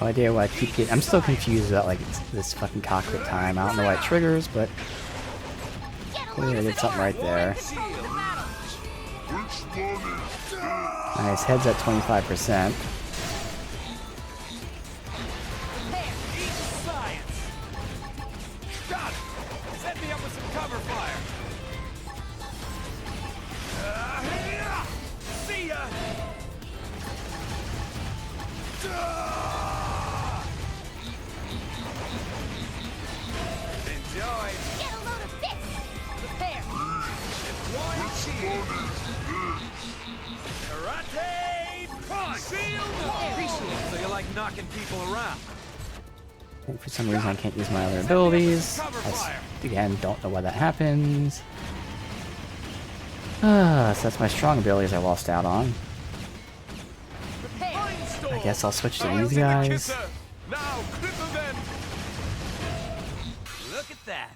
No idea why I keep getting. I'm still confused about like this fucking cockpit time. I don't know why it triggers, but clearly I did something right there. Nice, head's at 25%. So you like knocking people around? And for some reason I can't use my other abilities. Again, don't know why that happens. So that's my strong abilities I lost out on. I guess I'll switch to these guys. Now cripple them. Look at that.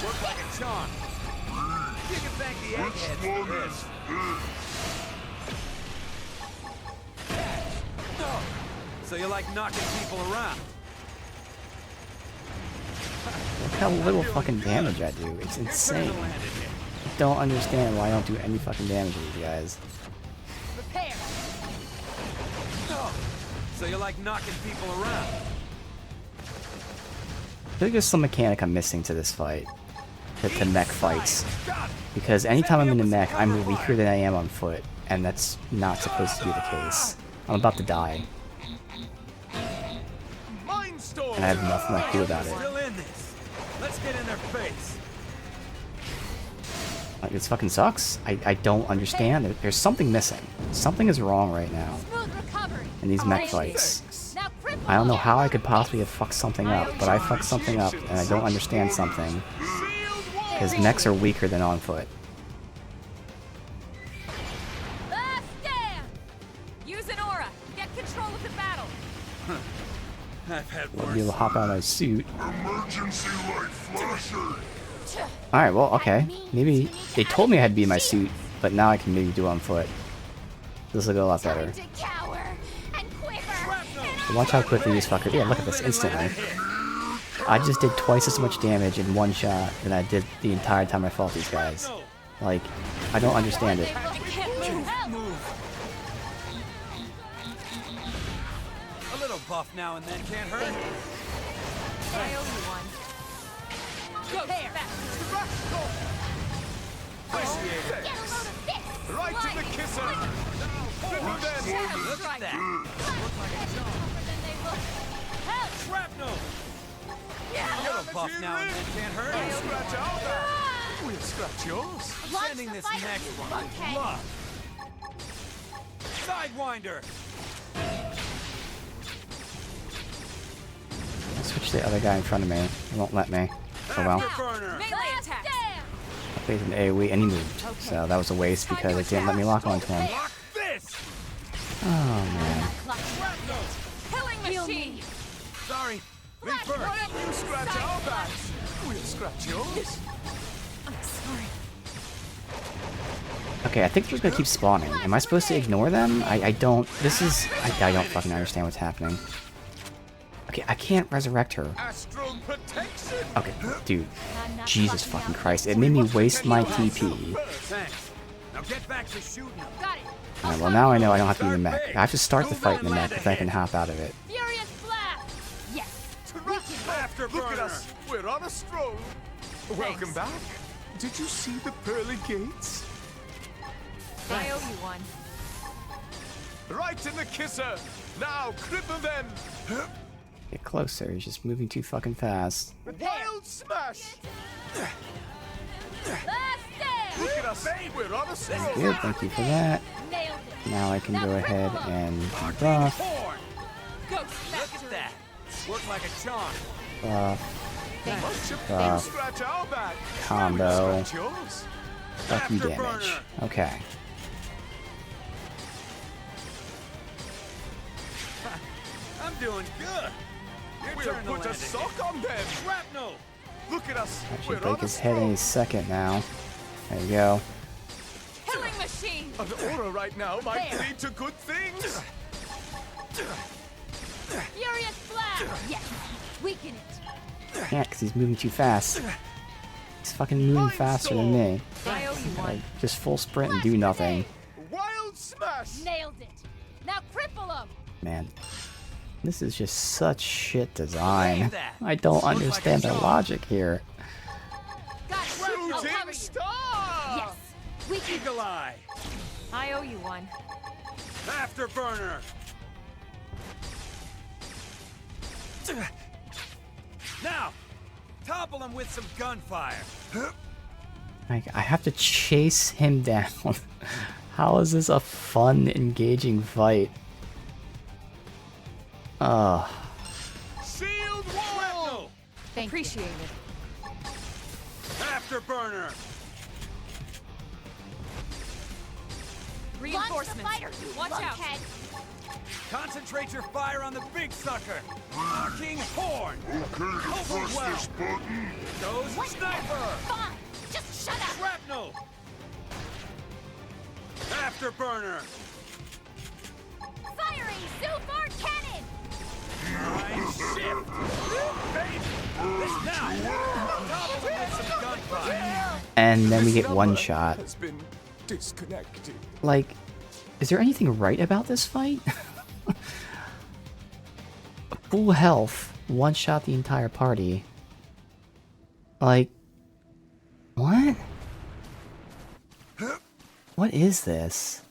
Work like a charm. You can thank the eggheads for this. So you like knocking people around? Look how little fucking damage I do. It's insane. I don't understand why I don't do any fucking damage to these guys. Repair. So you like knocking people around? I think there's some mechanic I'm missing to this fight. To mech fights. Because anytime I'm in a mech, I'm weaker than I am on foot. And that's not supposed to be the case. I'm about to die. Mindstorm! And I have nothing I can do about it. Still in this. Let's get in their face. Like, this fucking sucks. I don't understand. There's something missing. Something is wrong right now in these mech fights. I don't know how I could possibly have fucked something up, but I fucked something up and I don't understand something. Because mechs are weaker than on foot. Use an aura. Get control of the battle. I've had I'll be able to hop out of my suit. Emergency light flasher. Alright, well, okay. Maybe they told me I had to be in my suit, but now I can maybe do it on foot. This will go a lot better. But watch how quickly these fuckers... Yeah, look at this, instantly. I just did twice as much damage in one shot than I did the entire time I fought these guys. Like, I don't understand it. A little buff now and then can't hurt. I owe you one. Go there. Right to the kisser. Look at that. Shrapnel. A little buff now and then can't hurt. Scratch our back. We'll scratch yours. I'm sending this next one with love. Sidewinder. I'll switch the other guy in front of me. It won't let me. Oh well. Melee attack. I played an AoE and he moved. So that was a waste because it didn't let me lock onto him. Oh man. Killing machine. Sorry. Me first. You scratch our backs. We'll scratch yours. I'm sorry. Okay, I think they're just gonna keep spawning. Am I supposed to ignore them? I don't... This is... I don't fucking understand what's happening. Okay, I can't resurrect her. Okay, dude. Jesus fucking Christ. It made me waste my TP. Thanks. Now get back to shooting them. Alright, well now I know I don't have to be in the mech. I have to start the fight in the mech if I can hop out of it. Furious blast! Yes! Look at us. We're on a stroll. Welcome back. Did you see the pearly gates? I owe you one. Right in the kisser. Now cripple them. Get closer, he's just moving too fucking fast. Wild smash. Look at us. We're on a stroll. Good, thank you for that. Now I can go ahead and buff. Look at that. Work like a charm. Buff. Scratch our back. Combo. Scratch yours. Fucking damage. Okay. I'm doing good. We'll put a sock on them. Shrapnel. Look at us. I should break his head any second now. There you go. Killing machine. An aura right now might lead to good things. Furious blast! Yes! Weaken it! Yeah, because he's moving too fast. He's fucking moving faster than me. I owe you one. Like, just full sprint and do nothing. Wild smash! Nailed it! Now cripple him! Man. This is just such shit design. I don't understand the logic here. Shooting star! Yes! Weaken Eagle eye! I owe you one. Afterburner! Now, topple him with some gunfire. Like, I have to chase him down. How is this a fun, engaging fight? Sealed wall! Appreciate it. Afterburner! Reinforcements. Watch out. Concentrate your fire on the big sucker. King Horn. Okay to press this button. Goes sniper. Fine! Just shut up! Shrapnel. Afterburner. Firing Zufar cannon! Nice shift. Baby. This now. Topple him with some gunfire. And then we get one shot. Has been disconnected. Like, is there anything right about this fight? Full health, one shot the entire party. Like, what? What is this?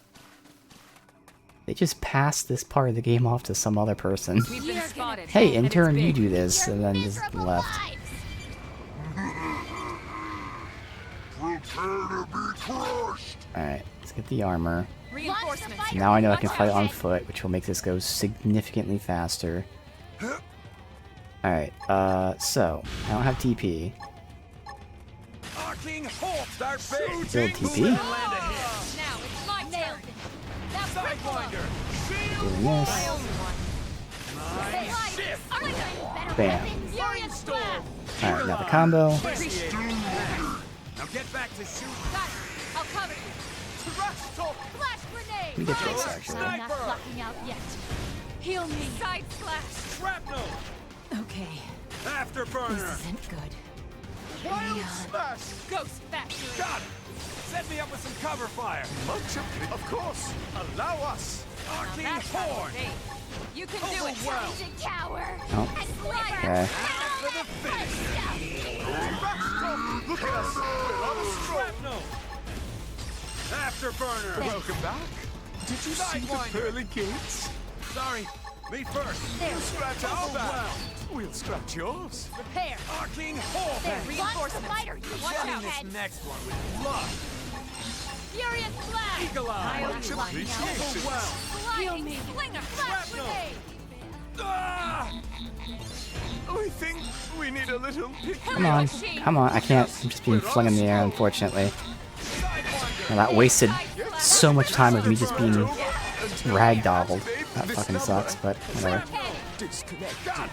They just passed this part of the game off to some other person. We've been spotted. Hey, intern, you do this, and then just left. Prepare to be crushed! Alright, let's get the armor. Reinforcements. Now I know I can fight on foot, which will make this go significantly faster. Alright, so, I don't have TP. Arcing Hawk! Start big! Build TP. Land ahead! Now it's my turn. That Sidewinder! Doing this. Nice shift! Bam. Flying storm! Alright, now the combo. Now get back to shoot! Got it. I'll cover you. Thrust! Flash grenade. Let me get this, actually. I'm not blocking out yet. Heal me. Side slash. Shrapnel! Okay, Afterburner! this isn't good. Wild smash! Ghost factory. Got it! Set me up with some cover fire! Much of course! Allow us! Arcing Horn! You can do it. Overwhelm. Time to cower. Oh. Okay. For the finish! Look at us! We're on a shrapnel! Afterburner! Welcome back! Did you see the pearly gates? Sorry, me first! You scratch our back! We'll scratch yours! Repair. Arcing Horn! Reinforcements. Watch Running out. this next one with love! Furious flash. Eagle Eye! Much appreciation. Overwhelm! Heal me. Slinger. Flash Shrapnel. grenade. Ah! I think we need a little pick. Come on. Come on. I can't. I'm just being flung in the air, unfortunately. And that wasted so much time of me just being ragdolled. That fucking sucks, but whatever. Disconnect. Got it.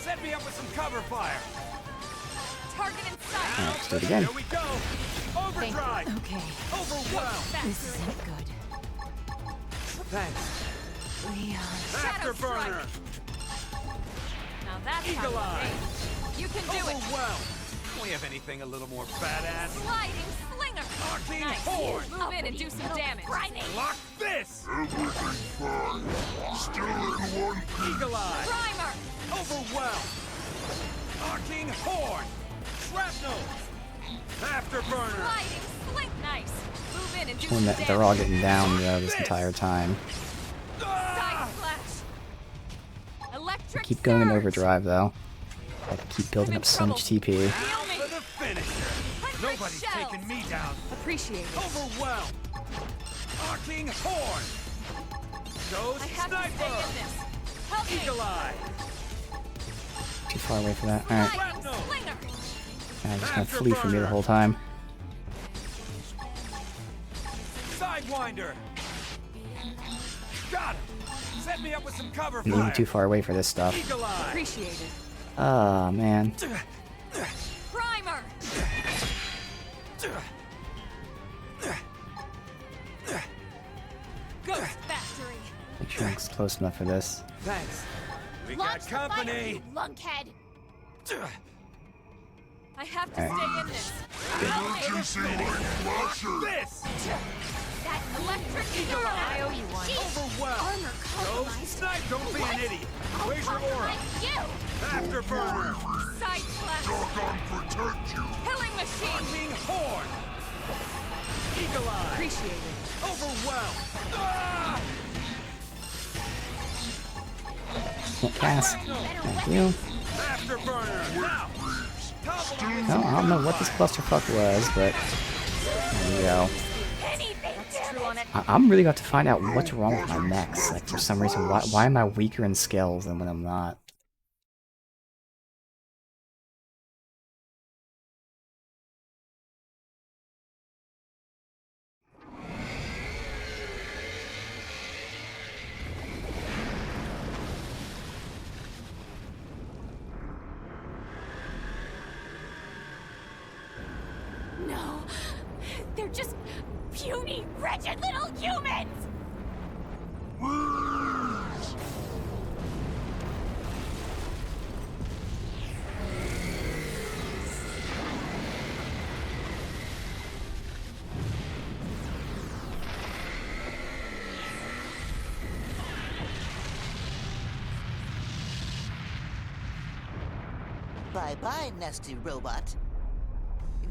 Set me up with some cover fire. Target in sight. Alright, let's do it again. Here we go. Overdrive. Okay, Overwhelm. this isn't good. Thanks. Afterburner. Now that's Eagle how Eye. you can do it. Overwhelm. Can we have anything a little more badass? Sliding slinger. Arcing Nice. Horn. Move in and do some damage. Lock this. Everything's fine. Still in one piece. Eagle Eye. Primer. Overwhelm. Arcing Horn. Shrapnel. Afterburner. Sliding sling. Nice. Move in and do When some that, damage. they're all getting down this entire time. Ah! Side slash. I Electric keep going in surge. overdrive though. I keep building up so much TP. Now for the finisher. Nobody's shells. taking me down. Appreciate it. Overwhelm. Arcing Horn. Ghost I have to stay Sniper. in this. Help me. Eagle Eye. Too far away for that. Alright. Sliding slinger. I'm just gonna flee from you the whole time. Sidewinder. Got it. Set me up with some cover I'm even fire. too far away for this stuff. Eagle Eye. Appreciate it. Oh man. Primer. Ghost factory. Make sure I'm close enough for this. Thanks. We Launch got the fire, company. you lunkhead. I have to Alright. stay in this. Don't you see my flasher? This. That electric Eagle surge. Eye. I owe you one. Overwhelm. Armor Ghost compromised. Snipe. Don't be an idiot. Where's your aura? Like you. Afterburner. Side slash. Doggone protect you. Killing machine. Arcing Horn. Eagle Eye. Appreciate it. Overwhelm. Ah! Can't cast. Thank you. Afterburner. Now. Topple No, I don't know what this clusterfuck was, but there you go. That's true on it. I'm really about to find out what's wrong with my mechs. Like for some reason, why am I weaker in skills than when I'm not? No. They're just puny, wretched little humans! Bye-bye, nasty robot.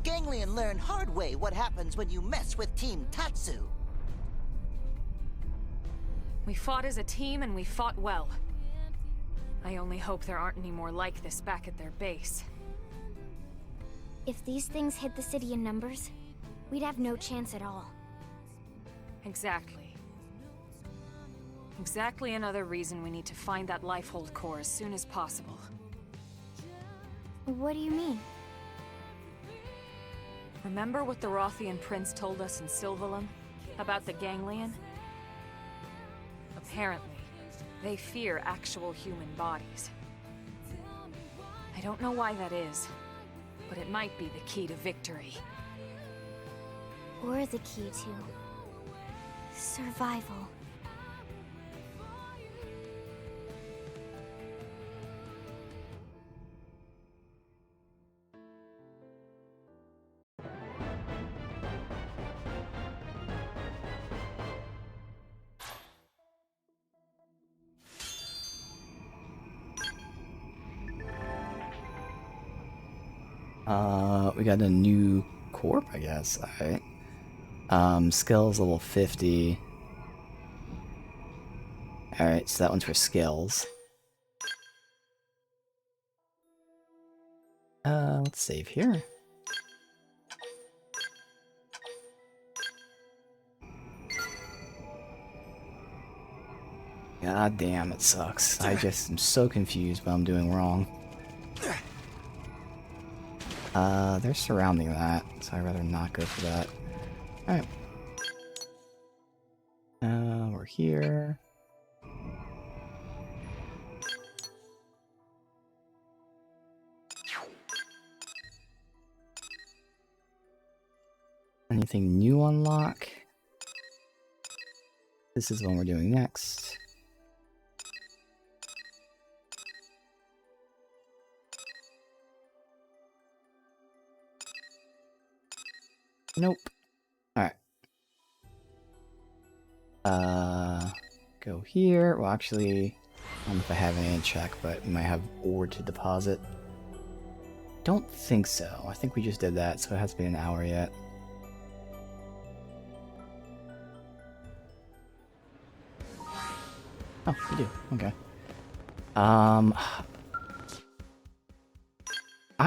Ganglion learned hard way what happens when you mess with Team Tatsu. We fought as a team and we fought well. I only hope there aren't any more like this back at their base. If these things hit the city in numbers, we'd have no chance at all. Exactly. Exactly another reason we need to find that Lifehold core as soon as possible. What do you mean? Remember what the Rothian prince told us in Sylvalum? About the ganglion? Apparently, they fear actual human bodies. I don't know why that is, but it might be the key to victory. Or the key to survival. We got a new corp, I guess. Alright. Skills level 50. Alright, so that one's for skills. Let's save here. God damn, it sucks. I just am so confused what I'm doing wrong. They're surrounding that, so I'd rather not go for that. Alright. We're here. Anything new unlock? This is the one we're doing next. Nope. Alright. Go here. Well, actually, I don't know if I have any in check, but we might have ore to deposit. Don't think so. I think we just did that, so it hasn't been an hour yet. Oh, we do. Okay. I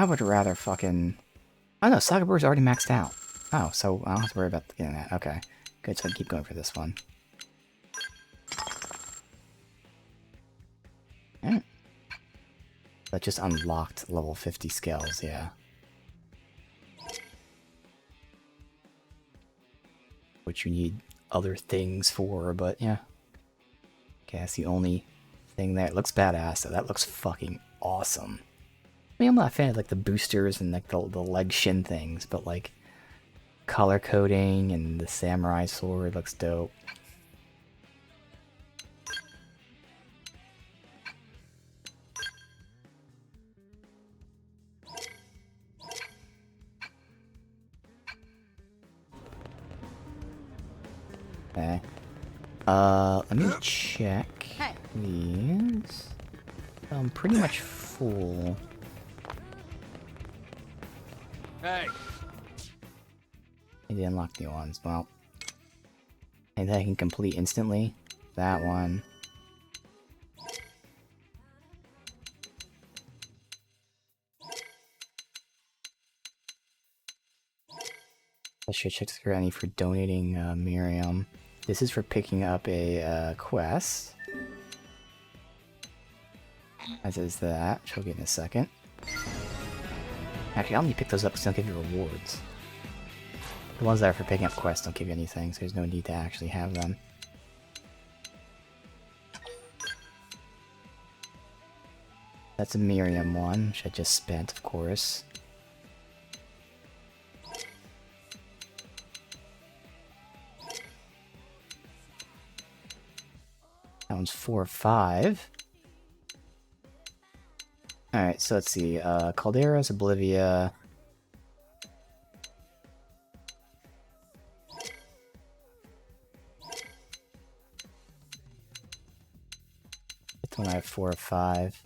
would rather fucking... Oh no, Sagabur's already maxed out. Oh, so I don't have to worry about getting that. Okay. Good, so I can keep going for this one. Alright. That just unlocked level 50 skills, yeah. Which you need other things for, but yeah. Okay, that's the only thing there. It looks badass, though. That looks fucking awesome. I mean, I'm not a fan of like the boosters and like the leg shin things, but like color coding and the samurai sword looks dope. Okay. Let me check these. I'm pretty much full. Hey. Maybe unlock new ones. Well, maybe I can complete instantly. That one. I should check if there are any for donating Miriam. This is for picking up a quest. As is that, which we'll get in a second. Actually, I'll need to pick those up because they'll give you rewards. The ones that are for picking up quests don't give you anything, so there's no need to actually have them. That's a Miriam one, which I just spent, of course. That one's 4 or 5. Alright, so let's see. Caldera's Oblivia. This one I have 4 or 5.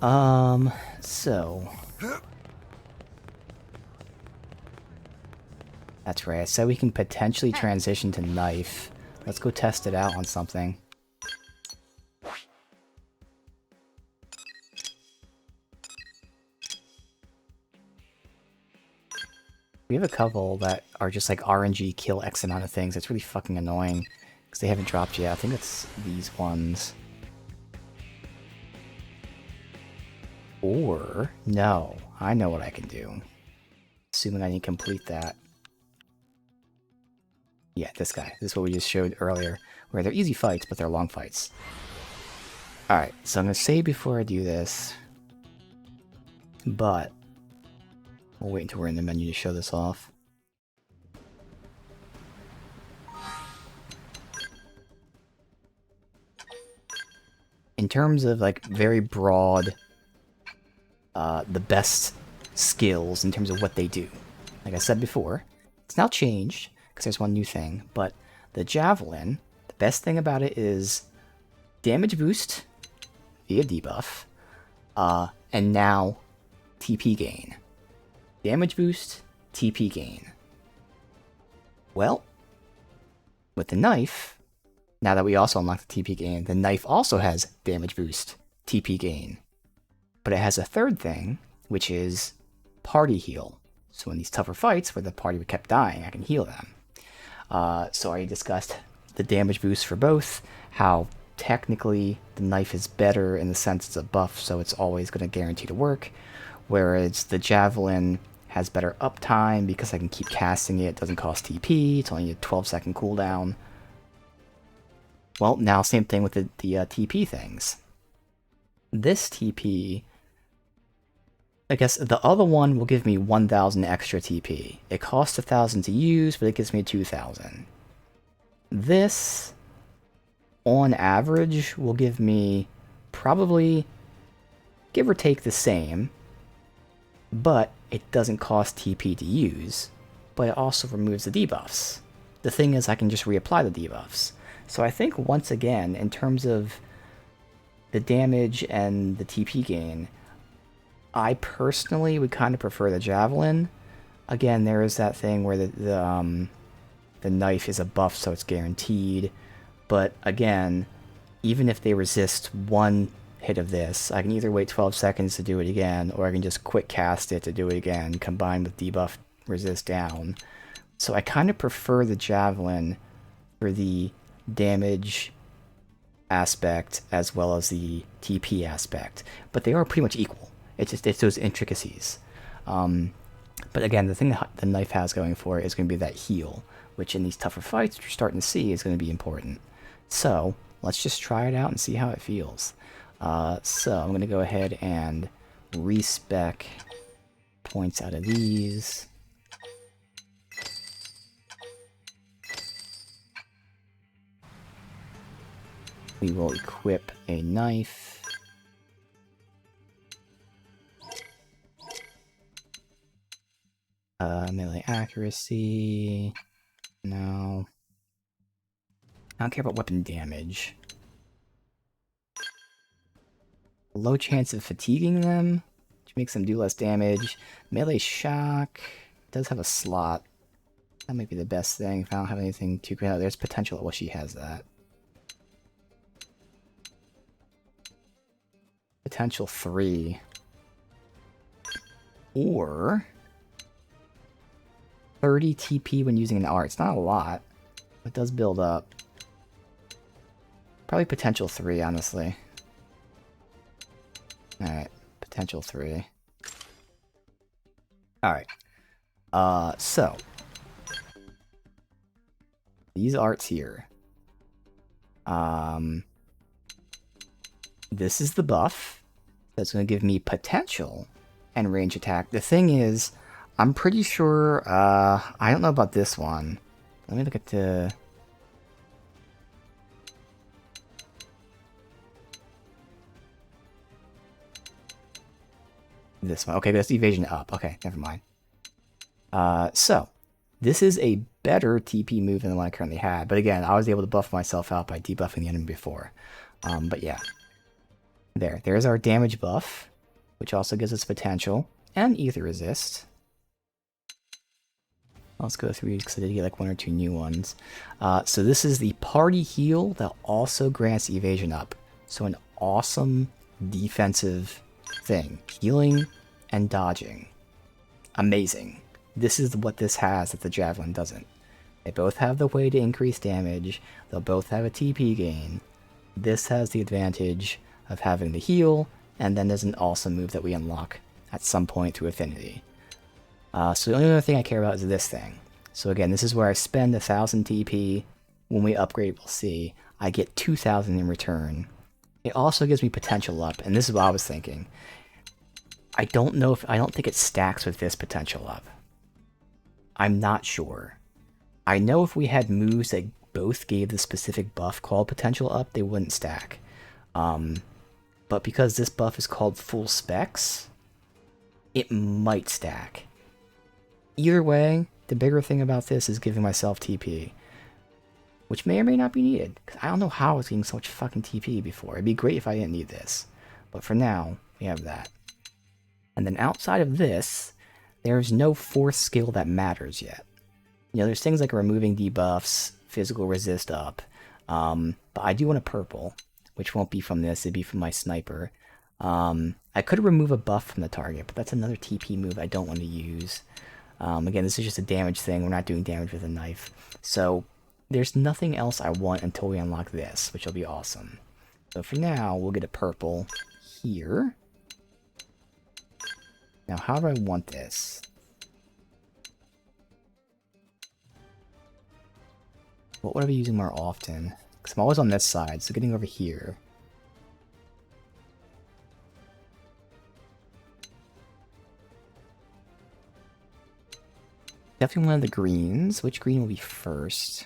Alright. So... That's right. I said we can potentially transition to knife. Let's go test it out on something. We have a couple that are just like RNG kill X amount of things. It's really fucking annoying because they haven't dropped yet. I think it's these ones. Or, no, I know what I can do. Assuming I need to complete that. Yeah, this guy. This is what we just showed earlier, where they're easy fights, but they're long fights. Alright, so I'm going to save before I do this. But we'll wait until we're in the menu to show this off. In terms of, like, very broad, the best skills in terms of what they do. Like I said before, it's now changed, because there's one new thing, but the Javelin, the best thing about it is damage boost via debuff, and now TP gain. Damage boost, TP gain. Well, with the knife, now that we also unlock the TP gain, the knife also has damage boost, TP gain. But it has a third thing, which is party heal. So in these tougher fights where the party kept dying, I can heal them. So I discussed the damage boost for both, how technically the knife is better in the sense it's a buff, so it's always going to guarantee to work, whereas the Javelin has better uptime because I can keep casting it, it doesn't cost TP, it's only a 12-second cooldown. Well, now same thing with the TP things. This TP, I guess the other one will give me 1,000 extra TP. It costs 1,000 to use, but it gives me 2,000. This, on average, will give me probably, give or take, the same, but it doesn't cost TP to use, but it also removes the debuffs. The thing is, I can just reapply the debuffs. So I think, once again, in terms of the damage and the TP gain, I personally would kind of prefer the Javelin. Again, there is that thing where the knife is a buff, so it's guaranteed. But again, even if they resist one hit of this, I can either wait 12 seconds to do it again, or I can just quick cast it to do it again, combined with debuff resist down. So I kind of prefer the Javelin for the damage aspect as well as the TP aspect. But they are pretty much equal. It's those intricacies. But again, the thing that the knife has going for it is going to be that heal, which in these tougher fights you're starting to see is going to be important. So let's just try it out and see how it feels. So I'm going to go ahead and respec points out of these. We will equip a knife. Melee accuracy. No. I don't care about weapon damage. Low chance of fatiguing them, which makes them do less damage. Melee shock does have a slot. That might be the best thing if I don't have anything too great. There's potential. Well, she has that. Potential 3. Or 30 TP when using an art. It's not a lot. It does build up. Probably potential 3, honestly. Alright, potential 3. Alright. So. These arts here. This is the buff. That's going to give me potential and range attack. The thing is, I'm pretty sure, I don't know about this one. Let me look at the... This one. Okay, that's evasion up. Okay, never mind. So, this is a better TP move than the one I currently had. But again, I was able to buff myself out by debuffing the enemy before. But yeah. There's our damage buff, which also gives us potential, and ether resist. Let's go through because I did get like 1 or 2 new ones. So this is the party heal that also grants evasion up. So an awesome defensive thing. Healing and dodging. Amazing. This is what this has that the Javelin doesn't. They both have the way to increase damage. They'll both have a TP gain. This has the advantage of having the heal, and then there's an awesome move that we unlock at some point through Affinity. So the only other thing I care about is this thing. So again, this is where I spend 1,000 TP. When we upgrade, we'll see. I get 2,000 in return. It also gives me potential up, and this is what I was thinking. I don't think it stacks with this potential up. I'm not sure. I know if we had moves that both gave the specific buff called potential up, they wouldn't stack. But because this buff is called full specs, it might stack. Either way, the bigger thing about this is giving myself TP. Which may or may not be needed, because I don't know how I was getting so much fucking TP before. It'd be great if I didn't need this. But for now, we have that. And then outside of this, there's no fourth skill that matters yet. You know, there's things like removing debuffs, physical resist up, but I do want a purple, which won't be from this, it'd be from my sniper. I could remove a buff from the target, but that's another TP move I don't want to use. Again, this is just a damage thing, we're not doing damage with a knife. So, there's nothing else I want until we unlock this, which will be awesome. So for now, we'll get a purple here. Now, how do I want this? What would I be using more often? Because I'm always on this side, so getting over here. Definitely one of the greens. Which green will be first?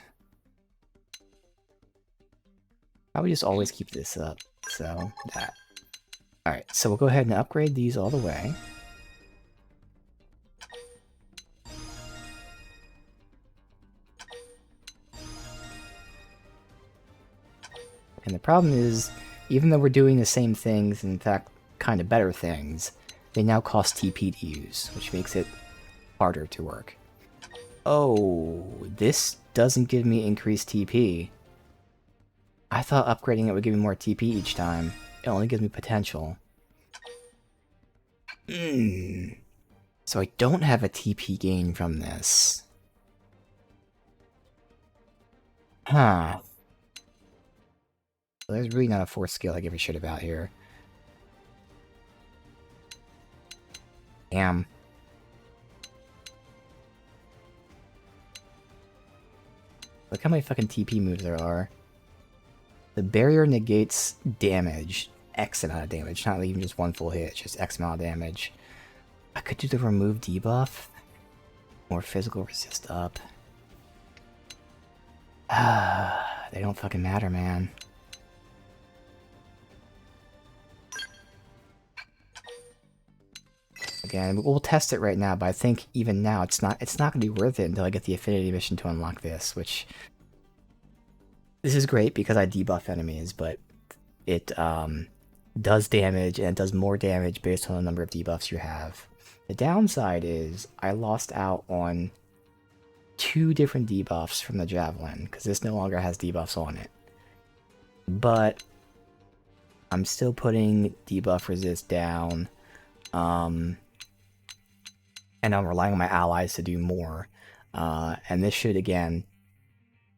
I would just always keep this up, so that. Alright, so we'll go ahead and upgrade these all the way. And the problem is, even though we're doing the same things, in fact, kind of better things, they now cost TP to use, which makes it harder to work. Oh, this doesn't give me increased TP. I thought upgrading it would give me more TP each time. It only gives me potential. So I don't have a TP gain from this. Huh. So there's really not a fourth skill I give a shit about here. Damn. Look how many fucking TP moves there are. The barrier negates damage. X amount of damage. Not even just one full hit, just X amount of damage. I could do the remove debuff. Or physical resist up. They don't fucking matter, man. Again, we'll test it right now, but I think even now it's not gonna be worth it until I get the affinity mission to unlock this, which this is great because I debuff enemies, but it does damage and it does more damage based on the number of debuffs you have. The downside is I lost out on 2 different debuffs from the Javelin because this no longer has debuffs on it. But I'm still putting debuff resist down. And I'm relying on my allies to do more. And this should, again,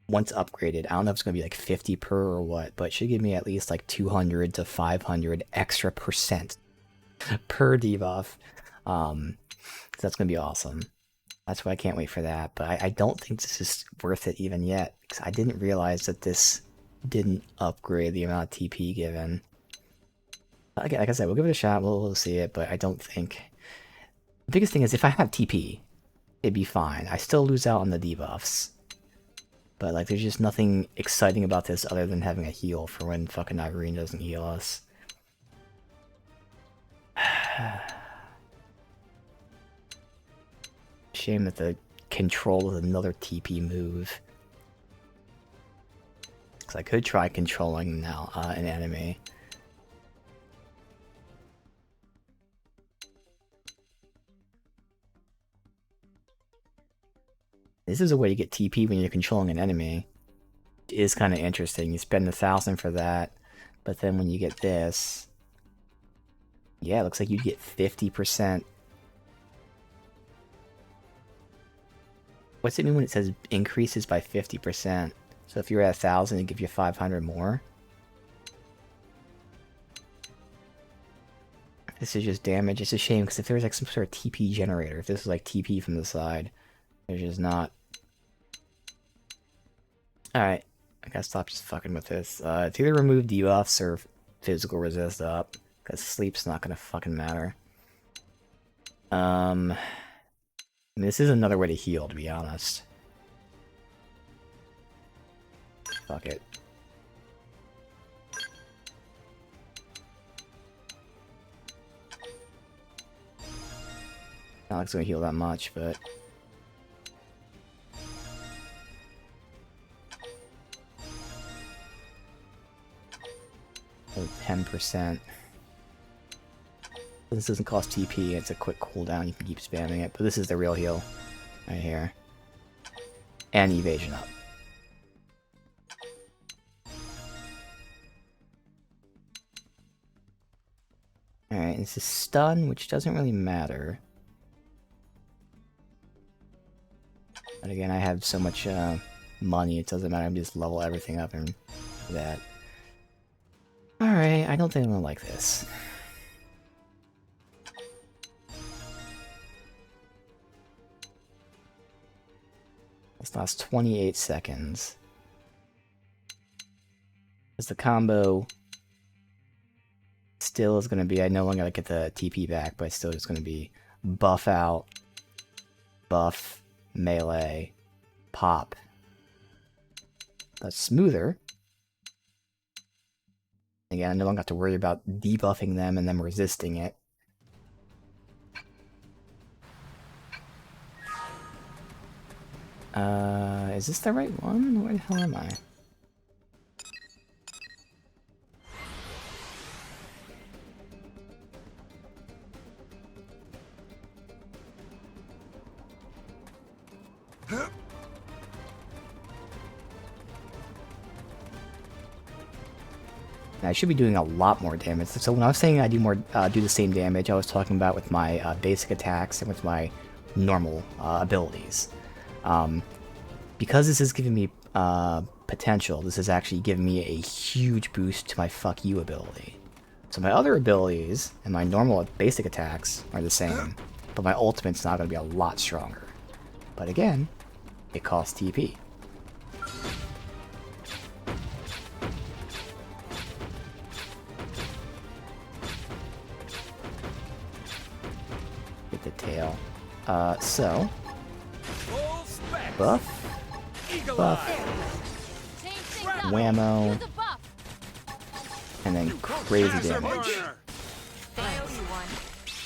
once upgraded, I don't know if it's going to be like 50 per or what, but it should give me at least like 200 to 500 extra percent per debuff. So that's going to be awesome. That's why I can't wait for that. But I don't think this is worth it even yet, because I didn't realize that this didn't upgrade the amount of TP given. Again, like I said, we'll give it a shot, we'll see it, but I don't think... The biggest thing is if I have TP, it'd be fine. I still lose out on the debuffs. But like, there's just nothing exciting about this other than having a heal for when fucking Irene doesn't heal us. Shame that the control is another TP move. Because I could try controlling now an enemy. This is a way to get TP when you're controlling an enemy. It is kind of interesting. You spend 1,000 for that, but then when you get this... Yeah, it looks like you'd get 50%. What's it mean when it says increases by 50%? So if you're at 1,000, it gives you 500 more? This is just damage. It's a shame, because if there was like some sort of TP generator, if this was like TP from the side, there's just not. Alright, I gotta stop just fucking with this. It's either remove debuffs or physical resist up, because sleep's not gonna fucking matter. I mean, this is another way to heal, to be honest. Fuck it. Not like it's gonna heal that much, but... Oh, 10%. This doesn't cost TP, it's a quick cooldown, you can keep spamming it, but this is the real heal. Right here. And evasion up. Alright, this is stun, which doesn't really matter. But again, I have so much money, it doesn't matter, I'm just level everything up and that. Alright, I don't think I'm gonna like this. This lasts 28 seconds. Because the combo still is gonna be, I no longer get the TP back, but it's still just gonna be buff out, buff, melee, pop. That's smoother. Again, I no longer have to worry about debuffing them and them resisting it. Is this the right one? Where the hell am I? I should be doing a lot more damage. So when I was saying I do more, do the same damage, I was talking about with my basic attacks and with my normal abilities. Because this is giving me potential, this is actually giving me a huge boost to my fuck you ability. So my other abilities and my normal basic attacks are the same, but my ultimate's not going to be a lot stronger. But again, it costs TP. Get the tail. So buff, whammo, and then crazy damage.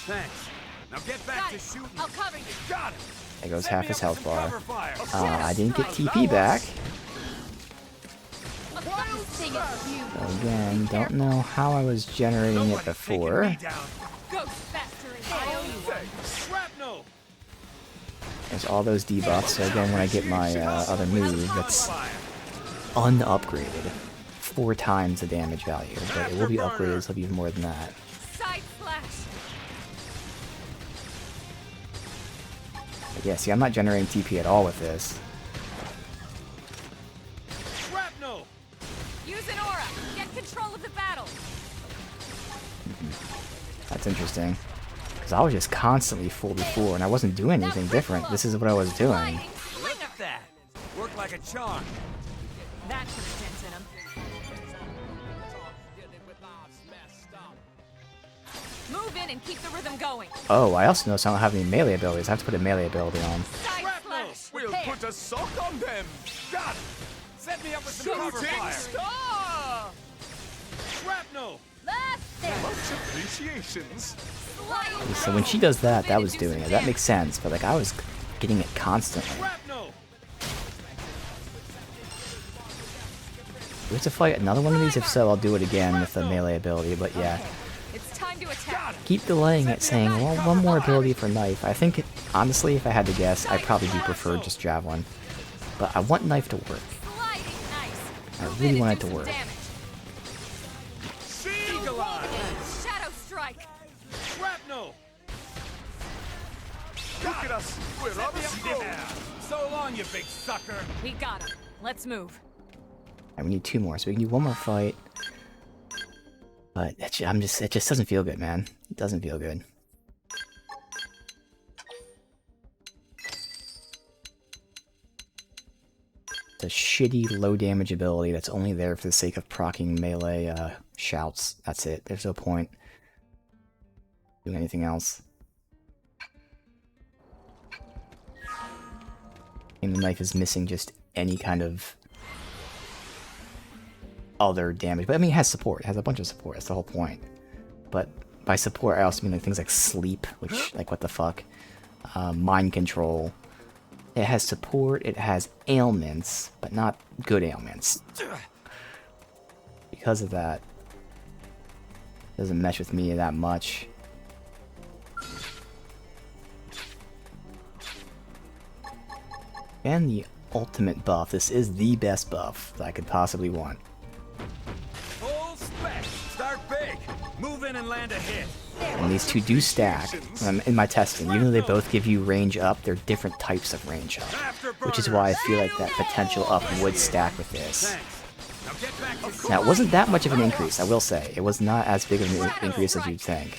Thanks. Now get back to shooting. I'll cover you. Got it. There goes half his health bar. I didn't get TP back. So again, don't know how I was generating it before. There's all those debuffs, so again, when I get my other move, that's unupgraded. 4 times the damage value, but it will be upgraded, so it'll be even more than that. But yeah, see, I'm not generating TP at all with this. Use an aura. Get control of the battle. That's interesting. Because I was just constantly full before, and I wasn't doing anything different. This is what I was doing. Look at that. Work like a charm. That should have dented him. Move in and keep the rhythm going. Oh, I also noticed I don't have any melee abilities. I have to put a melee ability on. We'll put a sock on them. Got it. Set me up with some cover fire. Star! Shrapnel. Much appreciations. So when she does that, that was doing it. That makes sense, but like I was getting it constantly. Do we have to fight another one of these? If so, I'll do it again with the melee ability, but yeah. It's time to attack. Keep delaying it, saying, well, one more ability for knife. I think it Honestly, if I had to guess, I probably do prefer just Javelin. But I want Knife to work. I really want it to work. Eagle Eye! Shadow Strike! Shrapnel! Look at us! We're on the go! Yeah. So long, you big sucker! We got him. Let's move. Alright, we need 2 more, so we can do 1 more fight. But it just doesn't feel good, man. It doesn't feel good. It's a shitty low damage ability that's only there for the sake of proccing melee shouts. That's it. There's no point doing anything else. And the knife is missing just any kind of other damage. But I mean, it has support. It has a bunch of support. That's the whole point. But by support, I also mean like things like sleep, which, like, what the fuck? Mind control. It has support, it has ailments, but not good ailments. Because of that, it doesn't mesh with me that much. And the ultimate buff. This is the best buff that I could possibly want. Full spec! Start big! Move in and land a hit! And these two do stack in my testing. Even though they both give you range up, they're different types of range up. Which is why I feel like that potential up would stack with this. Now, it wasn't that much of an increase, I will say. It was not as big of an increase as you'd think.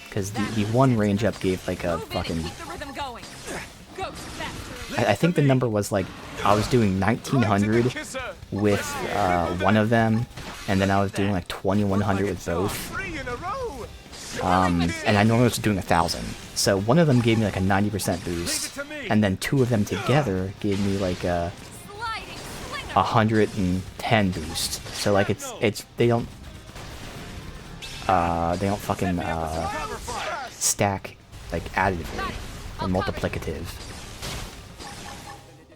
Because the one range up gave like a fucking... I think the number was like, I was doing 1900 with one of them, and then I was doing like 2100 with both. And I normally was doing 1000. So one of them gave me like a 90% boost, and then 2 of them together gave me like a 110 boost. So like they don't fucking stack like additively or multiplicative.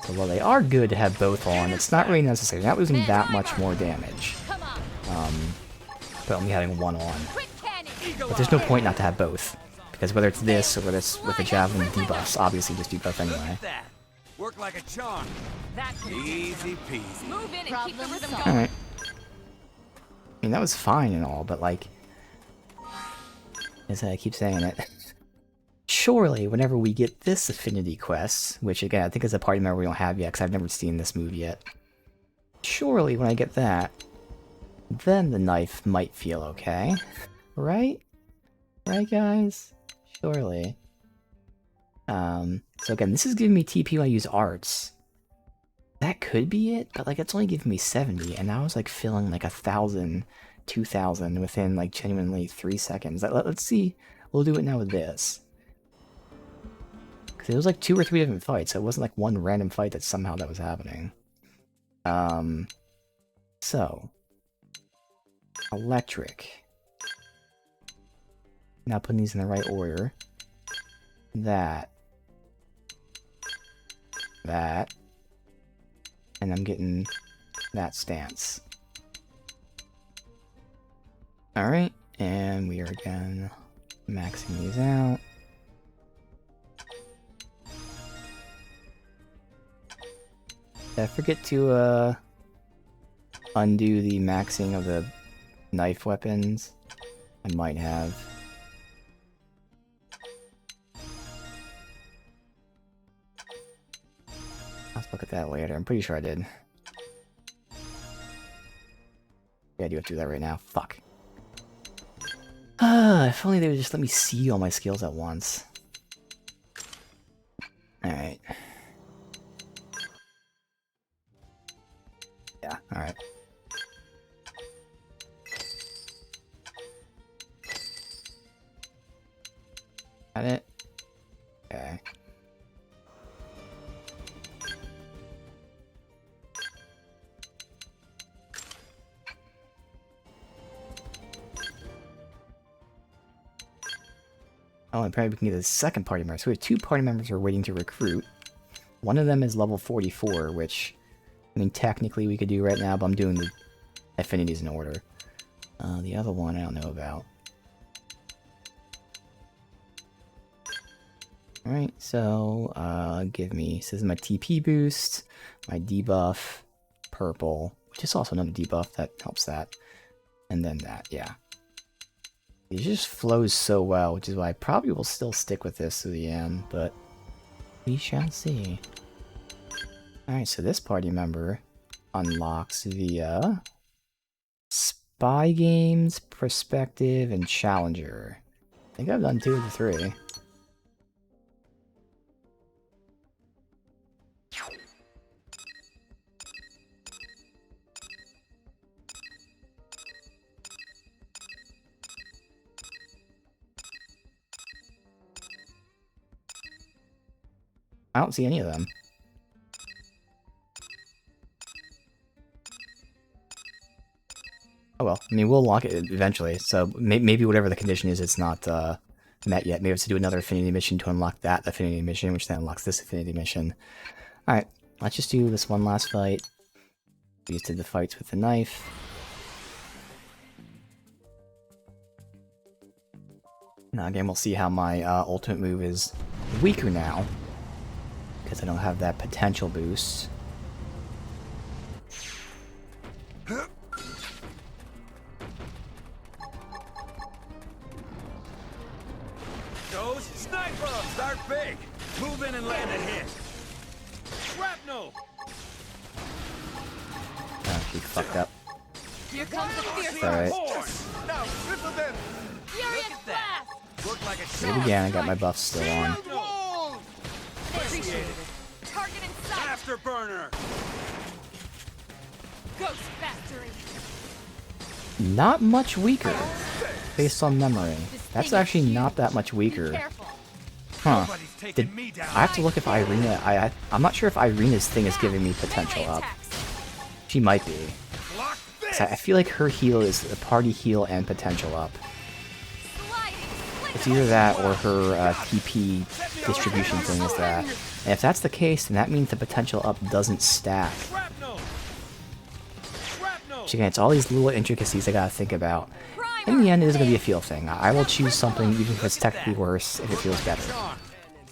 So while they are good to have both on, it's not really necessary. You're not losing that much more damage. But only having one on. But there's no point not to have both. Because whether it's this or whether it's with the Javelin debuffs, obviously just do both anyway. Work like a charm. Easy peasy. Move in and keep the rhythm going. Alright. I mean, that was fine and all, but like... As I keep saying it... Surely, whenever we get this affinity quest, which again, I think is a party member we don't have yet, because I've never seen this move yet. Surely, when I get that, then the knife might feel okay. Right? Right, guys? Surely. So again, this is giving me TP when I use arts. That could be it, but like it's only giving me 70, and I was like filling like 1,000, 2,000 within like genuinely 3 seconds. Let's see. We'll do it now with this. Because it was like 2 or 3 different fights, so it wasn't like one random fight that somehow that was happening. So. Electric. Now putting these in the right order. That. That. And I'm getting that stance. Alright, and we are again maxing these out. Did I forget to undo the maxing of the knife weapons? I might have. Let's look at that later. I'm pretty sure I did. Yeah, I do have to do that right now. Fuck. If only they would just let me see all my skills at once. Alright. Yeah, alright. Got it? Okay. Oh, and probably we can get a second party member. So we have 2 party members we're waiting to recruit. One of them is level 44, which, I mean, technically we could do right now, but I'm doing the affinities in order. The other one I don't know about. Alright, so give me, this is my TP boost, my debuff, purple, which is also another debuff, that helps that. And then that, yeah. It just flows so well, which is why I probably will still stick with this to the end, but we shall see. Alright, so this party member unlocks via Spy Games, Perspective, and Challenger. I think I've done 2 of the 3. I don't see any of them. Oh well, I mean, we'll lock it eventually, so maybe whatever the condition is, it's not met yet. Maybe we have to do another affinity mission to unlock that affinity mission, which then unlocks this affinity mission. Alright, let's just do this one last fight. We just did the fights with the knife. Now again, we'll see how my ultimate move is weaker now, because I don't have that potential boost. Goes sniper! Start big! Move in and land a hit! Shrapnel! Oh, she fucked up. Here comes the fierce Alright. Now, triple them! furious blast! Work like a Do it again, I got my buffs still on. Appreciate it. Target in sight. Afterburner! Ghost factory. Not much weaker, based on memory. That's actually not that much weaker. Huh. I have to look if Irina... I'm not sure if Irina's thing is giving me potential up. She might be. I feel like her heal is a party heal and potential up. It's either that or her TP distribution thing is that. And if that's the case, then that means the potential up doesn't stack. So again, it's all these little intricacies I gotta think about. In the end, it is gonna be a feel thing. I will choose something even if it's technically worse, if it feels better.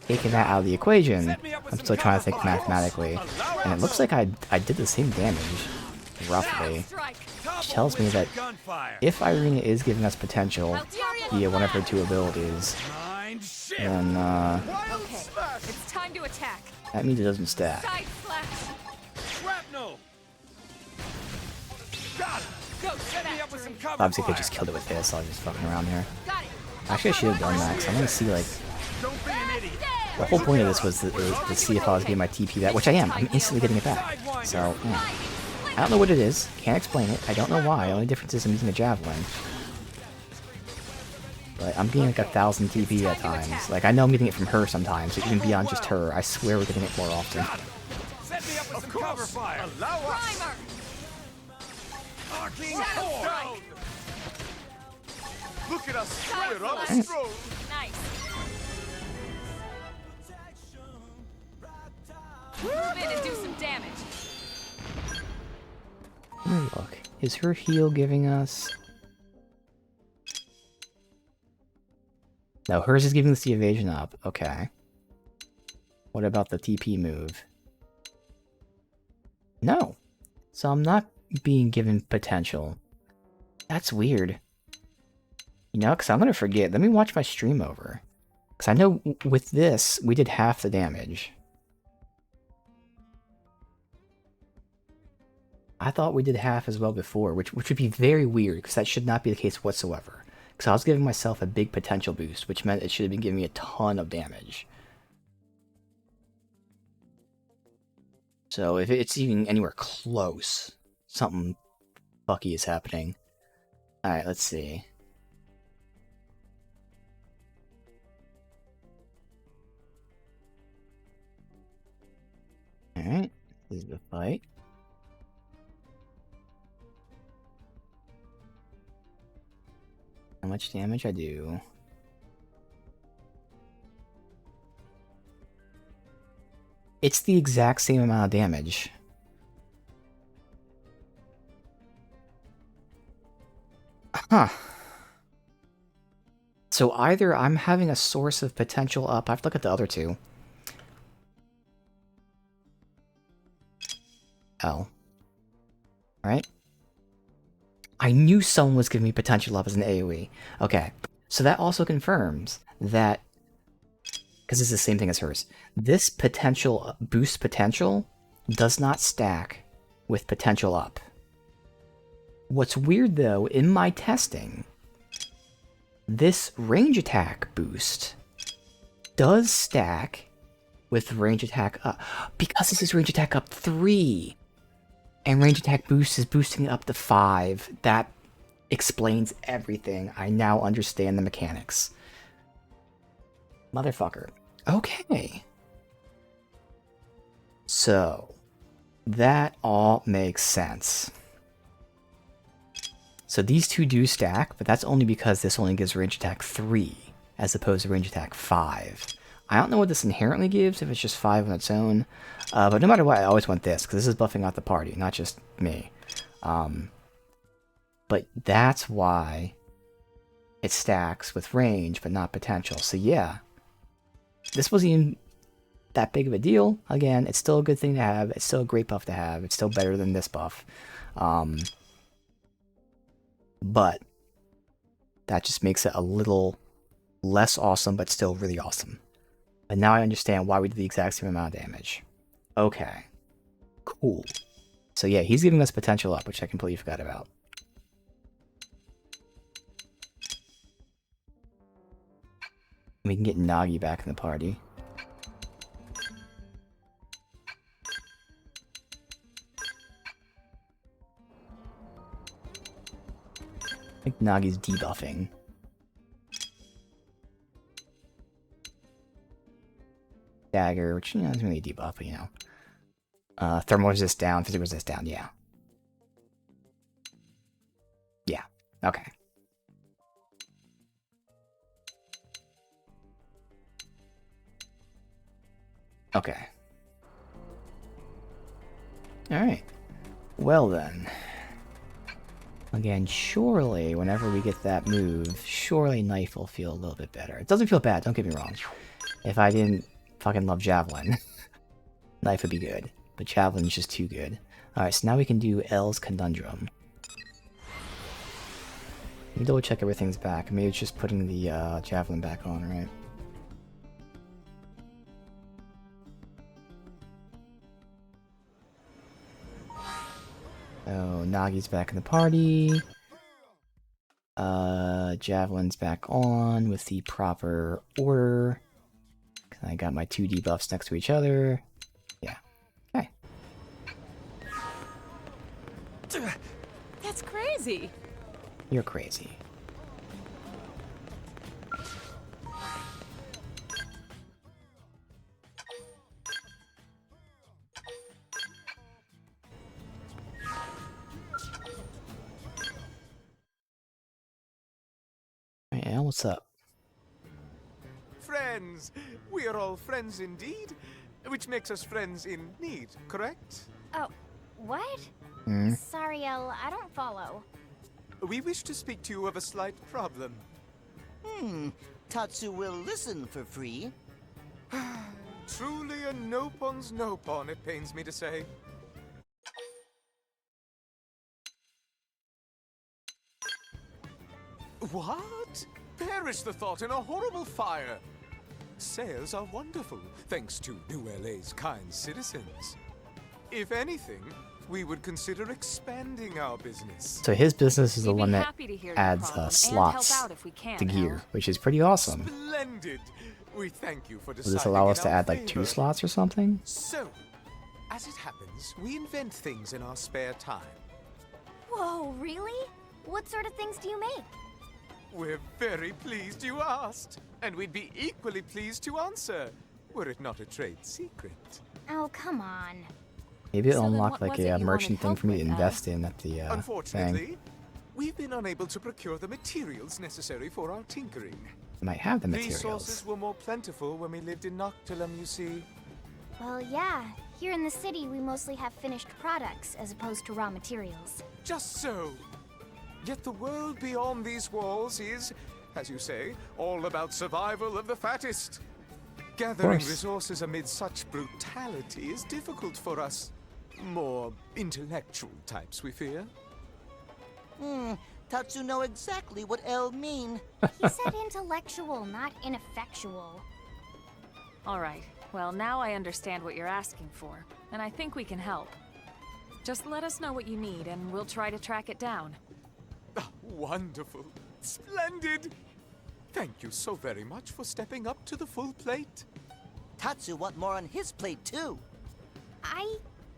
Taking that out of the equation, I'm still trying to think mathematically. And it looks like I did the same damage, roughly. Which tells me that if Irina is giving us potential via one of her 2 abilities, then Okay, it's time to attack. that means it doesn't stack. Side slash. Shrapnel! Got it! Ghost Set me up with some cover Obviously, I could fire. just killed it with this, so I'm just fucking around here. Got it. Actually, I should have done that, because I want to see, like... Don't be an idiot. The whole point of this was to see if I was getting my TP back, which I am. I'm instantly getting it back. So, yeah. I don't know what it is. Can't explain it. I don't know why. The only difference is I'm using a javelin. But I'm getting like 1,000 TP at times. Like, I know I'm getting it from her sometimes, but even beyond just her, I swear we're getting it more often. Set me up with some cover fire. Allow us. Primer. Arcing Shadow Horde. strike. Look at us. Side We're on a slash. stroll. Nice. Move in and do some damage. Let me look. Is her heal giving us... No, hers is giving us the evasion up. Okay. What about the TP move? No. So I'm not being given potential. That's weird. You know, because I'm going to forget. Let me watch my stream over. Because I know with this, we did half the damage. I thought we did half as well before, which would be very weird, because that should not be the case whatsoever. Because I was giving myself a big potential boost, which meant it should have been giving me a ton of damage. So if it's even anywhere close, something fucky is happening. Alright, let's see. Alright, this is the fight. How much damage I do? It's the exact same amount of damage. Huh. So either I'm having a source of potential up. I have to look at the other two. Oh. Right? I knew someone was giving me potential up as an AoE. Okay. So that also confirms that, because it's the same thing as hers, this potential boost potential does not stack with potential up. What's weird though, in my testing, this range attack boost does stack with range attack up, because this is range attack up 3, and range attack boost is boosting up to 5. That explains everything. I now understand the mechanics. Motherfucker. Okay. So, that all makes sense. So these two do stack, but that's only because this only gives range attack 3, as opposed to range attack 5. I don't know what this inherently gives, if it's just 5 on its own, but no matter what, I always want this, because this is buffing out the party, not just me. But that's why it stacks with range, but not potential. So yeah, this wasn't even that big of a deal. Again, it's still a good thing to have, it's still a great buff to have, it's still better than this buff. But that just makes it a little less awesome, but still really awesome. And now I understand why we did the exact same amount of damage. Okay. Cool. So yeah, he's giving us potential up, which I completely forgot about. We can get Nagi back in the party. I think Nagi's debuffing. Dagger, which, you know, isn't really a debuff, but, you know. Thermal resist down, physical resist down, yeah. Yeah, okay. Okay. Alright. Well then. Again, surely, whenever we get that move, surely Knife will feel a little bit better. It doesn't feel bad, don't get me wrong. If I didn't fucking love Javelin, Knife would be good. But Javelin's just too good. Alright, so now we can do L's Conundrum. Let me double check everything's back. Maybe it's just putting the Javelin back on, right? So, Nagi's back in the party. Javelin's back on with the proper order. I got my 2 debuffs next to each other. Yeah. Okay. That's crazy. You're crazy. Alright, Al, what's up? Friends! We are all friends indeed, which makes us friends in need, correct? Oh, what? Sorry, El, I don't follow. We wish to speak to you of a slight problem. Tatsu will listen for free. Truly a no-pon's no-pon, it pains me to say. What? Perish the thought in a horrible fire! Sales are wonderful, thanks to New LA's kind citizens. If anything, we would consider expanding our business. So his business is the one that happy to hear your adds problem and slots help out if we can, to gear, Al. which is pretty awesome. Splendid! We thank you for Does deciding this allow us in to our add like 2 favor. slots or something? So, as it happens, we invent things in our spare time. Whoa, really? What sort of things do you make? We're very pleased you asked, and we'd be equally pleased to answer, were it not a trade secret. Oh, come on. Maybe it'll So then unlock what like was a it you merchant wanted thing help for me to with, Al? invest in at the Unfortunately, thing. we've been unable to procure the materials necessary for our tinkering. I might have the materials. Resources were more plentiful when we lived in Noctilum, you see. Well, yeah. Here in the city, we mostly have finished products as opposed to raw materials. Just so. Yet the world beyond these walls is, As you say, all about survival of the fattest. Gathering resources amid such brutality is difficult for us. More intellectual types, we fear. Tatsu know exactly what L mean. He said intellectual, not ineffectual. Alright, well now I understand what you're asking for, and I think we can help. Just let us know what you need and we'll try to track it down. Wonderful. Splendid. Thank you so very much for stepping up to the full plate. Tatsu want more on his plate, too. I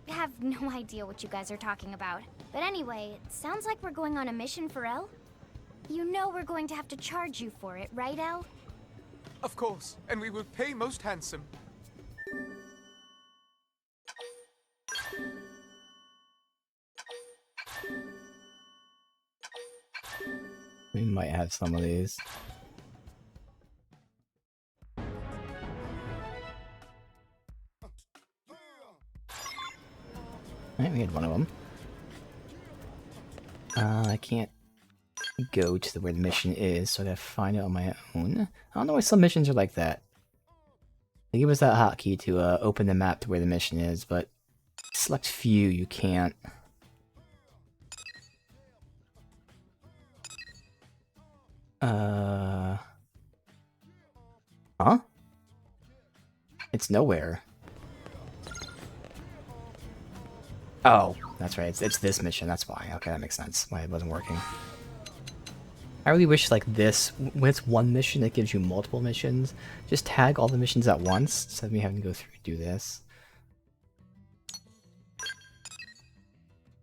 have no idea what you guys are talking about. But anyway, it sounds like we're going on a mission for El. You know we're going to have to charge you for it, right, El? Of course, and we will pay most handsome. We might have some of these. Alright, we had one of them. I can't go to where the mission is, so I gotta find it on my own. I don't know why some missions are like that. They give us that hotkey to open the map to where the mission is, but select few, you can't. Huh? It's nowhere. Oh, that's right. It's this mission. That's why. Okay, that makes sense. Why it wasn't working. I really wish, like, this, when it's one mission, it gives you multiple missions. Just tag all the missions at once, instead of me having to go through and do this.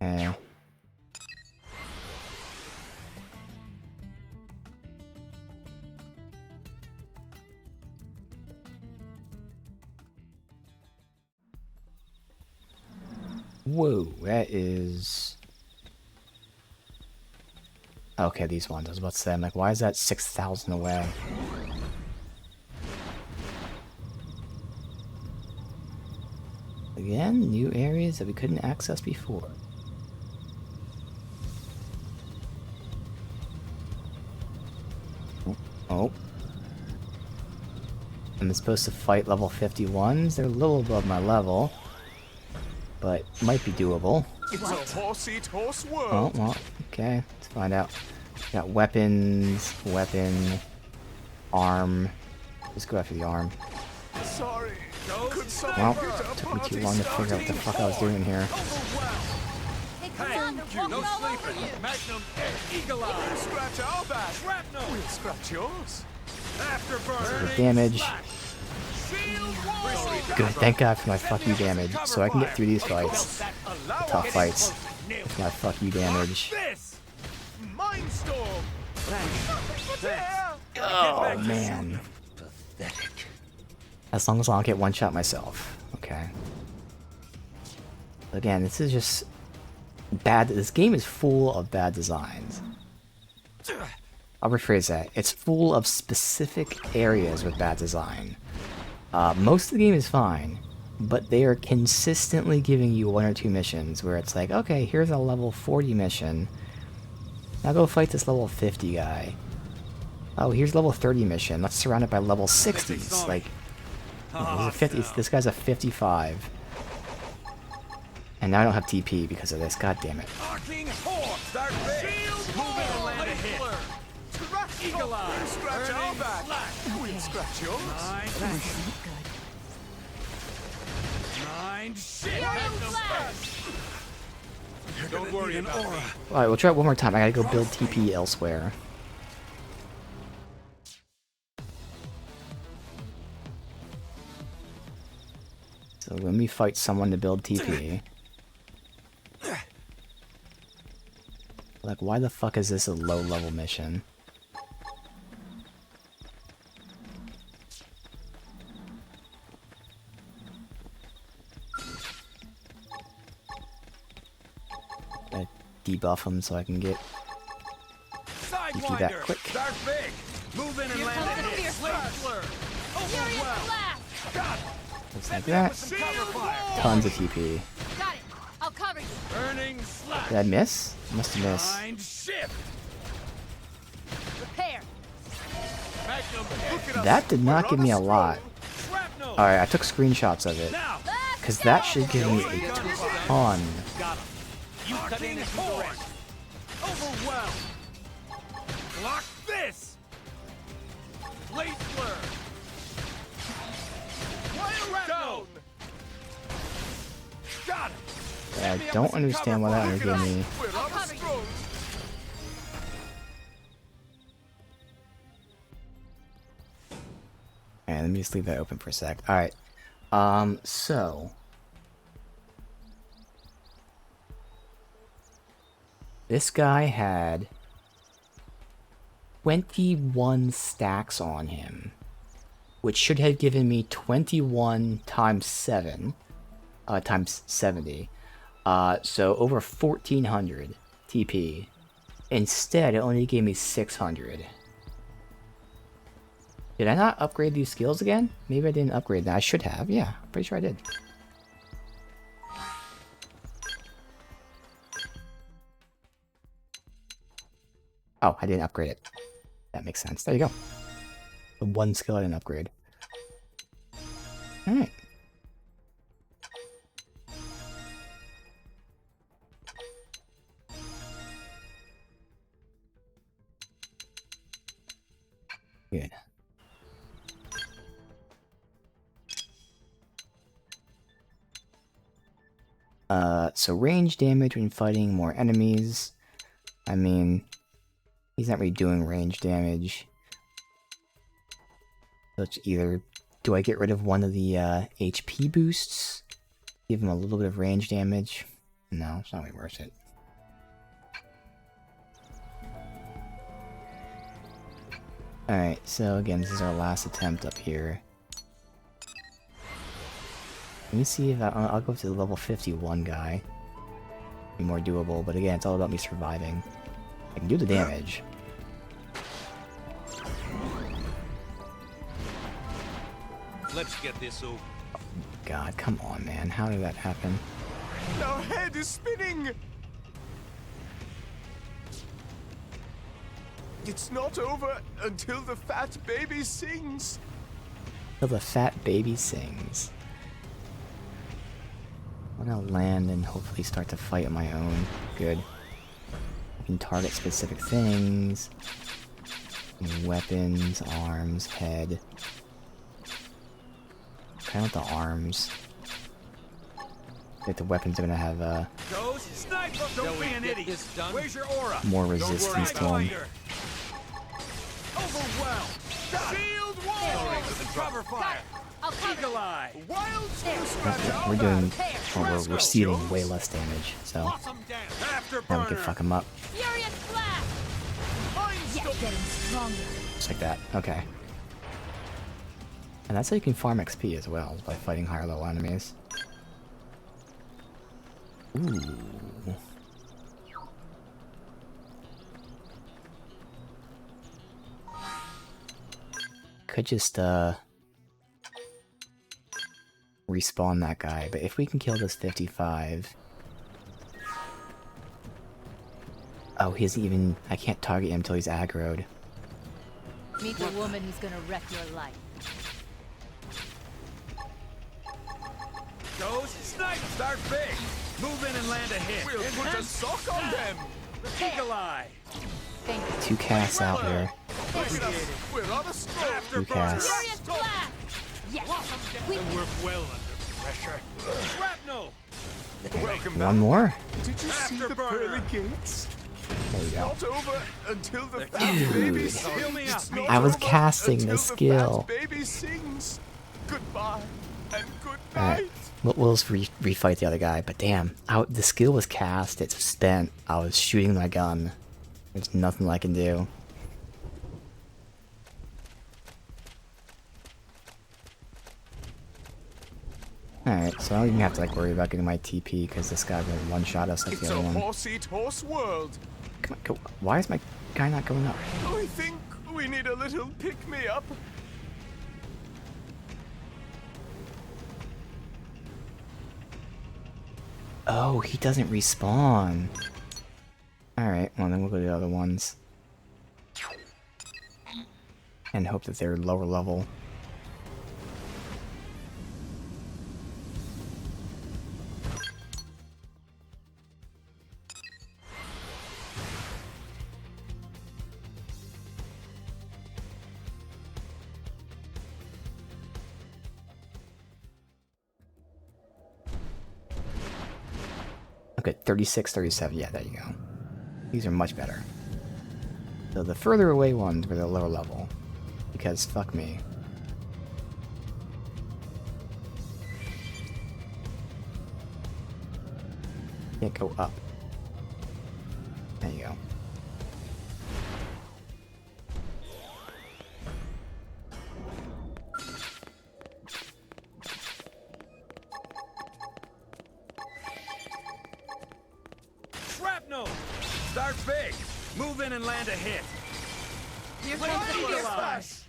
Okay. Whoa, that is... Okay, these ones. I was about to say, I'm like, why is that 6,000 away? Again, new areas that we couldn't access before. Oh. I'm supposed to fight level 51s. They're a little above my level. But might be doable. It's a horse-eat-horse world. Oh, well, okay. Let's find out. Got weapons, weapon, arm. Let's go after the arm. Sorry. Well, it took me too long to figure out what the fuck I was doing here. Hey, no sleeping. Magnum, Eagle Eye. Scratch our back. Shrapnel. We'll scratch yours. Afterburn. Damage. Good, thank God for my fuck you damage, so I can get through these fights. The tough fights. With my fuck you damage. Oh man. As long as I don't get one shot myself. Okay. Again, this is just bad. This game is full of bad designs. I'll rephrase that. It's full of specific areas with bad design. Most of the game is fine, but they are consistently giving you one or two missions where it's like, okay, here's a level 40 mission. Now go fight this level 50 guy. Oh, here's level 30 mission. Let's surround it by level 60s. Like, a 50, this guy's a 55. And now I don't have TP because of this. God damn it. Eagle Eye. Scratch our back. We'll scratch yours. Mind shit. Don't worry about me. Alright, we'll try it one more time. I gotta go build TP elsewhere. So when we fight someone to build TP... Like, why the fuck is this a low-level mission? Debuff them so I can get TP that quick. Start big. Move in and land a hit. Just like that. Tons of TP. Got it. I'll cover you. Burning slash. Did I miss? Must have missed. Mind shift. Repair. That did not give me a lot. Alright, I took screenshots of it. Because that should give me a ton. You cut in as overwhelmed. Block this. Blade flare. Down. Got it. I don't understand why that would give me. Alright, let me just leave that open for a sec. Alright. So this guy had 21 stacks on him, which should have given me 21 times 7, times 70. So over 1400 TP. Instead, it only gave me 600. Did I not upgrade these skills again? Maybe I didn't upgrade that. I should have. Yeah, I'm pretty sure I did. Oh, I didn't upgrade it. That makes sense. There you go. The one skill I didn't upgrade. Alright. Good. So range damage when fighting more enemies. I mean, he's not really doing range damage. So it's either, do I get rid of one of the HP boosts? Give him a little bit of range damage? No, it's not really worth it. Alright, so again, this is our last attempt up here. Let me see if I'll go to the level 51 guy. Be more doable, but again, it's all about me surviving. I can do the damage. Let's get this over. God, come on, man. How did that happen? Our head is spinning! It's not over until the fat baby sings. Till the fat baby sings. I'm gonna land and hopefully start to fight on my own. Good. I can target specific things. Weapons, arms, head. Kind of with the arms. Like the weapons are gonna have Don't be an idiot. Where's your aura? more resistance to them. Overwhelmed. Shield wall. Cover fire. Eagle eye. Wild We're doing, well, we're receiving way less damage, so now we can fuck them up. Furious blast. Getting stronger. Just like that. Okay. And that's how you can farm XP as well, is by fighting higher level enemies. Ooh. Could just, respawn that guy, but if we can kill this 55... Oh, he isn't even... I can't target him until he's aggroed. Meet the woman who's gonna wreck your life. Goes, snipe, start big. Move in and land a hit. We'll put a sock on them. Eagle eye. Two casts out here. We're on a stroke. Two casts. Furious blast. Yes. We work well under pressure. Shrapnel. Welcome One more? Did you see the pearly gates? There we go. Not over until the fat baby Dude. sings. I was casting the skill. Baby sings. Goodbye and good Alright, night. we'll just refight the other guy, but damn, the skill was cast, it's spent, I was shooting my gun. There's nothing I can do. Alright, so I don't even have to like worry about getting my TP because this guy will one-shot us like It's the a other one. horse-eat horse world. Come on, go. Why is my guy not going up? I think we need a little pick-me-up. Oh, he doesn't respawn. Alright, well then we'll go to the other ones. and hope that they're lower level. Okay, 36, 37. Yeah, there you go. These are much better. So the further away ones were the lower level. Because fuck me. Can't go up. There you go. Shrapnel! Start big. Move in and land a hit. Here Play comes the for Beer us.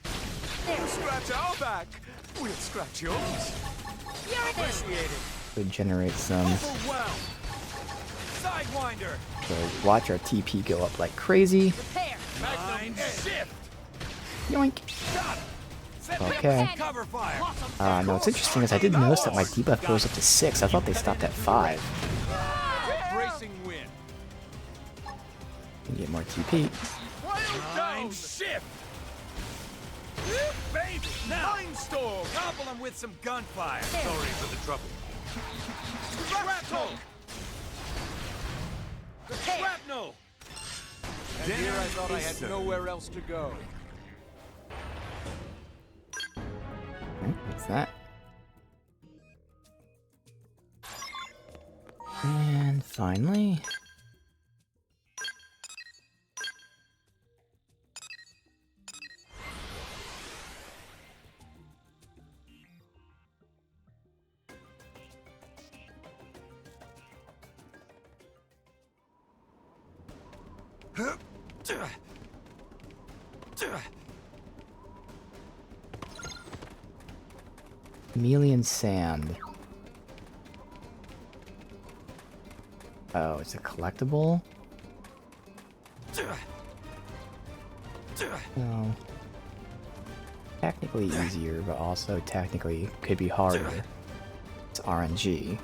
There. You scratch our back, we'll scratch yours. Appreciate it. Would generate some. Overwhelmed. Sidewinder. So watch our TP go up like crazy. Repair. Magnum shift. Yoink. Got it. Set Okay. Cover fire. No, what's interesting is I did notice that my debuff goes up to 6. I thought they stopped at 5. Bracing wind. Can get more TP. Mind shift. Baby, now. Mindstorm. Gobble them with some gunfire. Sorry for the trouble. Shrapnel. Shrapnel. And here I thought I had nowhere else to go. What's that? And finally... Chameleon Sand. Oh, it's a collectible? Oh. Technically easier, but also technically could be harder. It's RNG.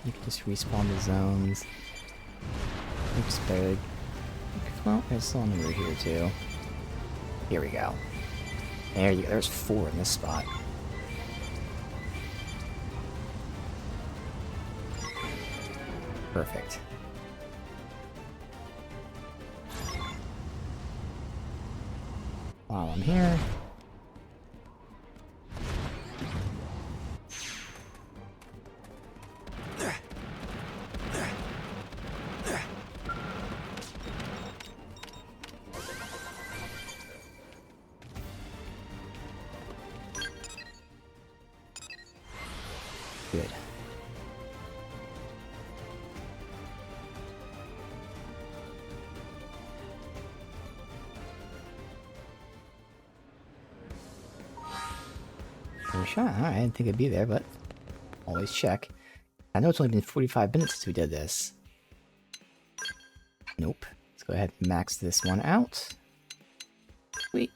You can just respawn the zones. Oops, big. Well, there's still another here too. Here we go. There you go. There's 4 in this spot. Perfect. While I'm here. Good. First shot. Alright, I didn't think it'd be there, but always check. I know it's only been 45 minutes since we did this. Nope. Let's go ahead and max this one out. Sweet.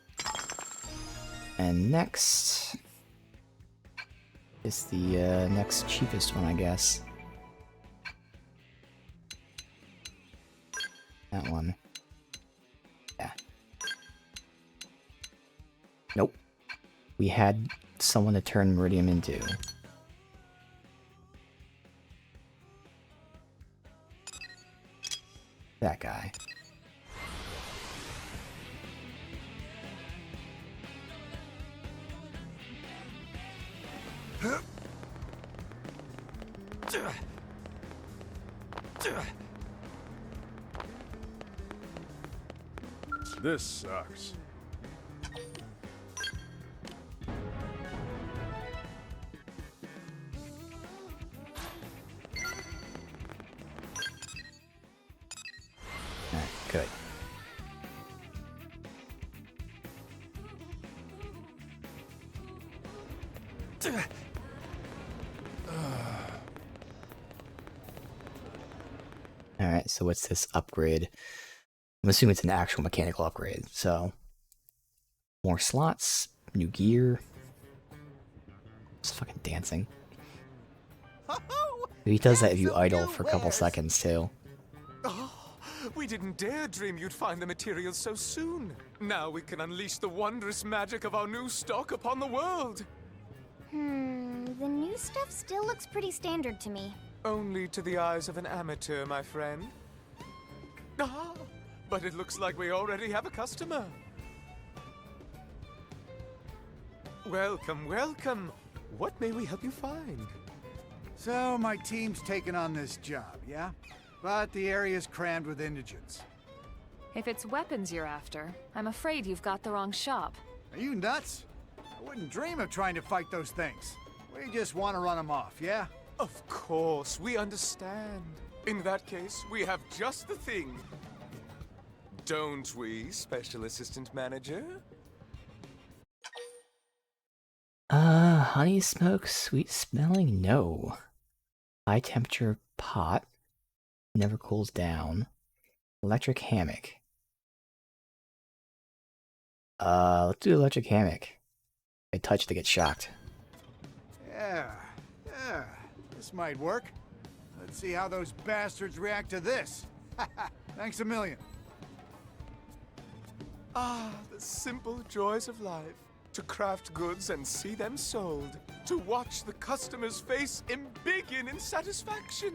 And next is the next cheapest one, I guess. That one. Yeah. Nope. We had someone to turn Meridium into. That guy. This sucks. Alright, good. Alright, so what's this upgrade? I'm assuming it's an actual mechanical upgrade, so... More slots, new gear... It's fucking dancing. He does that if you idle for a couple seconds, too. Oh, we didn't dare dream you'd find the materials so soon. Now we can unleash the wondrous magic of our new stock upon the world. The new stuff still looks pretty standard to me. Only to the eyes of an amateur, my friend. Ah, but it looks like we already have a customer. Welcome, welcome. What may we help you find? So, my team's taken on this job, yeah? But the area's crammed with indigents. If it's weapons you're after, I'm afraid you've got the wrong shop. Are you nuts? I wouldn't dream of trying to fight those things. We just want to run them off, yeah? Of course, we understand. In that case, we have just the thing. Don't we, Special Assistant Manager? Honey smoke, sweet smelling? No. High temperature pot. Never cools down. Electric hammock. Let's do electric hammock. I touch to get shocked. Yeah, this might work. Let's see how those bastards react to this. Thanks a million. Ah, the simple joys of life. To craft goods and see them sold. To watch the customer's face embiggen in satisfaction.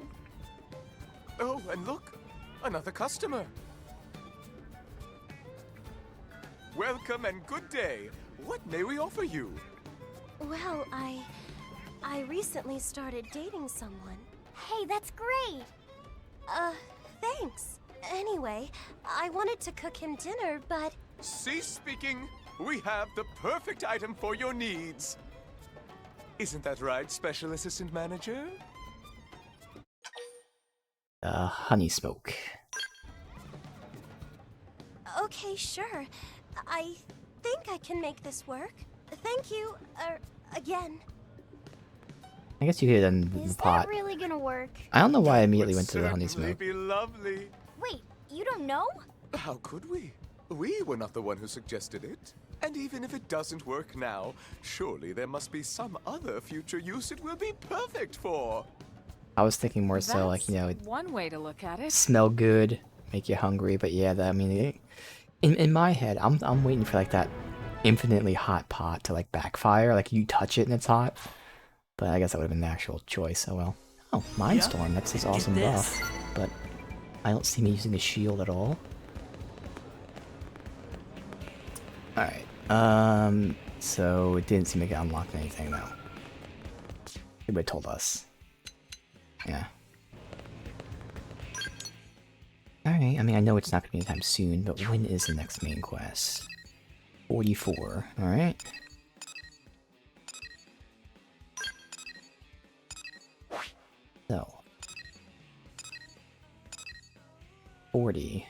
Oh, and look, another customer. Welcome and good day. What may we offer you? Well, I recently started dating someone. Hey, that's great! Thanks. Anyway, I wanted to cook him dinner, but... Cease speaking. We have the perfect item for your needs. Isn't that right, Special Assistant Manager? Honey smoke. Okay, sure. I think I can make this work. Thank you, again. I guess you could have done the Is pot. that really gonna work? I don't know why I immediately went to the honey Certainly smoke. be lovely. Wait, you don't know? How could we? We were not the one who suggested it. And even if it doesn't work now, surely there must be some other future use it will be perfect for. I was thinking more so like, you know, one way to look at it. smell good, make you hungry, but yeah, I mean, in my head, I'm waiting for like that infinitely hot pot to like backfire, like you touch it and it's hot. But I guess that would have been the actual choice, oh well. Oh, Mindstorm, that's this awesome buff. But I don't see me using a shield at all. Alright, so it didn't seem like it unlocked anything though. Everybody told us. Yeah. Alright, I mean, I know it's not gonna be anytime soon, but when is the next main quest? 44, alright. So. 40.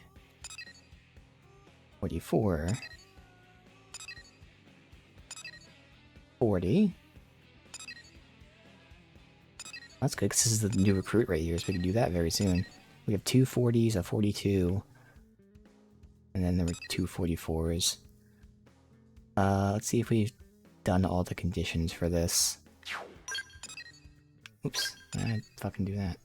44. 40. That's good, because this is the new recruit right here, so we can do that very soon. We have two 40s, a 42, and then there were two 44s. Let's see if we've done all the conditions for this. Oops, I fucking do that.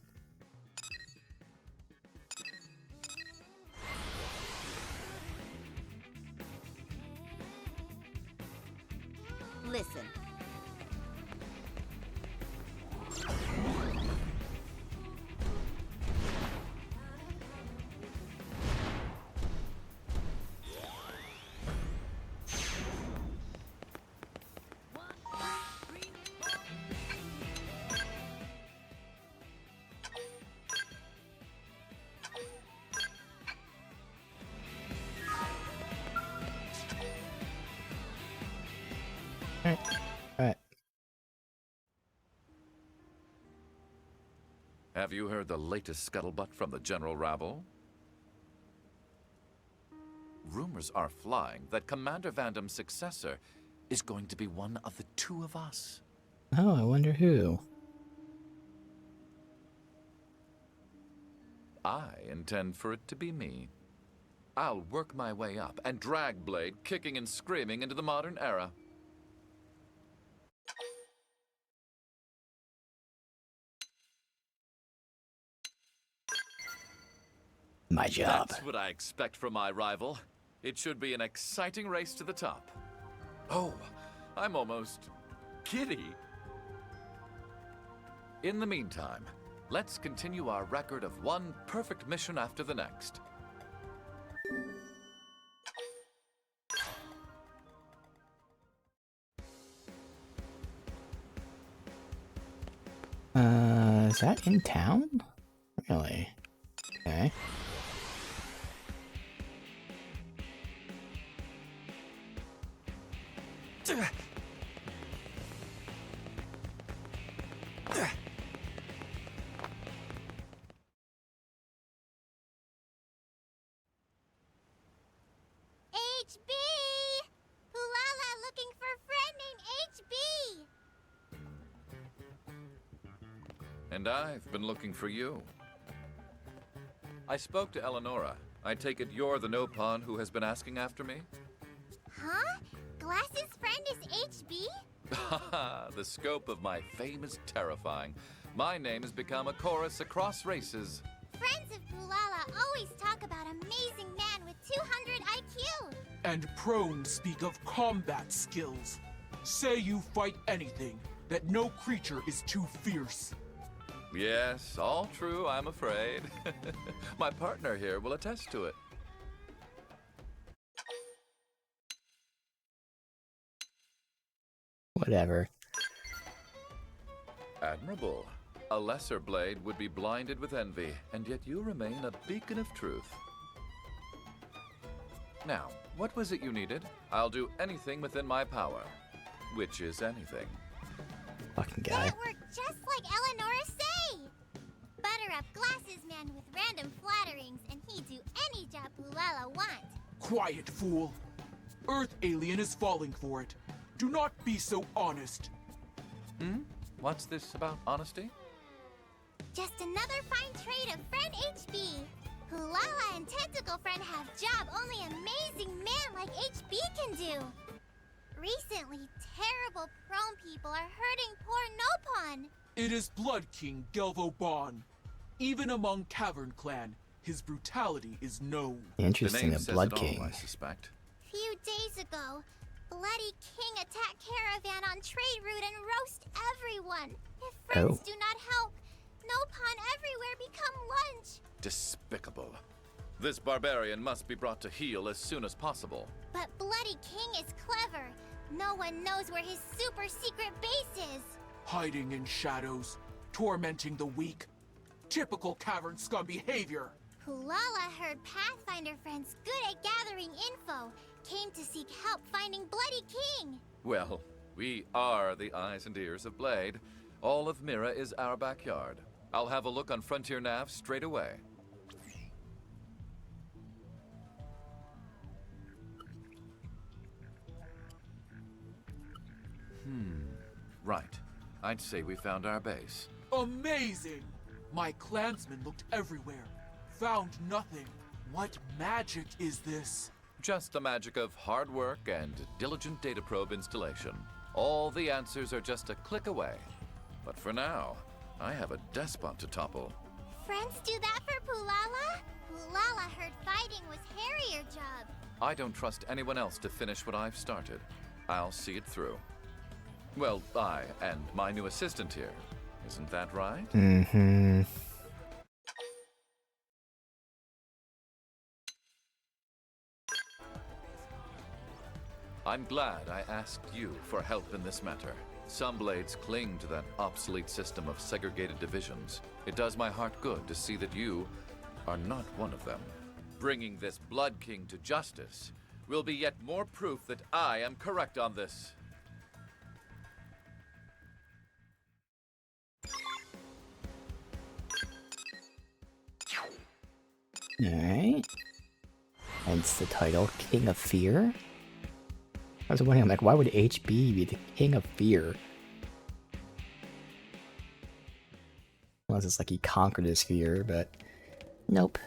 Listen. Alright. Have you heard the latest scuttlebutt from the general rabble? Rumors are flying that Commander Vandam's successor is going to be one of the two of us. Oh, I wonder who. I intend for it to be me. I'll work my way up and drag Blade kicking and screaming into the modern era. My job. That's what I expect from my rival. It should be an exciting race to the top. Oh, I'm almost giddy. In the meantime, let's continue our record of one perfect mission after the next. Is that in town? Really? Okay. HB! Hulala looking for a friend named HB! And I've been looking for you. I spoke to Eleonora. I take it you're the Nopon who has been asking after me? Huh? Glass's friend is HB? Haha, the scope of my fame is terrifying. My name has become a chorus across races. Friends of Hulala always talk about amazing man with 200 IQ. And prone speak of combat skills. Say you fight anything, that no creature is too fierce. Yes, all true, I'm afraid. My partner here will attest to it. Whatever. Admirable. A lesser blade would be blinded with envy, and yet you remain a beacon of truth. Now, what was it you needed? I'll do anything within my power. Which is anything. Fucking guy. That worked just like Eleanora say! Butter up Glass's man with random flatterings, and he'd do any job Hulala want. Quiet, fool. Earth alien is falling for it. Do not be so honest. What's this about honesty? Just another fine trait of friend HB. Hulala and Tentacle Friend have job only amazing man like HB can do. Recently, terrible prone people are hurting poor Nopon. It is Blood King Gelvo Bon. Even among Cavern Clan, his brutality is known. Interesting, the name the says Blood it all, King. I suspect. Few days ago, Bloody King attacked Caravan on trade route and roast everyone. If friends do not help, Nopon everywhere become lunch. Despicable. This barbarian must be brought to heel as soon as possible. But Bloody King is clever. No one knows where his super secret base is. Hiding in shadows, tormenting the weak. Typical Cavern scum behavior. Hulala heard Pathfinder friends good at gathering info. Came to seek help finding Bloody King. Well, we are the eyes and ears of Blade. All of Mira is our backyard. I'll have a look on Frontier Nav straight away. Right. I'd say we found our base. Amazing! My clansmen looked everywhere. Found nothing. What magic is this? Just the magic of hard work and diligent data probe installation. All the answers are just a click away. But for now, I have a despot to topple. Friends do that for Hulala? Hulala heard fighting was Harrier job. I don't trust anyone else to finish what I've started. I'll see it through. Well, I and my new assistant here. Isn't that right? Mm-hmm. I'm glad I asked you for help in this matter. Some blades cling to that obsolete system of segregated divisions. It does my heart good to see that you are not one of them. Bringing this Blood King to justice will be yet more proof that I am correct on this. Alright. Hence the title, King of Fear? I was wondering, like, why would HB be the King of Fear? Unless it's like he conquered his fear, but nope.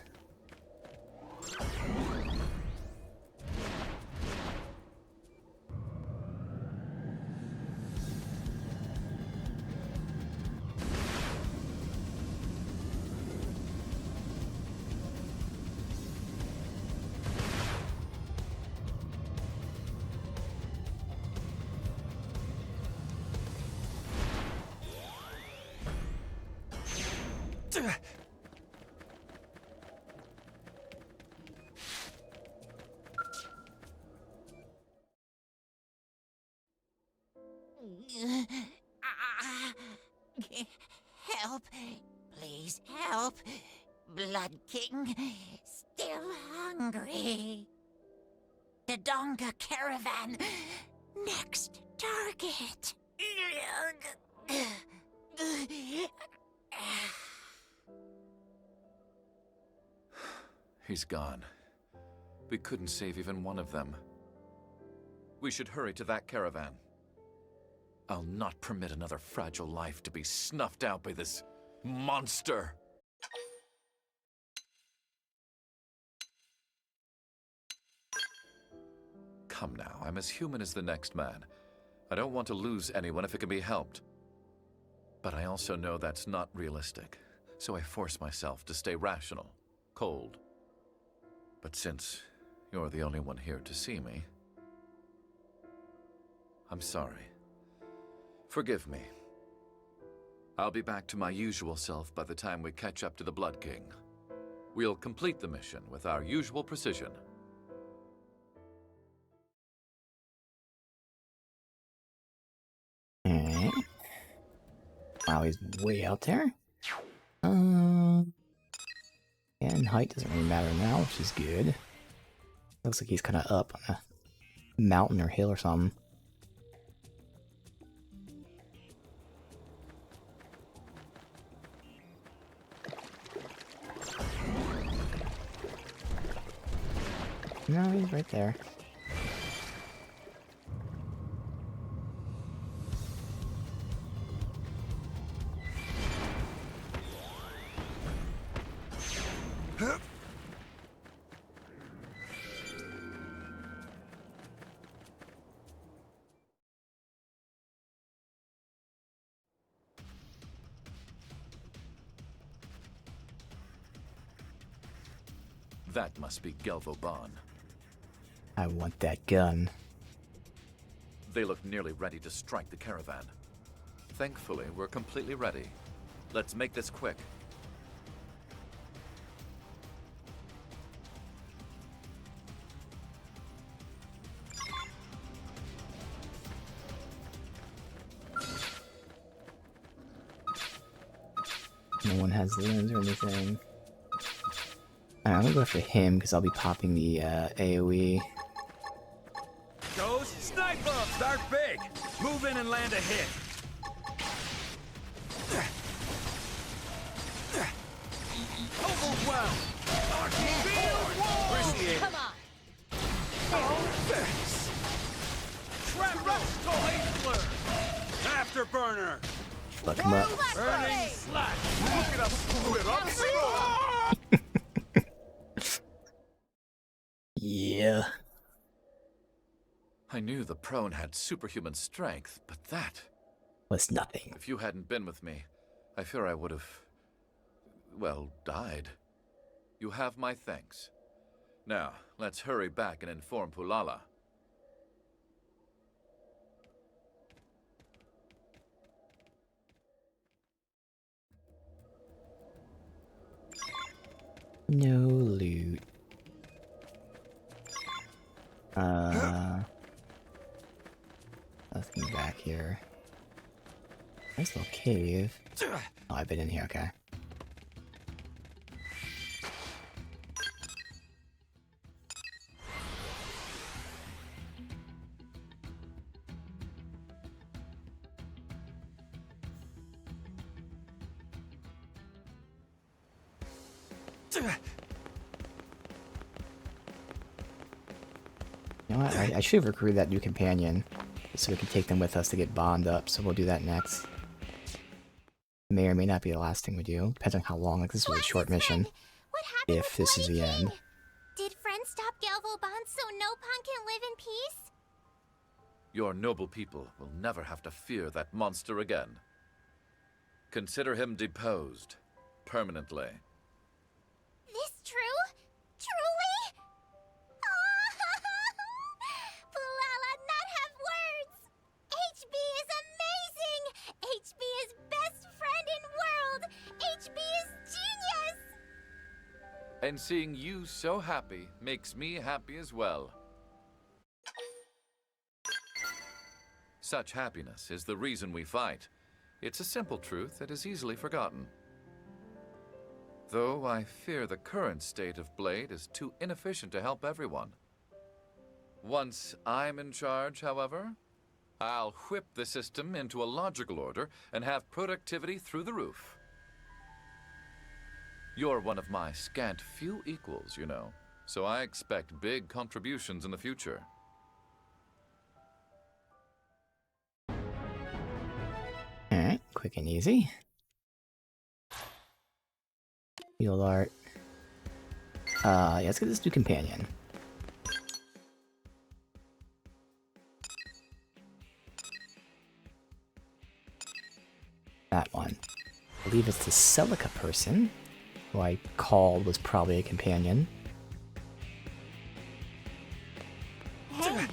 Help. Please help. Blood King. Still hungry. The Donga caravan. Next target. He's gone. We couldn't save even one of them. We should hurry to that caravan. I'll not permit another fragile life to be snuffed out by this monster. Come now, I'm as human as the next man. I don't want to lose anyone if it can be helped. But I also know that's not realistic, so I force myself to stay rational, cold. But since you're the only one here to see me, I'm sorry. Forgive me. I'll be back to my usual self by the time we catch up to the Blood King. We'll complete the mission with our usual precision. Alright. Wow, he's way out there. And height doesn't really matter now, which is good. Looks like he's kind of up on a mountain or hill or something. No, he's right there. That must be Gelvo Bon. I want that gun. They look nearly ready to strike the caravan. Thankfully, we're completely ready. Let's make this quick. No one has limbs or anything. Alright, I'm gonna go after him because I'll be popping the AoE. Goes, snipe up, start big. Move in and land a hit. Overwhelmed. Appreciate it. Come on. Oh, thanks. Shrapnel, Afterburner. Fuck him up. Burning slash. Look it up. Split up. Yeah. I knew the prone had superhuman strength, but that was nothing. If you hadn't been with me, I fear I would have, well, died. You have my thanks. Now, let's hurry back and inform Pulala. No loot. Nothing back here. Nice little cave. Oh, I've been in here, okay. You know what? I should have recruited that new companion, so we can take them with us to get Bond up, so we'll do that next. may or may not be the last thing we do. Depends on how long. Like, this was a short mission. If this is the end. Did friends stop Galvo bonds so Nopon can live in peace? Your noble people will never have to fear that monster again. Consider him deposed. Permanently. This true? Truly? Bulala not have words! HB is amazing! HB is best friend in world! HB is genius! And seeing you so happy makes me happy as well. Such happiness is the reason we fight. It's a simple truth that is easily forgotten. Though I fear the current state of Blade is too inefficient to help everyone. Once I'm in charge, however, I'll whip the system into a logical order and have productivity through the roof. You're one of my scant few equals, you know, so I expect big contributions in the future. Alright, quick and easy. Field art. Yeah, let's get this new companion. That one. I believe it's the Celica person, who I called was probably a companion. Hey!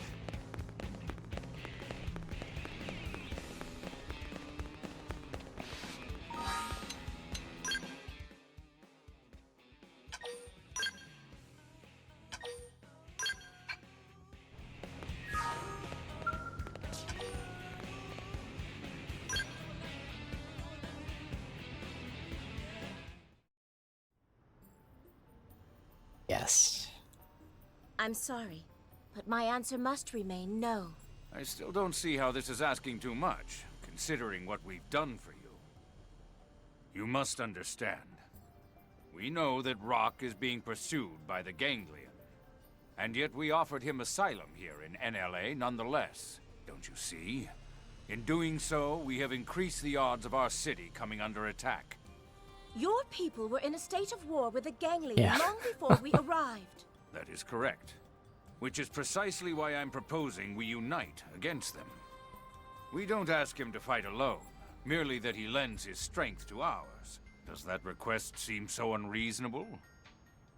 Yes. I'm sorry, but my answer must remain no. I still don't see how this is asking too much, considering what we've done for you. You must understand. We know that Rock is being pursued by the Ganglion. And yet we offered him asylum here in NLA nonetheless. Don't you see? In doing so, we have increased the odds of our city coming under attack. Your people were in a state of war with the Ganglion Yeah. long before we arrived. That is correct. Which is precisely why I'm proposing we unite against them. We don't ask him to fight alone, merely that he lends his strength to ours. Does that request seem so unreasonable?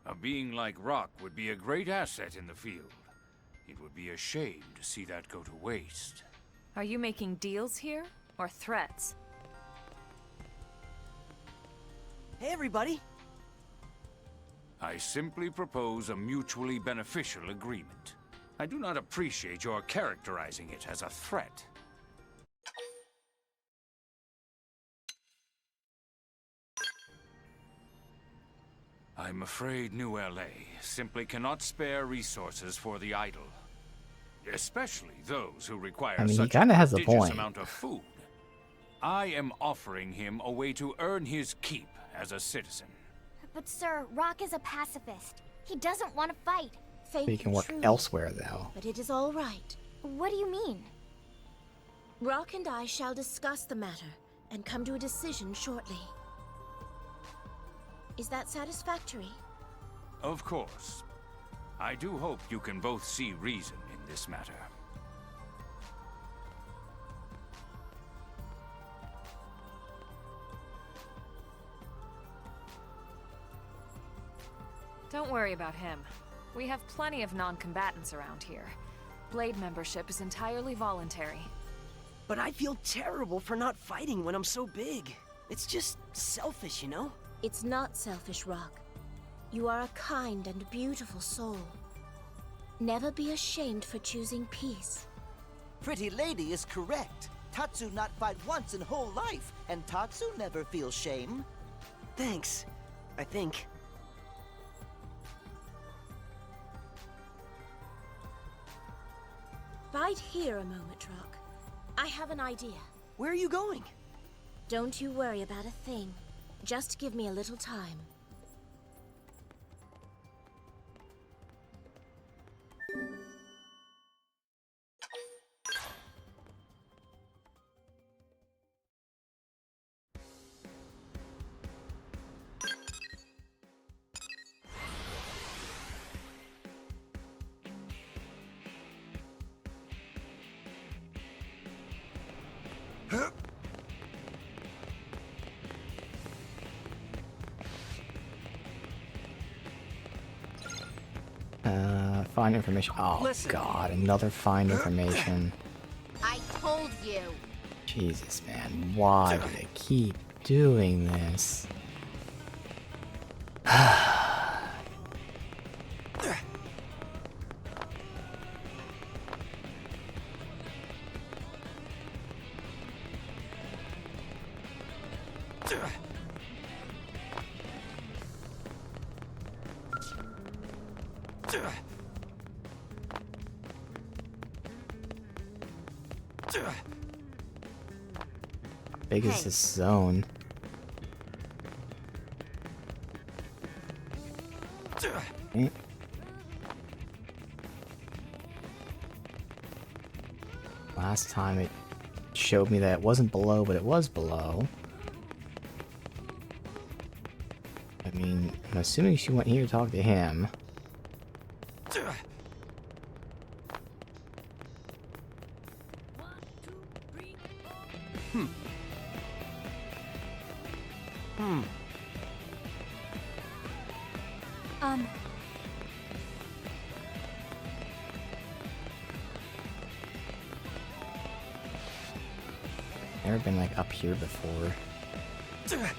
A being like Rock would be a great asset in the field. It would be a shame to see that go to waste. Are you making deals here, or threats? Hey, everybody! I simply propose a mutually beneficial agreement. I do not appreciate your characterizing it as a threat. I'm afraid New LA simply cannot spare resources for the idle. Especially those who require I mean, he such kinda a has a prodigious point. amount of food. I am offering him a way to earn his keep as a citizen. But sir, Rock is a pacifist. He doesn't want to fight. Thank He can you work truly, elsewhere, though. but it is all right. What do you mean? Rock and I shall discuss the matter and come to a decision shortly. Is that satisfactory? Of course. I do hope you can both see reason in this matter. Don't worry about him. We have plenty of non-combatants around here. Blade membership is entirely voluntary. But I feel terrible for not fighting when I'm so big. It's just selfish, you know? It's not selfish, Rock. You are a kind and beautiful soul. Never be ashamed for choosing peace. Pretty lady is correct. Tatsu not fight once in whole life, and Tatsu never feels shame. Thanks, I think. Bide here a moment, Rock. I have an idea. Where are you going? Don't you worry about a thing. Just give me a little time. Find information. Oh Listen. god, another find information. I told you. Jesus, man, why do they keep doing this? How big is this zone? Okay. Last time it showed me that it wasn't below, but it was below. I mean, I'm assuming she went here to talk to him. Never been like up here before. Alright.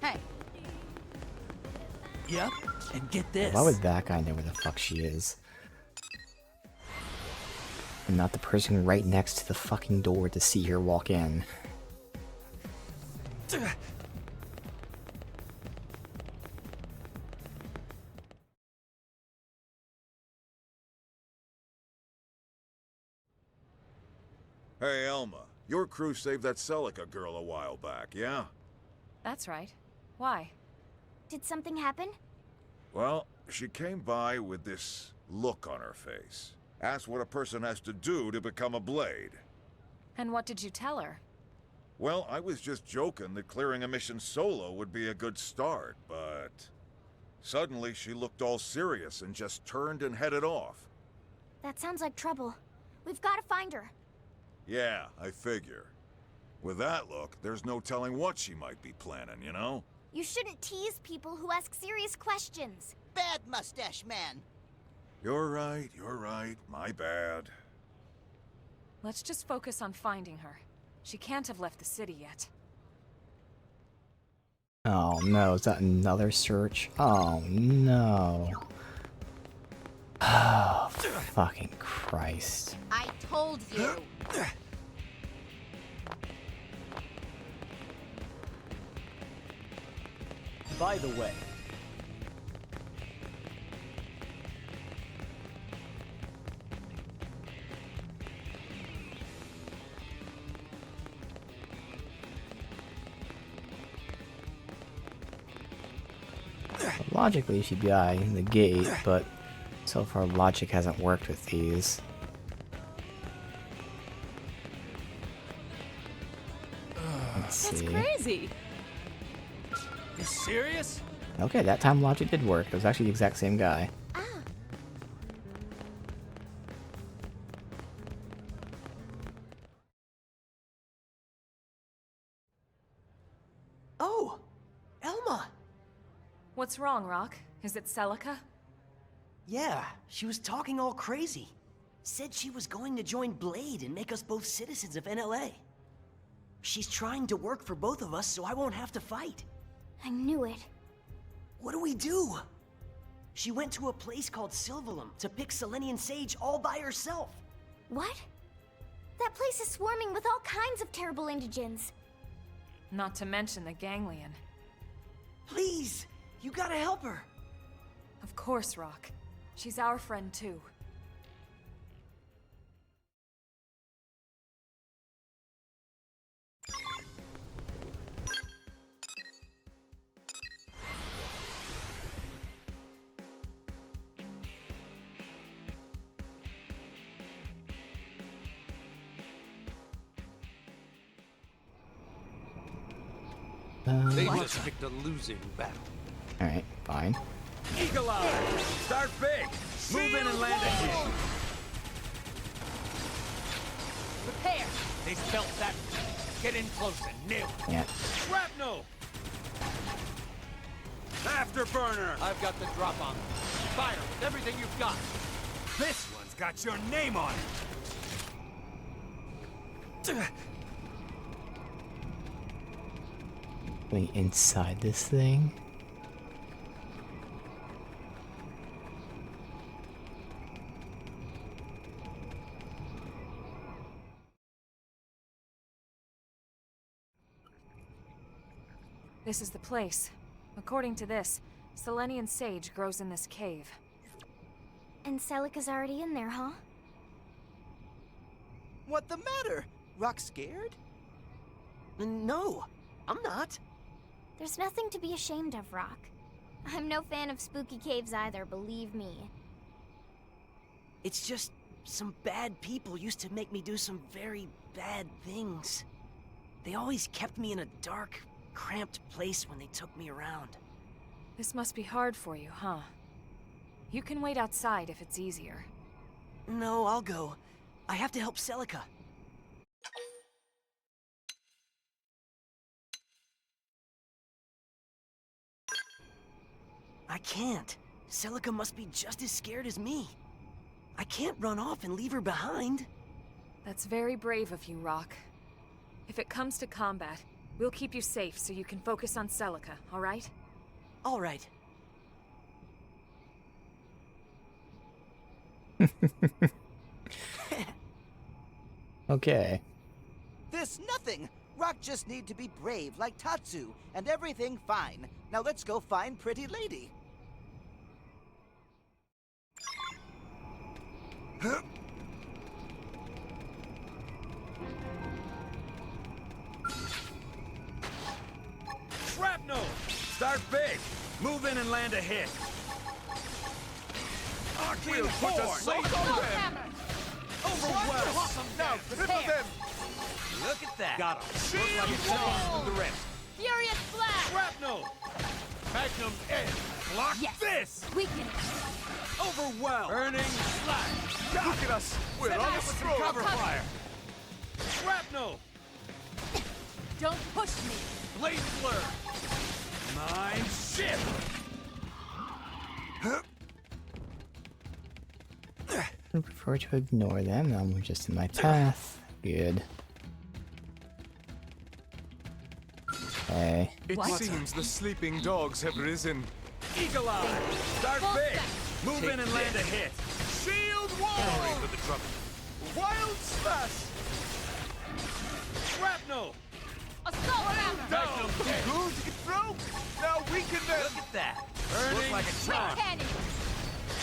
Hey. Yep, and get this. Why would that guy know where the fuck she is? And not the person right next to the fucking door to see her walk in. Hey, Elma. Your crew saved that Celica girl a while back, yeah? That's right. Why? Did something happen? Well, she came by with this look on her face. Asked what a person has to do to become a blade. And what did you tell her? Well, I was just joking that clearing a mission solo would be a good start, but... Suddenly she looked all serious and just turned and headed off. That sounds like trouble. We've got to find her. Yeah, I figure. With that look, there's no telling what she might be planning, you know? You shouldn't tease people who ask serious questions. Bad mustache man. You're right, my bad. Let's just focus on finding her. She can't have left the city yet. Oh no, is that another search? Oh no. Oh, fucking Christ. I told you. By the way, Logically, she'd be by the gate, but so far logic hasn't worked with these. Let's That's see. crazy. you serious? Okay, that time logic did work. It was actually the exact same guy. Oh, Elma. What's wrong, Rock? Is it Celica? Yeah, she was talking all crazy. Said she was going to join Blade and make us both citizens of NLA. She's trying to work for both of us so I won't have to fight. I knew it. What do we do? She went to a place called Sylvalum to pick Selenian sage all by herself. What? That place is swarming with all kinds of terrible indigents. Not to mention the ganglion. Please, you gotta help her. Of course, Rock. She's our friend too. They just picked a losing battle. Alright, fine. Eagle Eye! Start big! Move in and land a hit! Prepare! They felt that. Get in close and nail it. Yeah. Shrapnel! Afterburner! I've got the drop on them. Fire with everything you've got. This one's got your name on it! Going inside this thing. This is the place. According to this, Selenian sage grows in this cave. And Celica's already in there, huh? What the matter? Rock scared? No, I'm not. There's nothing to be ashamed of, Rock. I'm no fan of spooky caves either, believe me. It's just some bad people used to make me do some very bad things. They always kept me in a dark, cramped place when they took me around. This must be hard for you, huh? You can wait outside if it's easier. No, I'll go. I have to help Celica. I can't. Celica must be just as scared as me. I can't run off and leave her behind. That's very brave of you, Rock. If it comes to combat, we'll keep you safe so you can focus on Celica, all right? All right. Okay. This nothing. Rock just need to be brave like Tatsu, and everything fine. Now let's go find Pretty Lady. Shrapnel! Start big! Move in and land a hit! Arcane Put a Horn! soak on them! Overwhelm! Awesome now, Triple them! Look at that! Got him! Shield Look like it's wall! something from the rest. Furious Blast! Shrapnel! Magnum Edge! Block this! Weaken it! Overwhelm! Burning Slash! Look at us! We're Set on up the with some stroke! cover fire. Shrapnel! Don't push me! Blade Flare! Mind Shift! I prefer to ignore them. I'm just in my path. Good. Okay. It seems the sleeping dogs have risen. Eagle Eye! Start big! Move in and land a hit! Shield Wall! Sorry for the trouble. Wild Slash! Shrapnel! Assault hammer! Magnum Good! It broke! Now weaken them! Look at that! Burning Look like a charm. Cannon!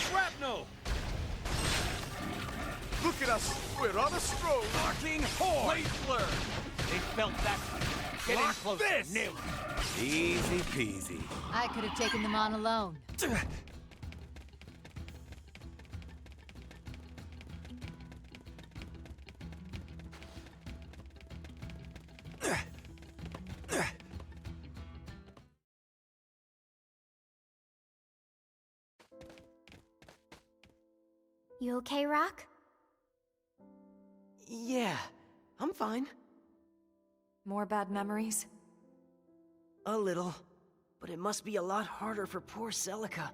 Shrapnel! Look at us! We're on a stroll! Arcing Horn! Blade Flare! They felt that. Get in Block close this! and nail it. Easy peasy. I could have taken them on alone. You okay, Rock? Yeah, I'm fine. More bad memories? A little. But it must be a lot harder for poor Celica.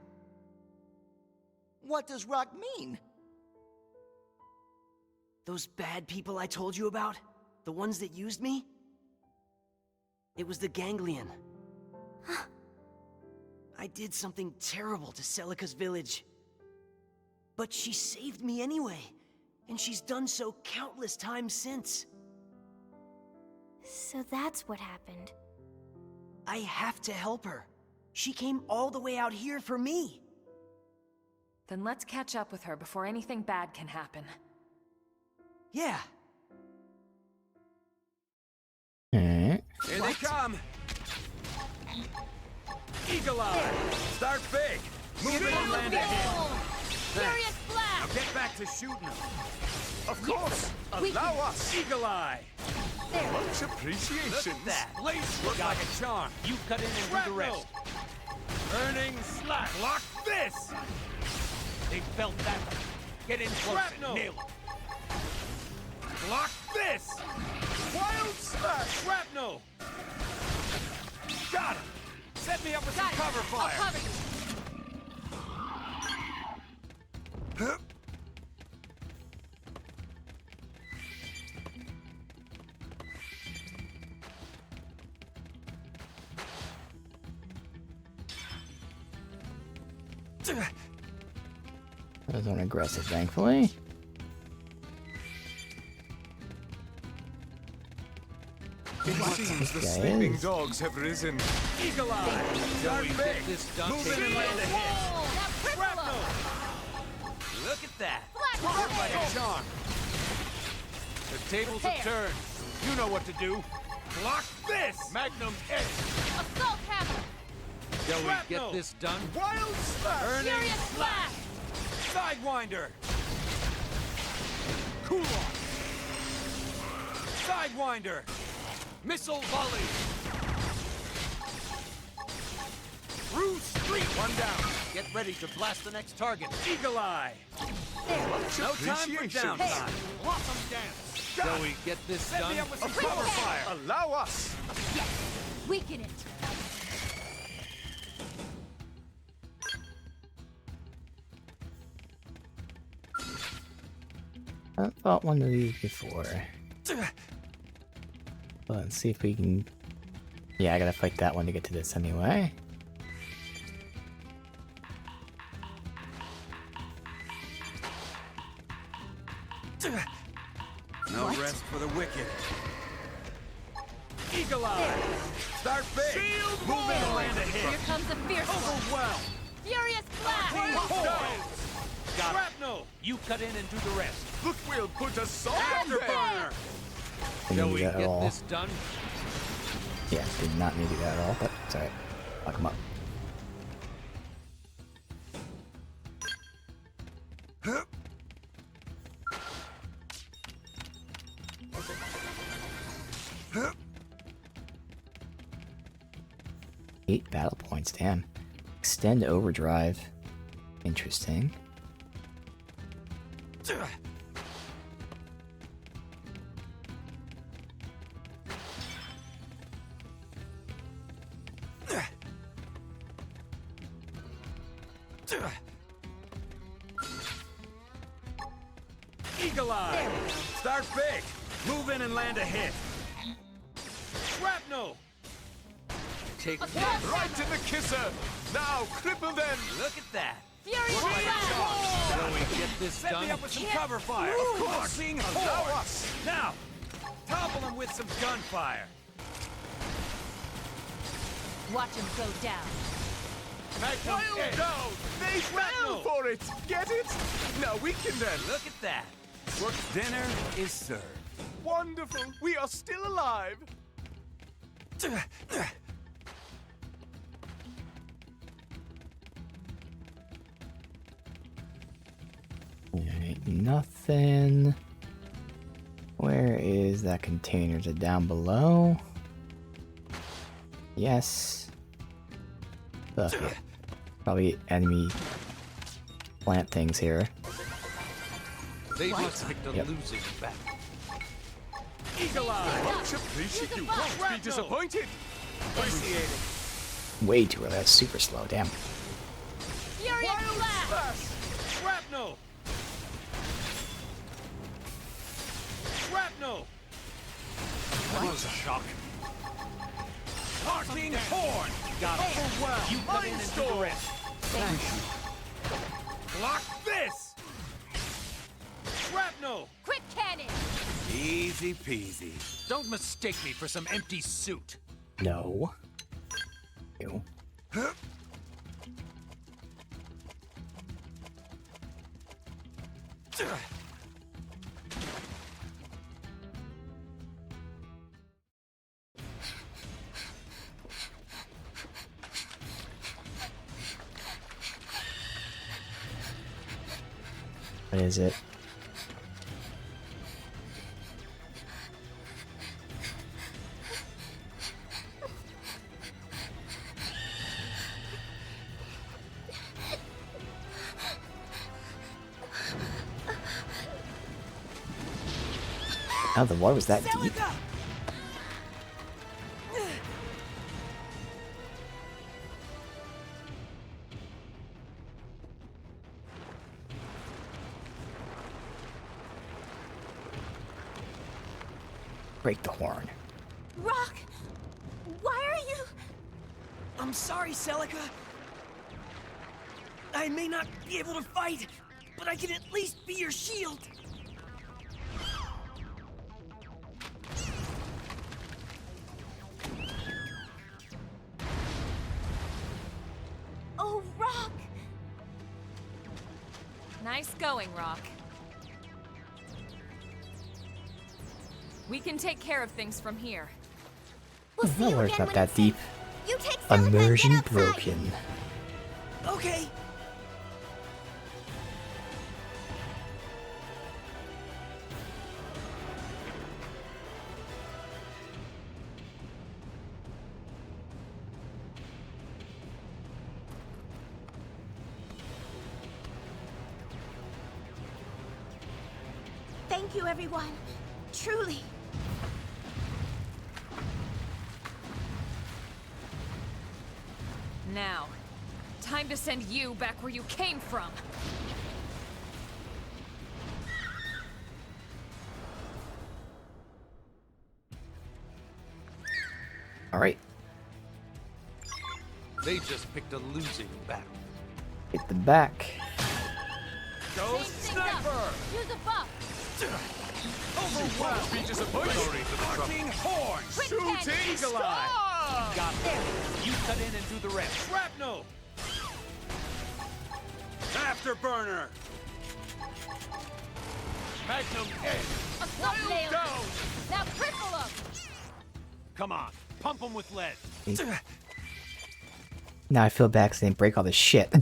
What does Rock mean? Those bad people I told you about? The ones that used me? It was the Ganglion. I did something terrible to Celica's village. But she saved me anyway. And she's done so countless times since. So that's what happened. I have to help her. She came all the way out here for me. Then let's catch up with her before anything bad can happen. Yeah. Alright. Here they come! Eagle Eye! Start big! Move in and land a hit! Furious Blast! Now get back to shooting them! Of course! Allow us! Eagle Eye! Much appreciation. Look at that. Blaze look like a charm. You cut in and do the rest. Burning slash. Block this! They felt that. Get in close and nail it. Block this! Wild slash! Shrapnel! Got him! Set me up with some cover fire! I'll cover you. Those aren't aggressive, thankfully. It seems the Guys. sleeping dogs have risen. Eagle Eye! Joey, get this done. Move in and land a hit. Shrapnel! Look at that. Look like a charm. The tables have turned. You know what to do. Block this! Magnum edge. Assault hammer. Shall we get this done? Wild slash! Burning Furious slash! Sidewinder! Cool off! Sidewinder! Missile volley! Through street! One down. Get ready to blast the next target. Eagle Eye! No time for downtime. Blossom dance! Shall we get this done? Set me up with some cover fire! Allow us! Yes. Weaken it. I fought one of these before. Well, let's see if we can... Yeah, I gotta fight that one to get to this anyway. No rest for the wicked. Eagle Eye! Start big! Shield move in and land a hit! Here comes the fierce one. Overwhelm! Furious blast. Got Shrapnel! You cut in and do the rest. Look, we'll put a salt on there! Afterburner! Didn't Shall need we that at get all. this done? Yeah, did not need to do that at all, but it's alright. Fuck him up. Eight battle points, damn. Extend overdrive. Interesting. Eagle Eye! Start big! Move in and land a hit! Shrapnel! Take Right in the kisser! Now, cripple them! Look at that! Furious Shall blast. we get this done? Set me up with some cover fire! Of course. Marching Allow horse! us. Now! Topple them with some gunfire! Watch him go down. Magnum Wild edge. down! They fell for it! Get it? Now we can then. Look at that! Dinner is served. Wonderful! We are still alive! Alright, nothing. Where is that container? Is it down below? Yes. Fuck it. Probably enemy plant things here. They must pick the Yep. losing battle. Eagle Eye! Much appreciate you won't be disappointed! Appreciate it. Way too early. That's super slow. Damn. Furious blast. Shrapnel! Shrapnel! That was a shock. Marching horn! Got it. Overwhelm! You cut in and do the rest. Block this! Shrapnel! Quick cannon. Easy peasy. Don't mistake me for some empty suit. No. Ew. What is it? Oh, the water was that deep? Break the horn. Rock! Why are you... I'm sorry, Celica. I may not be able to fight, but I can at least be your shield. Oh, Rock! Nice going, Rock. We can take care of things from here. The water's not that deep. You take Celica and get Immersion outside. broken. Okay. Thank you, everyone. Truly. Now, time to send you back where you came from. All right, They just picked a losing battle. hit the back. Go sniper! Use a buff! Overwhelmed! Reaches a bush! Fucking horn! Quick Shoot cannon. eagle eye! Got it. You cut in and do the rest. Shrapnel! Afterburner! Magnum edge! Assault nail! Now cripple him! Come on, pump them with lead. Now I feel bad because I didn't break all this shit.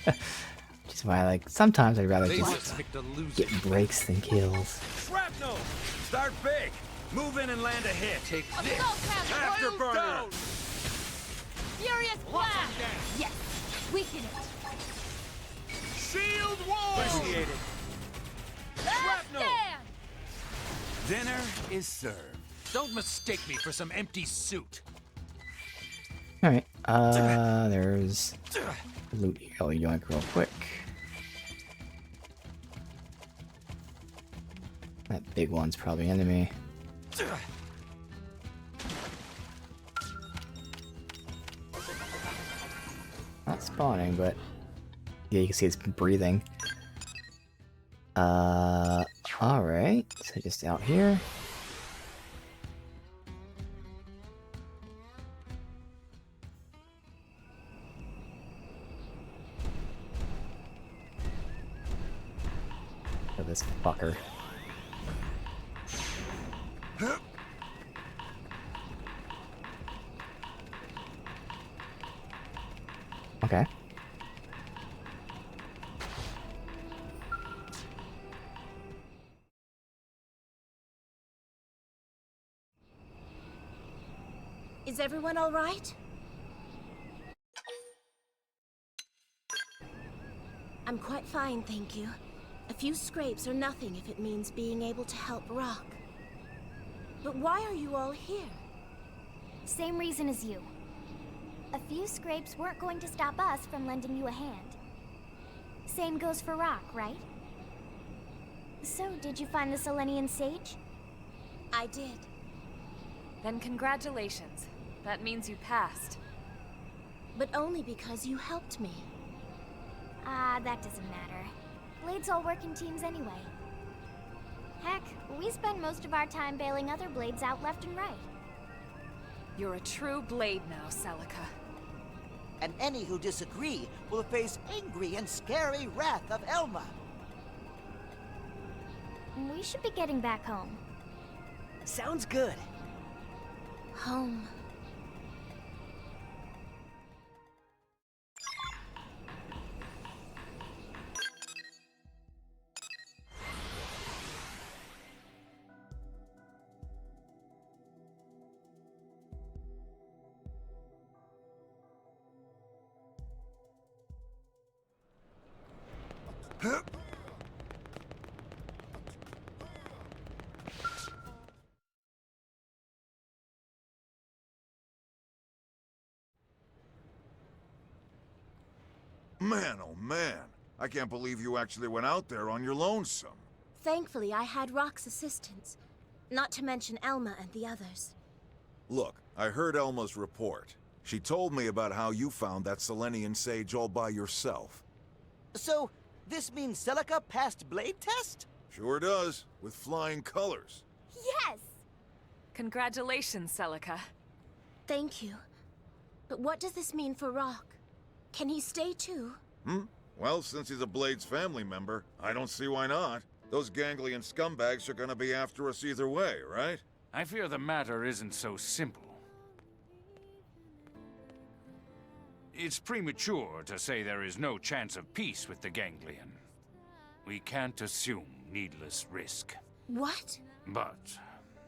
Which is why, like, sometimes I'd rather They just just picked a losing get breaks than kills. Shrapnel! Start big! Move in and land a hit! Take this! Assault hammer! Afterburner! Furious blast! Yes! Weaken it! Shield wall! Appreciated. Shrapnel! Stand! Dinner is served. Don't mistake me for some empty suit. All right, there's loot here. I'll yoink real quick. That big one's probably an enemy. Not spawning, but yeah, you can see it's breathing. Alright, so just out here. Look at this fucker. Okay. Is everyone all right? I'm quite fine, thank you. A few scrapes are nothing if it means being able to help Rock. But why are you all here? Same reason as you. A few scrapes weren't going to stop us from lending you a hand. Same goes for Rock, right? So, did you find the Selenian sage? I did. Then congratulations. That means you passed. But only because you helped me. Ah, that doesn't matter. Blades all work in teams anyway. Heck, we spend most of our time bailing other blades out left and right. You're a true blade now, Celica. And any who disagree will face angry and scary wrath of Elma. We should be getting back home. Sounds good. Home. Man, oh man. I can't believe you actually went out there on your lonesome. Thankfully, I had Rock's assistance. Not to mention Elma and the others. Look, I heard Elma's report. She told me about how you found that Selenian sage all by yourself. So, this means Celica passed blade test? Sure does, with flying colors. Yes! Congratulations, Celica. Thank you. But what does this mean for Rock? Can he stay too? Well, since he's a Blade's family member, I don't see why not. Those ganglion scumbags are gonna be after us either way, right? I fear the matter isn't so simple. It's premature to say there is no chance of peace with the ganglion. We can't assume needless risk. What? But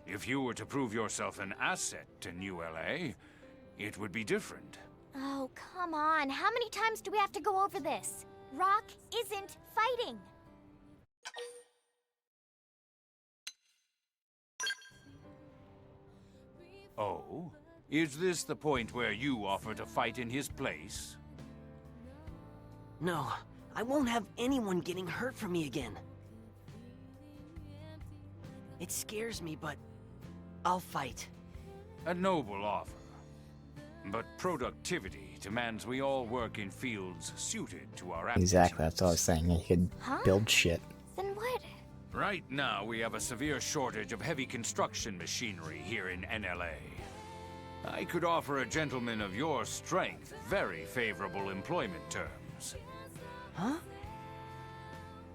if you were to prove yourself an asset to New LA, it would be different. Oh, come on. How many times do we have to go over this? Rock isn't fighting. Oh? Is this the point where you offer to fight in his place? No, I won't have anyone getting hurt from me again. It scares me, but I'll fight. A noble offer. But productivity demands we all work in fields suited to our aptitudes. Exactly, that's what I was saying. He could build shit. Then what? Right now, we have a severe shortage of heavy construction machinery here in NLA. I could offer a gentleman of your strength very favorable employment terms. Huh?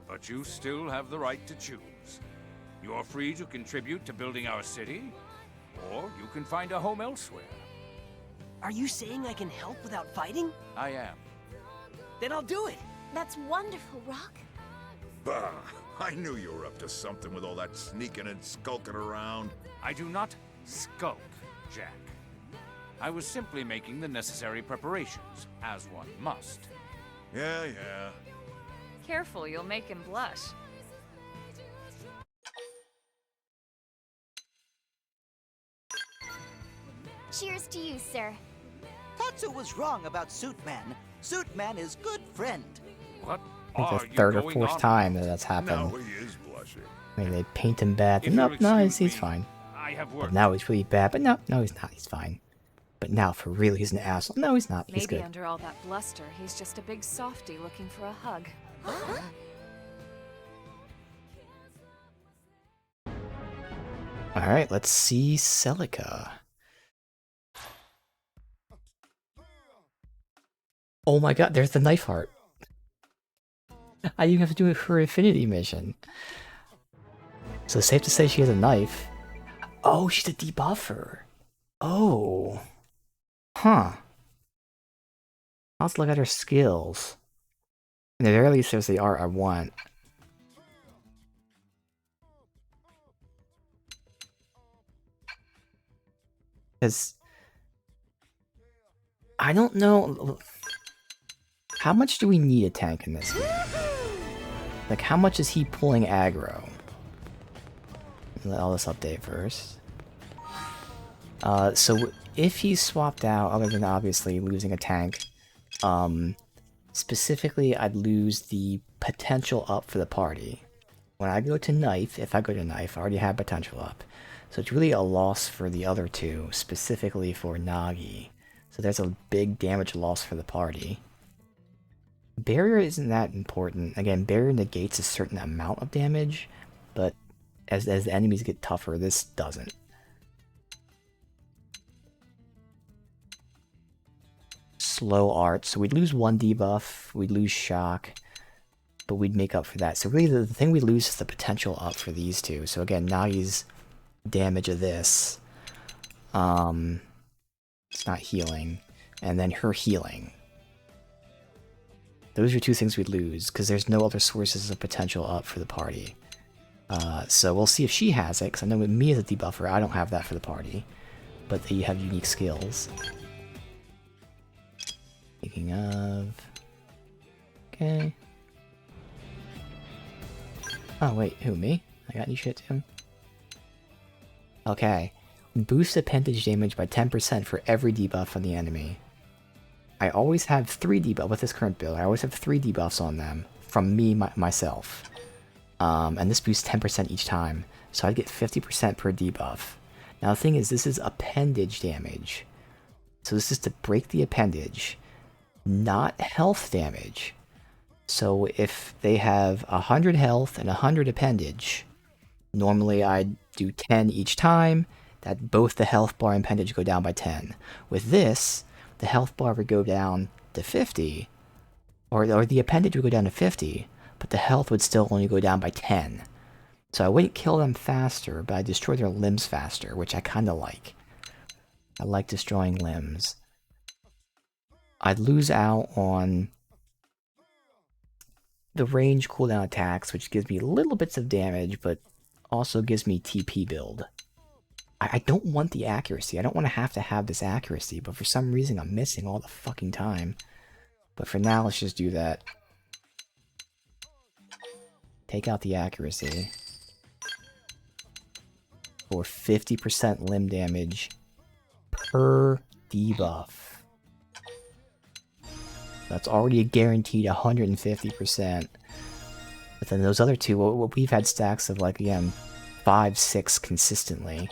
But you still have the right to choose. You're free to contribute to building our city, or you can find a home elsewhere. Are you saying I can help without fighting? I am. Then I'll do it. That's wonderful, Rock. Bah, I knew you were up to something with all that sneaking and skulking around. I do not skulk, Jack. I was simply making the necessary preparations, as one must. Yeah. Careful, you'll make him blush. Cheers to you, sir. Tatsu was wrong about Suitman. Suitman is good friend. What I think the third or fourth time that that's happened. Now he is blushing. I mean, they paint him bad. No, he's fine. But now he's really bad. But no, he's not. He's fine. But now, for real, he's an asshole. No, he's not. He's Maybe good. under all that bluster, he's just a big softy looking for a hug. Alright, let's see Celica. Oh my god, there's the knife heart. I even have to do it for Infinity mission. So safe to say she has a knife. Oh, she's a debuffer. Oh. Huh. Let's look at her skills. In the very least, there's the art I want. Because I don't know. How much do we need a tank in this game? Like, how much is he pulling aggro? Let all this update first. So if he's swapped out, other than obviously losing a tank, specifically I'd lose the potential up for the party. When I go to knife, if I go to knife, I already have potential up. So it's really a loss for the other two, specifically for Nagi. So there's a big damage loss for the party. Barrier isn't that important. Again, barrier negates a certain amount of damage, but as the enemies get tougher, this doesn't. Slow art, so we'd lose one debuff, we'd lose shock, but we'd make up for that. So really the thing we lose is the potential up for these two. So again, Nagi's damage of this, it's not healing, and then her healing. Those are two things we'd lose, because there's no other sources of potential up for the party. So we'll see if she has it, because I know with me as a debuffer, I don't have that for the party. But they have unique skills. Speaking of... Okay. Oh wait, who, me? I got any shit too? Okay. Boost appendage damage by 10% for every debuff on the enemy. I always have 3 debuffs with this current build. I always have 3 debuffs on them from me myself, and this boosts 10% each time, so I get 50% per debuff. Now the thing is, this is appendage damage, so this is to break the appendage, not health damage. So if they have 100 health and 100 appendage, normally I'd do 10 each time. That both the health bar and appendage go down by 10. With this, the health bar would go down to 50, or the appendage would go down to 50, but the health would still only go down by 10. So I wouldn't kill them faster, but I destroy their limbs faster, which I kind of like. I like destroying limbs. I'd lose out on the range cooldown attacks, which gives me little bits of damage, but also gives me TP build. I don't want the accuracy. I don't want to have this accuracy, but for some reason I'm missing all the fucking time. But for now, let's just do that. Take out the accuracy. For 50% limb damage per debuff. That's already a guaranteed 150%. But then those other two, well, we've had stacks of, like, again, 5, 6 consistently.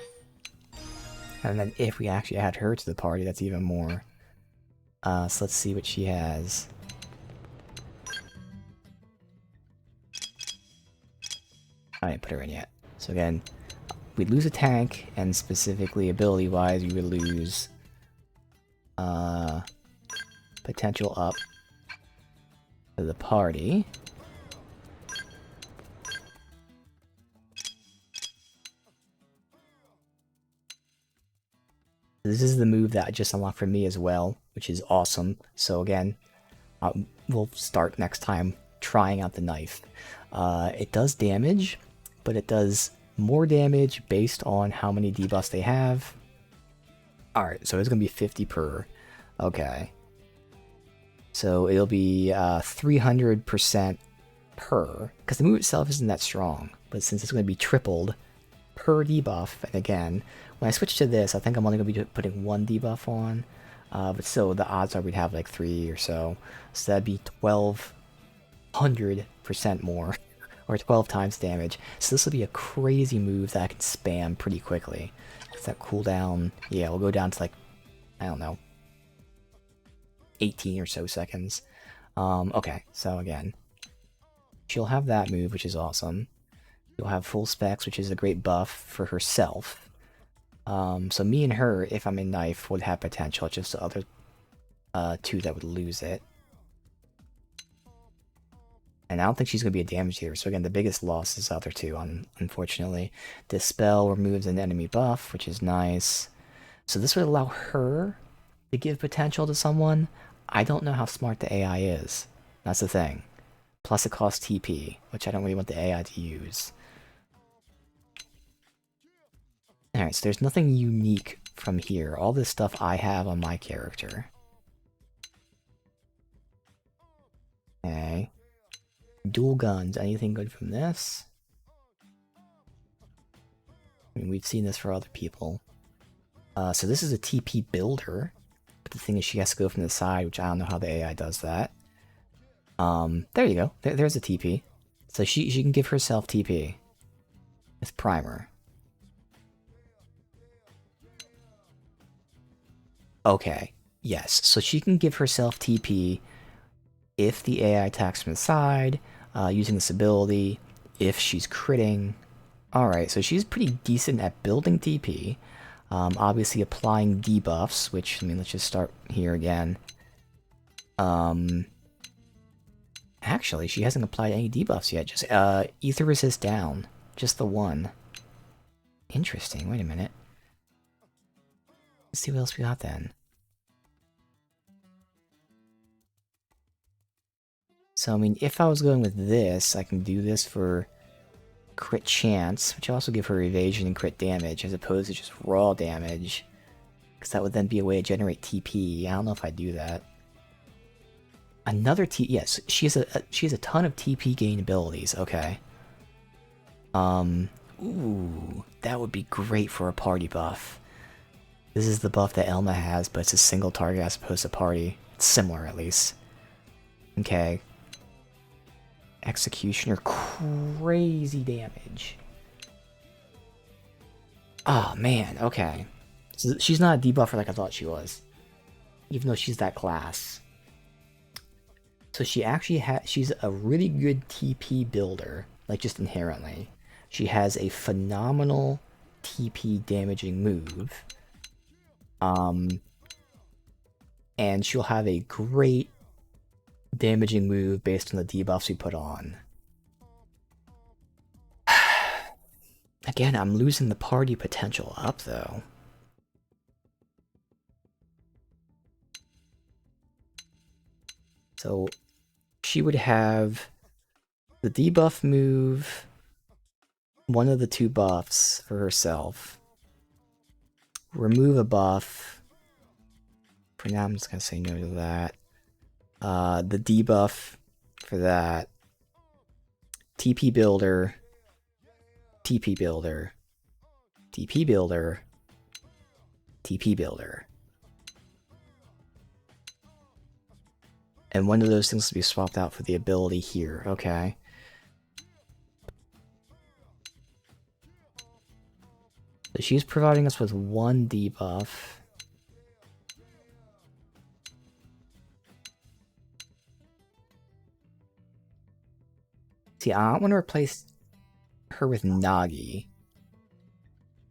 And then if we actually add her to the party, that's even more. So let's see what she has. I didn't put her in yet. So again, we'd lose a tank, and specifically ability-wise, we would lose potential up to the party. This is the move that I just unlocked for me as well, which is awesome. So again, we'll start next time trying out the knife. It does damage, but it does more damage based on how many debuffs they have. Alright, so it's going to be 50 per. Okay. So it'll be 300% per, because the move itself isn't that strong, but since it's going to be tripled per debuff, and again, when I switch to this, I think I'm only going to be putting 1 debuff on, but still, the odds are we'd have like 3 or so, so that'd be 1200% more, or 12 times damage, so this will be a crazy move that I can spam pretty quickly. Because that cooldown, yeah, we'll go down to like, I don't know, 18 or so seconds. Okay, so again, she'll have that move, which is awesome. She'll have full specs, which is a great buff for herself. So me and her, if I'm in knife, would have potential. It's just the other 2 that would lose it. And I don't think she's going to be a damage dealer. So again, the biggest loss is the other 2, unfortunately. This spell removes an enemy buff, which is nice. So this would allow her to give potential to someone. I don't know how smart the AI is. That's the thing. Plus it costs TP, which I don't really want the AI to use. Alright, so there's nothing unique from here. All this stuff I have on my character. Okay. Dual guns. Anything good from this? I mean, we've seen this for other people. So this is a TP builder. But the thing is, she has to go from the side, which I don't know how the AI does that. There you go. There's a TP. So she can give herself TP. With primer. Okay. Yes. So she can give herself TP if the AI attacks from the side, using this ability, if she's critting. Alright, so she's pretty decent at building TP. Obviously applying debuffs, which, I mean, let's just start here again. Actually, she hasn't applied any debuffs yet, just, Ether Resist down. Just the 1. Interesting, wait a minute. Let's see what else we got then. So, I mean, if I was going with this, I can do this for crit chance, which also give her evasion and crit damage, as opposed to just raw damage. Because that would then be a way to generate TP. I don't know if I do that. Another yes, she has a ton of TP gain abilities, okay. Ooh, that would be great for a party buff. This is the buff that Elma has, but it's a single target as opposed to party. similar at least. Okay. Executioner, crazy damage. Oh man, okay. So she's not a debuffer like I thought she was. Even though she's that class. So she actually she's a really good TP builder, like just inherently. She has a phenomenal TP damaging move. And she'll have a great damaging move based on the debuffs we put on. Again, I'm losing the party potential up though. So she would have the debuff move, one of the 2 buffs for herself, remove a buff. For now, I'm just gonna say no to that. The debuff for that. TP builder. TP builder. TP builder. TP builder. And one of those things will be swapped out for the ability here. Okay. So she's providing us with 1 debuff. See, I don't want to replace her with Nagi.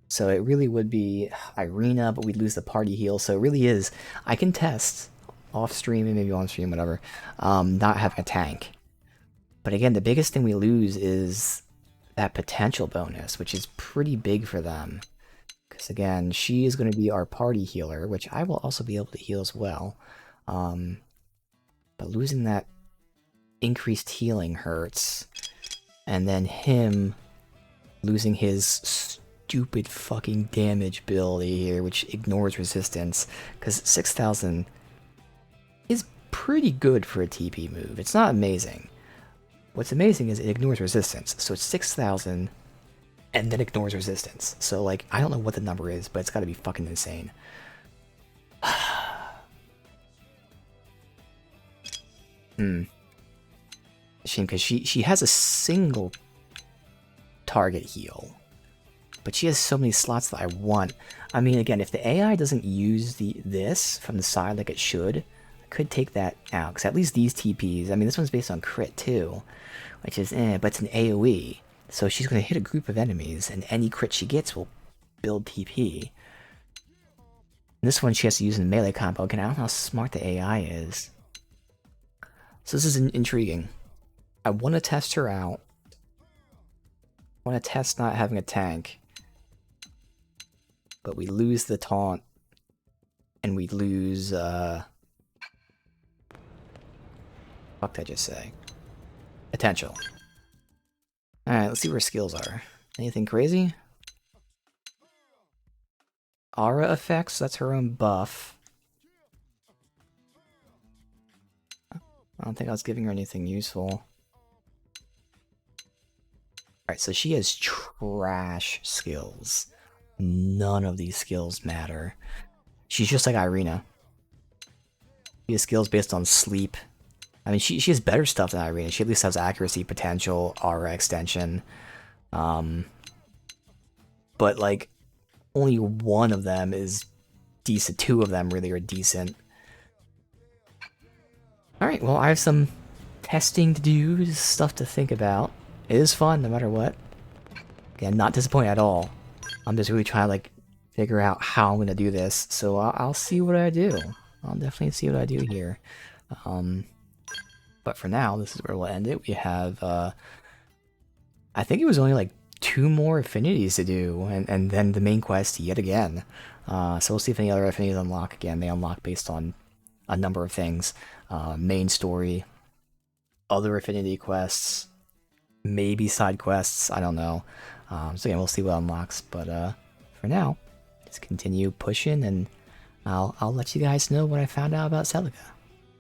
So it really would be Irina, but we'd lose the party heal. So it really is, I can test off stream and maybe on stream, whatever, not having a tank. But again, the biggest thing we lose is that potential bonus, which is pretty big for them. Because again, she is going to be our party healer, which I will also be able to heal as well. But losing that increased healing hurts. And then him losing his stupid fucking damage ability here, which ignores resistance. Because 6,000 is pretty good for a TP move. It's not amazing. What's amazing is it ignores resistance. So it's 6,000 and then ignores resistance. So like, I don't know what the number is, but it's gotta be fucking insane. Shame, because she has a single target heal. But she has so many slots that I want. I mean, again, if the AI doesn't use this from the side like it should, I could take that out. Because at least these TPs, I mean, this one's based on crit too. Which is, but it's an AoE. So she's going to hit a group of enemies, and any crit she gets will build TP. And this one she has to use in melee combo. Again, I don't know how smart the AI is. So this is intriguing. I want to test her out. I want to test not having a tank. But we lose the taunt. And we lose, fuck did I just say? Potential. Alright, let's see where skills are. Anything crazy? Aura effects, that's her own buff. I don't think I was giving her anything useful. Alright, so she has trash skills. None of these skills matter. She's just like Irina. She has skills based on sleep. I mean, she has better stuff than Irina. She at least has accuracy, potential, aura extension. But, like, only one of them is decent. 2 of them really are decent. Alright, well, I have some testing to do, stuff to think about. It is fun, no matter what. Again, not disappointed at all. I'm just really trying to, like, figure out how I'm gonna do this. So I'll see what I do. I'll definitely see what I do here. But for now, this is where we'll end it. We have, I think it was only like 2 more affinities to do, and then the main quest yet again. So we'll see if any other affinities unlock again. They unlock based on a number of things. Main story, other affinity quests, maybe side quests, I don't know. So again, we'll see what unlocks, but for now, just continue pushing, and I'll let you guys know what I found out about Celica.